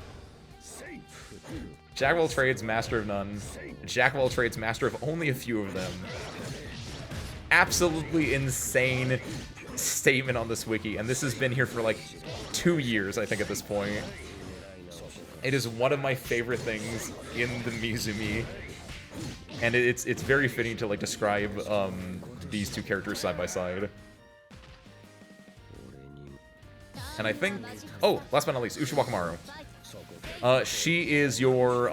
Jack of all trades, master of none. Jack of all trades, master of only a few of them. Absolutely insane statement on this wiki, and this has been here for like 2 years, I think, at this point. It is one of my favorite things in the Mizumi, and it's very fitting to, like, describe these two characters side by side. And I think, oh, last but not least, Ushiwakamaru. She is your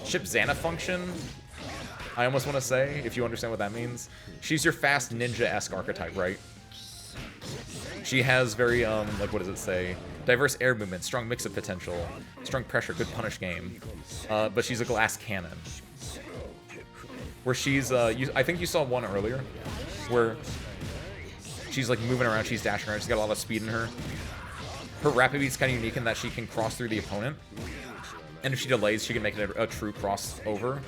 ship Xana function, I almost want to say, if you understand what that means. She's your fast ninja-esque archetype, right? She has very, like, what does it say? Diverse air movement, strong mix-up potential, strong pressure, good punish game. But she's a glass cannon. Where she's, I think you saw one earlier, where she's, like, moving around, she's dashing around, she's got a lot of speed in her. Her rapid beat's kind of unique in that she can cross through the opponent. And if she delays, she can make it a true crossover.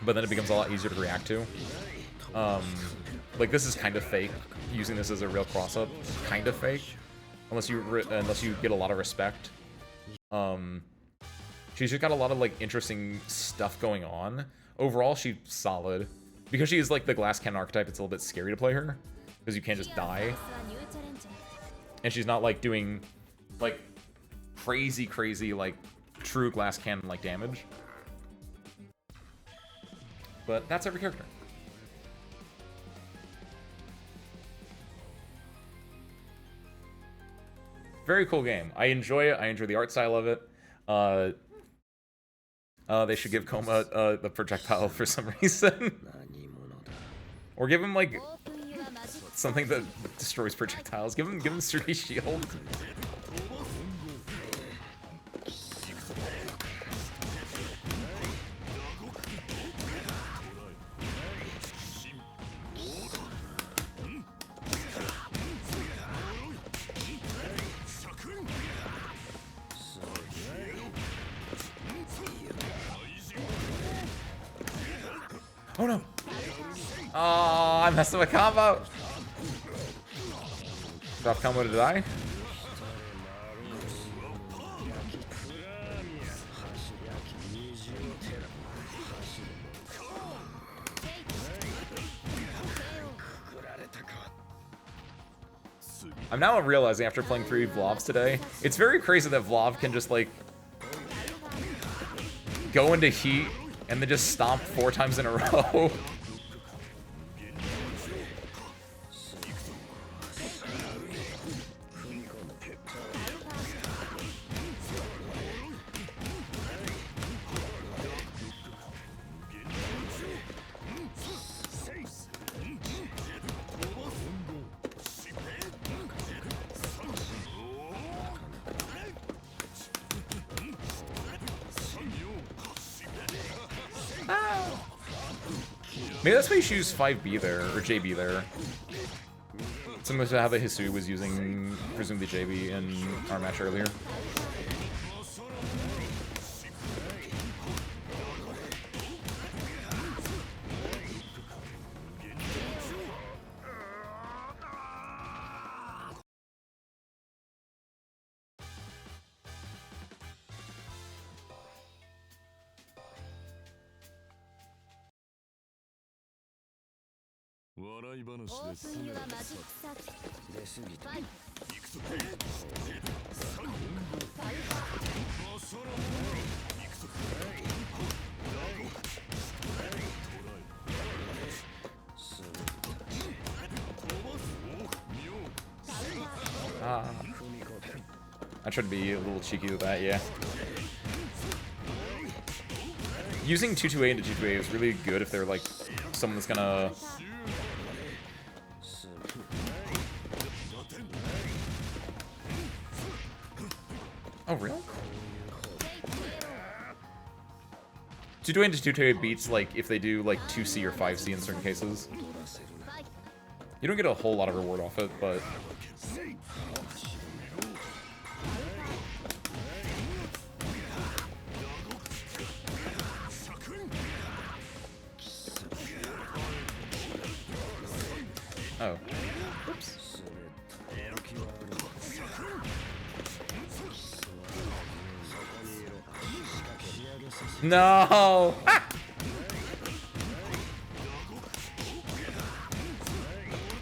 But then it becomes a lot easier to react to. Like, this is kind of fake, using this as a real cross-up. Kind of fake. Unless you get a lot of respect. She's just got a lot of, like, interesting stuff going on. Overall, she's solid. Because she is, like, the glass cannon archetype, it's a little bit scary to play her. Because you can't just die. And she's not, like, doing, like, crazy, like, true glass cannon, like, damage. But that's every character. Very cool game. I enjoy it. I enjoy the art style of it. They should give Coma the projectile for some reason. Or give him, like, something that destroys projectiles. Give him sturdy shield. Oh no! Oh, I messed up a combo! Drop combo to die? I'm now realizing after playing 3 Vlovs today, it's very crazy that Vlov can just like go into heat and then just stomp 4 times in a row. Maybe that's why you should use 5B there, or JB there. Similar to how the Hisui was using, presumably JB in our match earlier. I tried to be a little cheeky with that, yeah. Using 2-2A into 2-2A is really good if they're like someone that's gonna... Oh, really? 2-2A into 2-2A beats like if they do like 2C or 5C in certain cases. You don't get a whole lot of reward off it, but... Oh. Oops. No! Ah!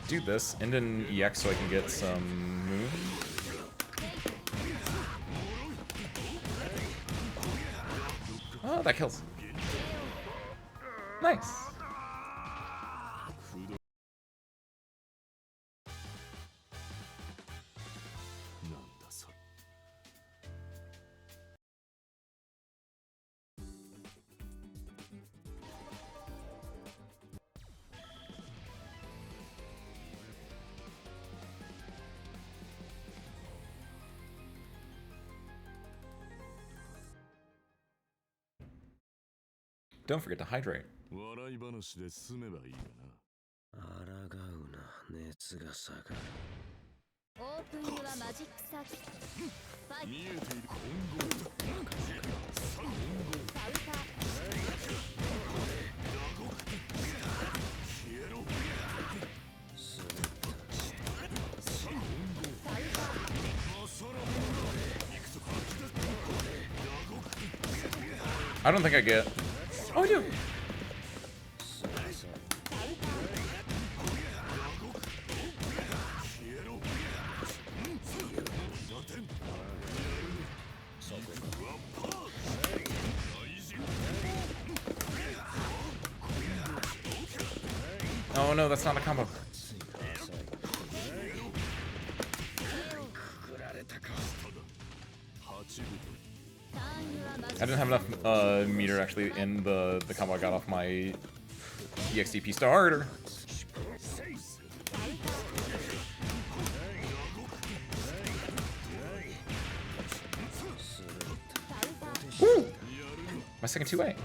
Do this, end in EX so I can get some moon. Oh, that kills. Nice. Don't forget to hydrate. 笑い話で済めばいいがな。抗うな、熱が下がる。オープンユアマジックサーキット。ファイト。見えている混合。サウター。消えろ。 I don't think I get. Oh, I do. Oh no, that's not a combo. I didn't have enough meter actually in the combo I got off my EXDP starter. Ooh! My second 2A.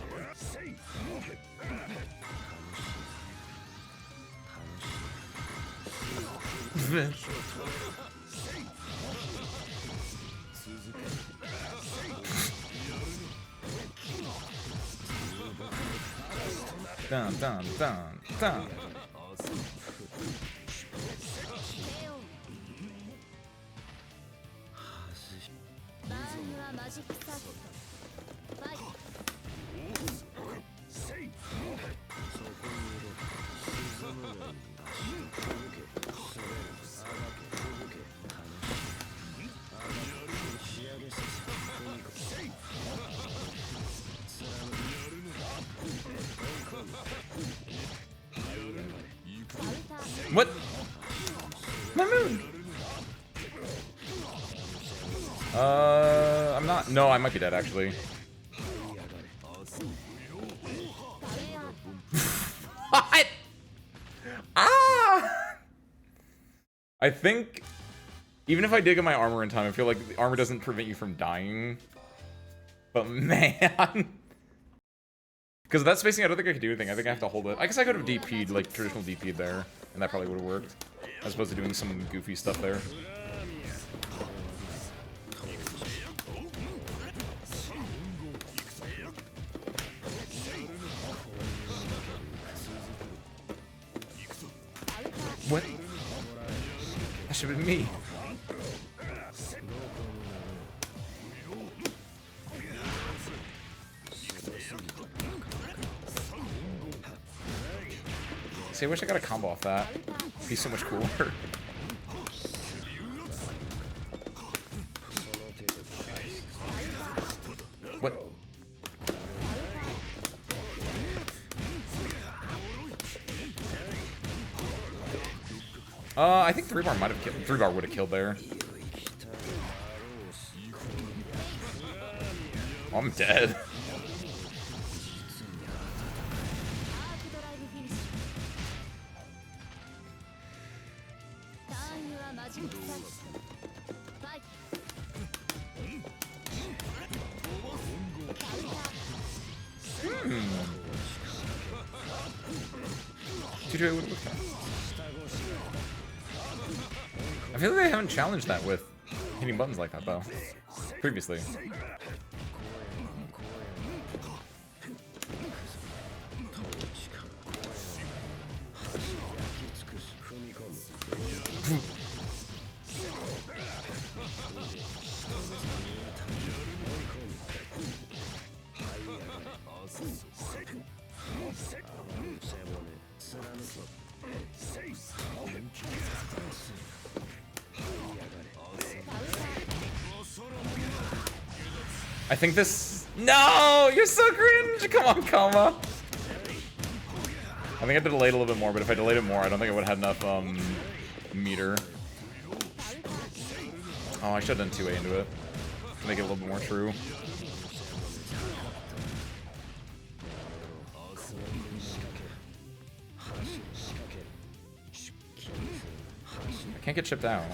Dun, dun, dun, dun. What? My moon! I'm not. No, I might be dead actually. What? Ah! I think even if I dig in my armor in time, I feel like the armor doesn't prevent you from dying. But man. Because of that spacing, I don't think I could do anything. I think I have to hold it. I guess I could have DP'd, like, traditional DP'd there. And that probably would have worked. As opposed to doing some goofy stuff there. What? That should have been me. See, I wish I got a combo off that. It'd be so much cooler. What? I think 3-bar might have killed. 3-bar would have killed there. Oh, I'm dead. I feel like they haven't challenged that with hitting buttons like that, though. Previously. I think this... No! You're so cringe! Come on, Kama! I think I had to delay it a little bit more, but if I delayed it more, I don't think I would have had enough, meter. Oh, I should have done 2A into it. To make it a little bit more true. I can't get chipped out.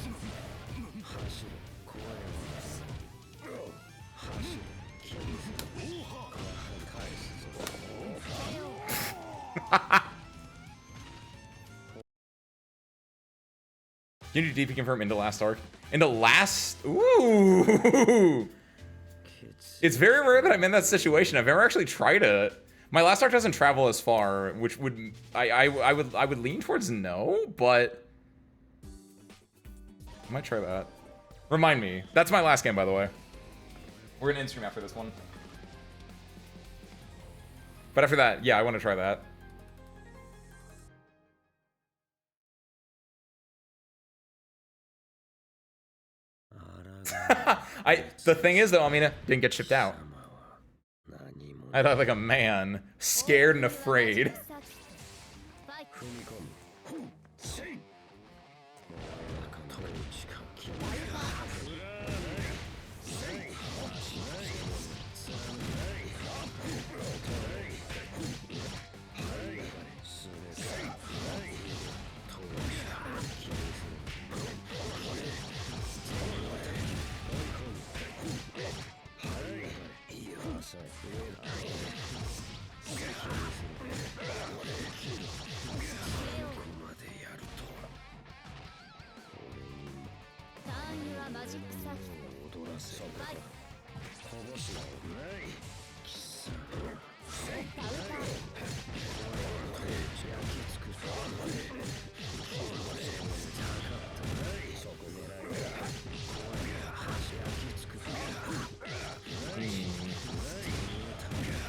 You need to DP confirm into last arc. Into last... Ooh! It's very rare that I'm in that situation. I've never actually tried it. My last arc doesn't travel as far, which would... I would lean towards no, but... I might try that. Remind me. That's my last game, by the way. We're gonna in-stream after this one. But after that, yeah, I want to try that. The thing is though, Amina didn't get shipped out. I thought like a man, scared and afraid.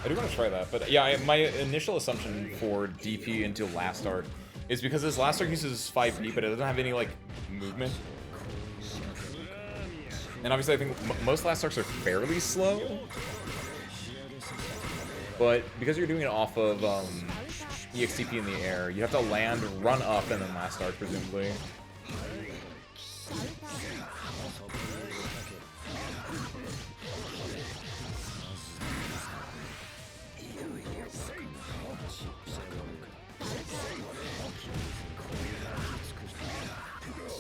I do want to try that, but yeah, my initial assumption for DP into last arc is because this last arc uses 5B, but it doesn't have any, like, movement. And obviously I think most last arcs are fairly slow. But because you're doing it off of EXTP in the air, you have to land, run up, and then last arc, presumably.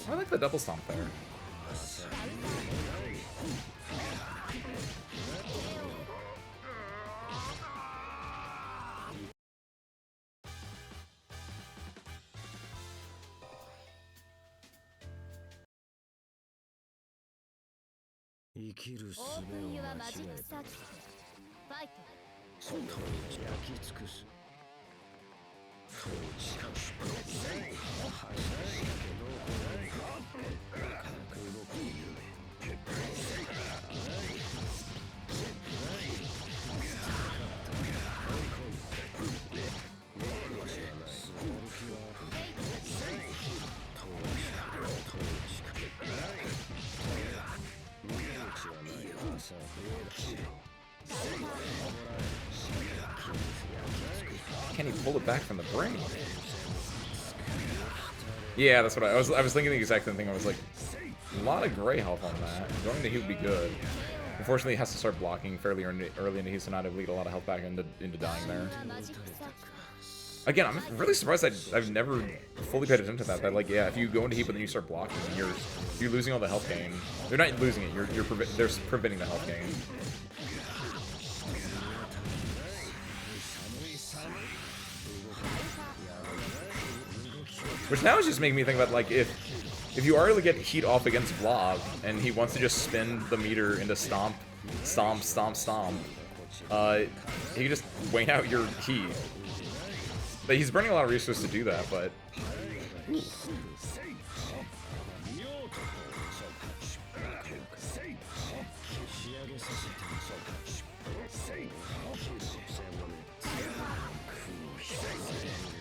I like the double stomp there. Can he pull it back from the brain? Yeah, that's what I was thinking the exact same thing. I was like, a lot of gray health on that. Going to heat would be good. Unfortunately, he has to start blocking fairly early into heat, so not able to get a lot of health back into dying there. Again, I'm really surprised I've never fully paid attention to that. That, like, yeah, if you go into heat but then you start blocking, you're losing all the health gain. You're not losing it. They're preventing the health gain. Which now is just making me think about, like, if you are to get heat off against Blob and he wants to just spin the meter into stomp, stomp, stomp, stomp, he can just wane out your heat. But he's burning a lot of resources to do that, but...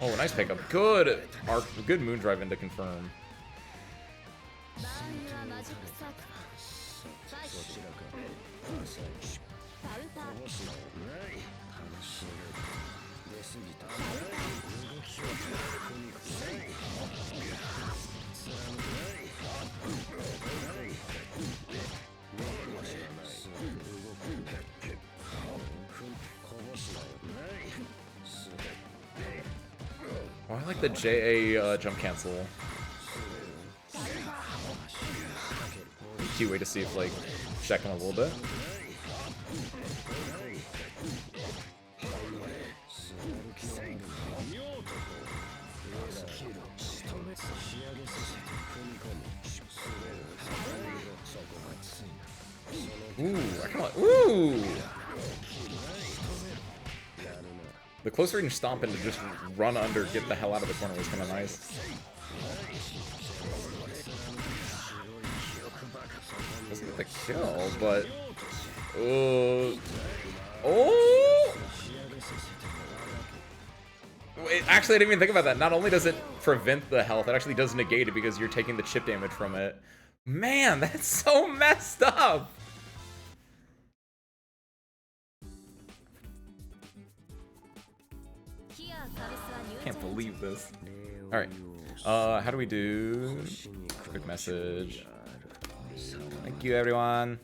Oh, nice pickup. Good arc, good moon drive in to confirm. Oh, I like the JA jump cancel. Cute way to see if, like, check him a little bit. Ooh, come on. Ooh! The close range stomp and to just run under, get the hell out of the corner was kind of nice. Doesn't get the kill, but... Oh! Wait, actually, I didn't even think about that. Not only does it prevent the health, it actually does negate it because you're taking the chip damage from it. Man, that's so messed up! Can't believe this. Alright. How do we do? Quick message. Thank you, everyone.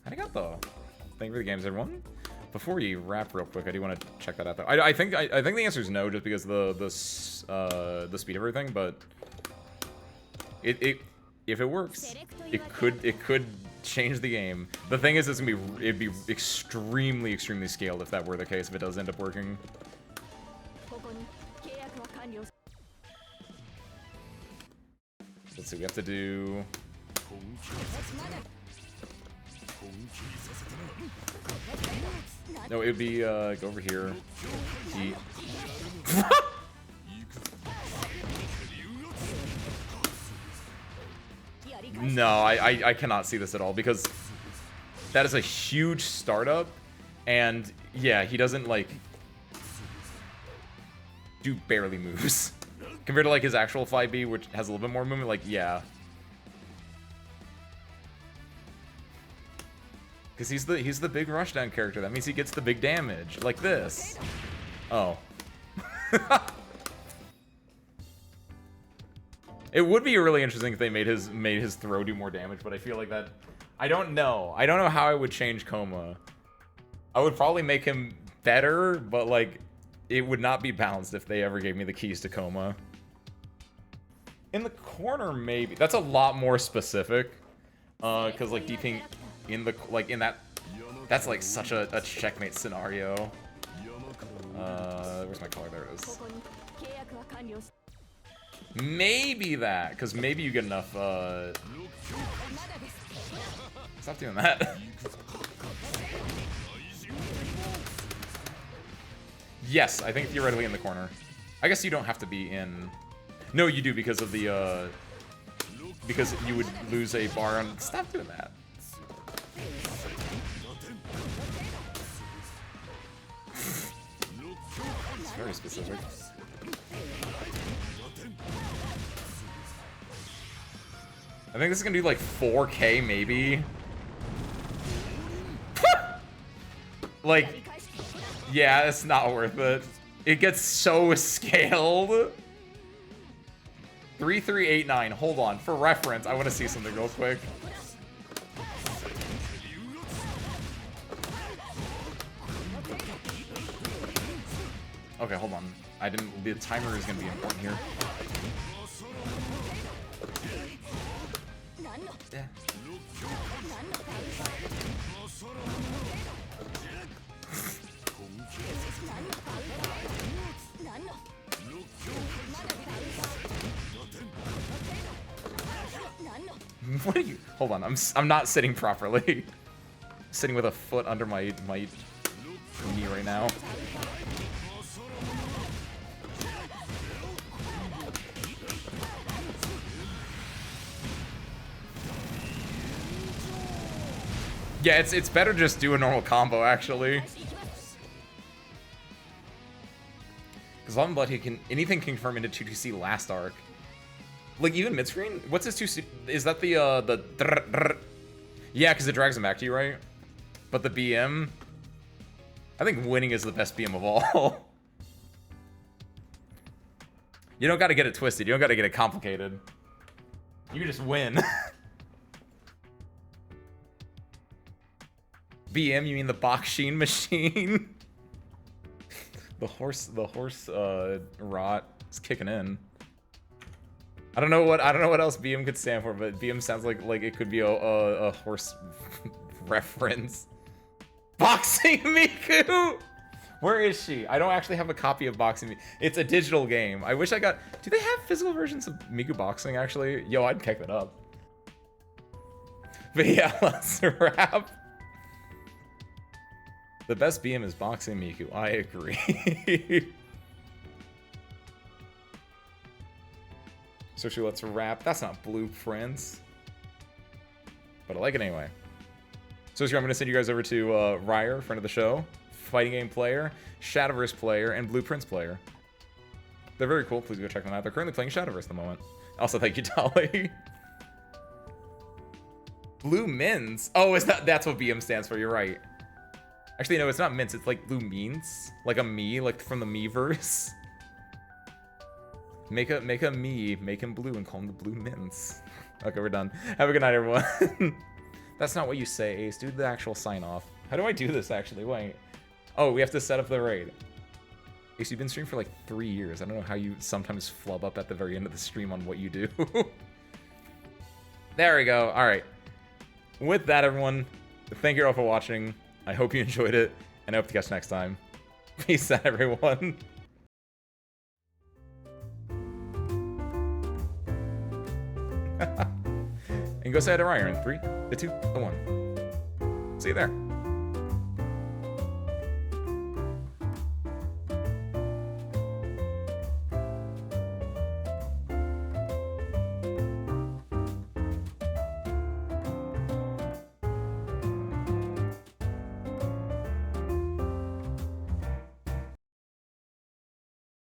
Arigato. Thank you for the games, everyone. Before we wrap real quick, I do want to check that out, though. I think the answer is no, just because of the speed of everything, but... If it works, it could change the game. The thing is, it'd be extremely, extremely scaled if that were the case, if it does end up working. Let's see, we have to do... No, it would be, go over here. No, I cannot see this at all, because that is a huge startup, and yeah, he doesn't, like, do barely moves. Compared to, like, his actual 5B, which has a little bit more movement, like, yeah. Because he's the big rushdown character. That means he gets the big damage, like this. Oh. It would be really interesting if they made his throw do more damage, but I feel like that... I don't know. I don't know how I would change Coma. I would probably make him better, but, like, it would not be balanced if they ever gave me the keys to Coma. In the corner, maybe. That's a lot more specific. Because, like, DPing in the... Like, in that... That's, like, such a checkmate scenario. Where's my color? There it is. Maybe that, because maybe you get enough, Stop doing that. Yes, I think theoretically in the corner. I guess you don't have to be in... No, you do because of the, because you would lose a bar on... Stop doing that. It's very specific. I think this is gonna do like 4K maybe. Like, yeah, it's not worth it. It gets so scaled. 3389. Hold on, for reference, I want to see something real quick. Okay, hold on. I didn't. The timer is gonna be important here. Yeah. What are you? Hold on, I'm not sitting properly. Sitting with a foot under my knee right now. Yeah, it's better just do a normal combo, actually. Because on Blood, anything can confirm into 2TC last arc. Like, even mid-screen? What's his 2C? Is that the Yeah, because it drags him back to you, right? But the BM... I think winning is the best BM of all. You don't gotta get it twisted. You don't gotta get it complicated. You can just win. BM, you mean the Baksheen machine? the horse rot is kicking in. I don't know what else BM could stand for, but BM sounds like it could be a horse reference. Boxing Miku! Where is she? I don't actually have a copy of Boxing Miku. It's a digital game. I wish I got... Do they have physical versions of Miku Boxing, actually? Yo, I'd pick that up. But yeah, let's wrap. The best BM is Boxing Miku. I agree. So let's wrap. That's not blueprints. But I like it anyway. So I'm going to send you guys over to Ryer, friend of the show, fighting game player, Shadowverse player, and Blueprints player. They're very cool. Please go check them out. They're currently playing Shadowverse at the moment. Also, thank you, Dolly. Blue Mins. Oh, that's what BM stands for. You're right. Actually, no, it's not mints. It's like blue means, like a me, like from the me-verse. Make a me, make him blue, and call him the blue mints. Okay, we're done. Have a good night, everyone. That's not what you say, Ace. Do the actual sign-off. How do I do this, actually? Wait. Oh, we have to set up the raid. Ace, you've been streaming for like 3 years. I don't know how you sometimes flub up at the very end of the stream on what you do. There we go. All right. with that, everyone, thank you all for watching. I hope you enjoyed it, and I hope to catch you next time. Peace out, everyone. And go say hi to Ryan in 3, 2, 1. See you there.